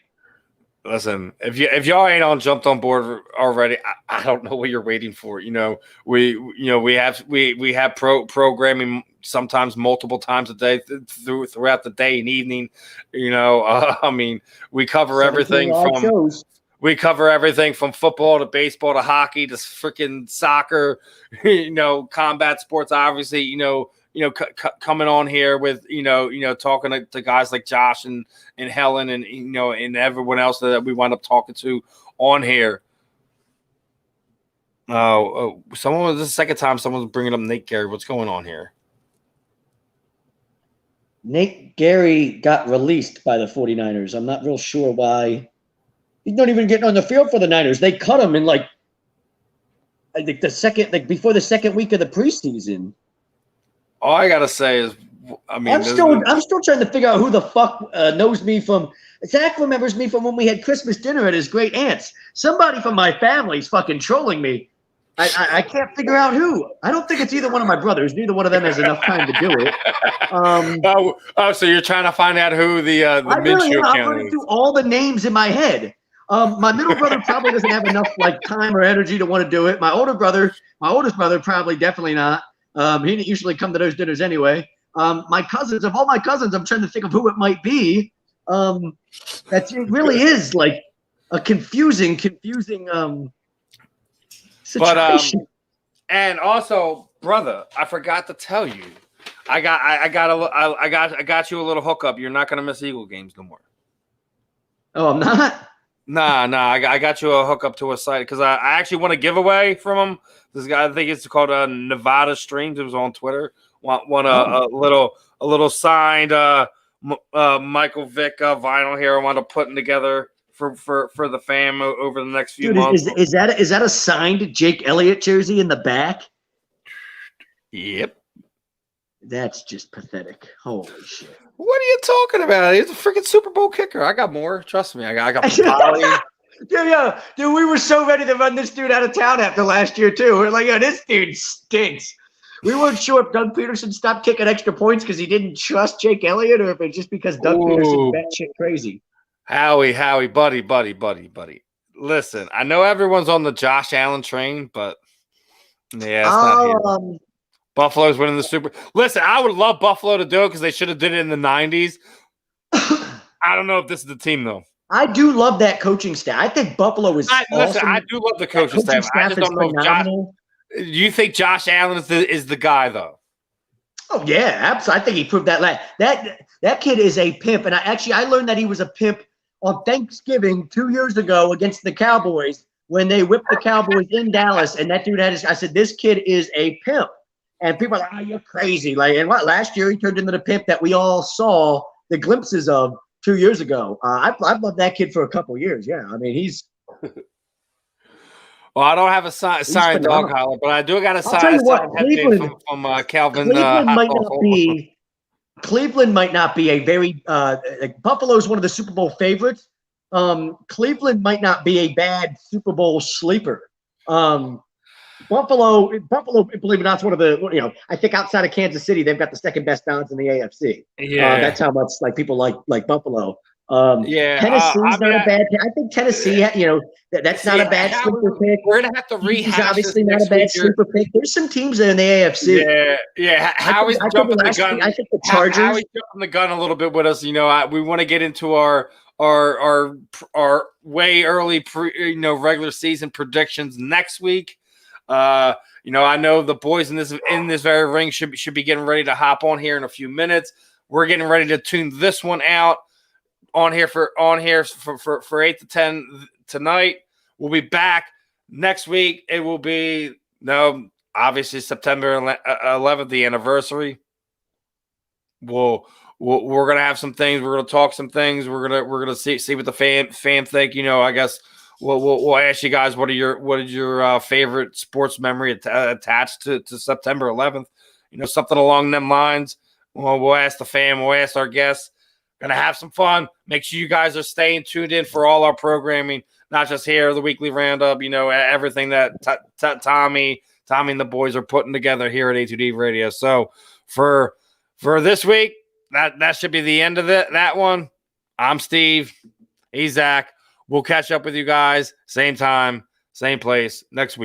Listen, if y'all ain't jumped on board already, I don't know what you're waiting for. We have programming sometimes multiple times a day throughout the day and evening. I mean, we cover everything from. We cover everything from football to baseball to hockey to freaking soccer, combat sports. Obviously, coming on here with talking to guys like Josh and Helen and and everyone else that we wind up talking to on here. This is the second time someone's bringing up Nate Gary. What's going on here? Nate Gary got released by the 49ers. I'm not real sure why. He's not even getting on the field for the Niners. They cut him in I think before the second week of the preseason. All I gotta say is, I'm still trying to figure out who the fuck knows me from. Zach remembers me from when we had Christmas dinner at his great aunt's. Somebody from my family's fucking trolling me. I can't figure out who. I don't think it's either one of my brothers. Neither one of them has enough time to do it. So you're trying to find out who the Minshew account is. I'm running through all the names in my head. My middle brother probably doesn't have enough time or energy to want to do it. My oldest brother, probably definitely not. He didn't usually come to those dinners anyway. My cousins, of all my cousins, I'm trying to think of who it might be. It really is a confusing situation. But and also, brother, I forgot to tell you, I got you a little hookup. You're not gonna miss Eagle games no more. Oh, I'm not. Nah. I got you a hookup to a site because I actually want a giveaway from him. This guy, I think it's called Nevada Streams. It was on Twitter. Want a little signed Michael Vick vinyl here. I want to put together for the fam over the next few months. Is that a signed Jake Elliott jersey in the back? Yep. That's just pathetic. Holy shit. What are you talking about? He's a freaking Super Bowl kicker. I got more. Trust me. I got Papali. Dude, we were so ready to run this dude out of town after last year, too. We're like, this dude stinks. We weren't sure if Doug Peterson stopped kicking extra points because he didn't trust Jake Elliott or if it's just because Doug Peterson's batshit crazy. Howie, buddy. Listen, I know everyone's on the Josh Allen train, but yeah, it's not here. Buffalo's winning the Super. Listen, I would love Buffalo to do it because they should have did it in the 90s. I don't know if this is the team, though. I do love that coaching staff. I think Buffalo is awesome. Listen, I do love the coaching staff. I just don't know if Josh. Do you think Josh Allen is the guy, though? Oh, yeah, absolutely. I think he proved that. That kid is a pimp. And I learned that he was a pimp on Thanksgiving 2 years ago against the Cowboys when they whipped the Cowboys in Dallas. And that dude I said, this kid is a pimp. And people are like, oh, you're crazy. Last year he turned into the pimp that we all saw the glimpses of 2 years ago. I've loved that kid for a couple years. Yeah, I mean, he's Well, I don't have a signed dog phenomenal. collar, but I do got a I'll tell you what, signed headband from Calvin. Cleveland might not be. Cleveland might not be a very like Buffalo is one of the Super Bowl favorites. Cleveland might not be a bad Super Bowl sleeper. Buffalo, believe it or not, is one of the I think outside of Kansas City, they've got the second best odds in the AFC. Yeah, that's how much like people like Buffalo. Yeah, Tennessee's not a bad pick. I think Tennessee, that's not a bad sleeper pick. We're gonna have to rehash. He's obviously not a bad sleeper pick. There's some teams in the AFC. Yeah. Howie's jumping the gun. I think the Chargers. Howie's jumping the gun a little bit with us. We want to get into our way early regular season predictions next week. I know the boys in this very ring should be getting ready to hop on here in a few minutes. We're getting ready to tune this one out. On here for 8 to 10 tonight. We'll be back next week. It will be obviously September 11th, the anniversary. We're gonna have some things. We're gonna talk some things. We're gonna see what the fan think. I guess we'll ask you guys what is your favorite sports memory attached to September 11th. Something along them lines. We'll ask the fan. We'll ask our guests. Gonna have some fun. Make sure you guys are staying tuned in for all our programming, not just here, the weekly roundup, everything that Tommy and the boys are putting together here at A2D Radio. So for this week, that should be the end of that one. I'm Steve. He's Zach. We'll catch up with you guys same time, same place next week.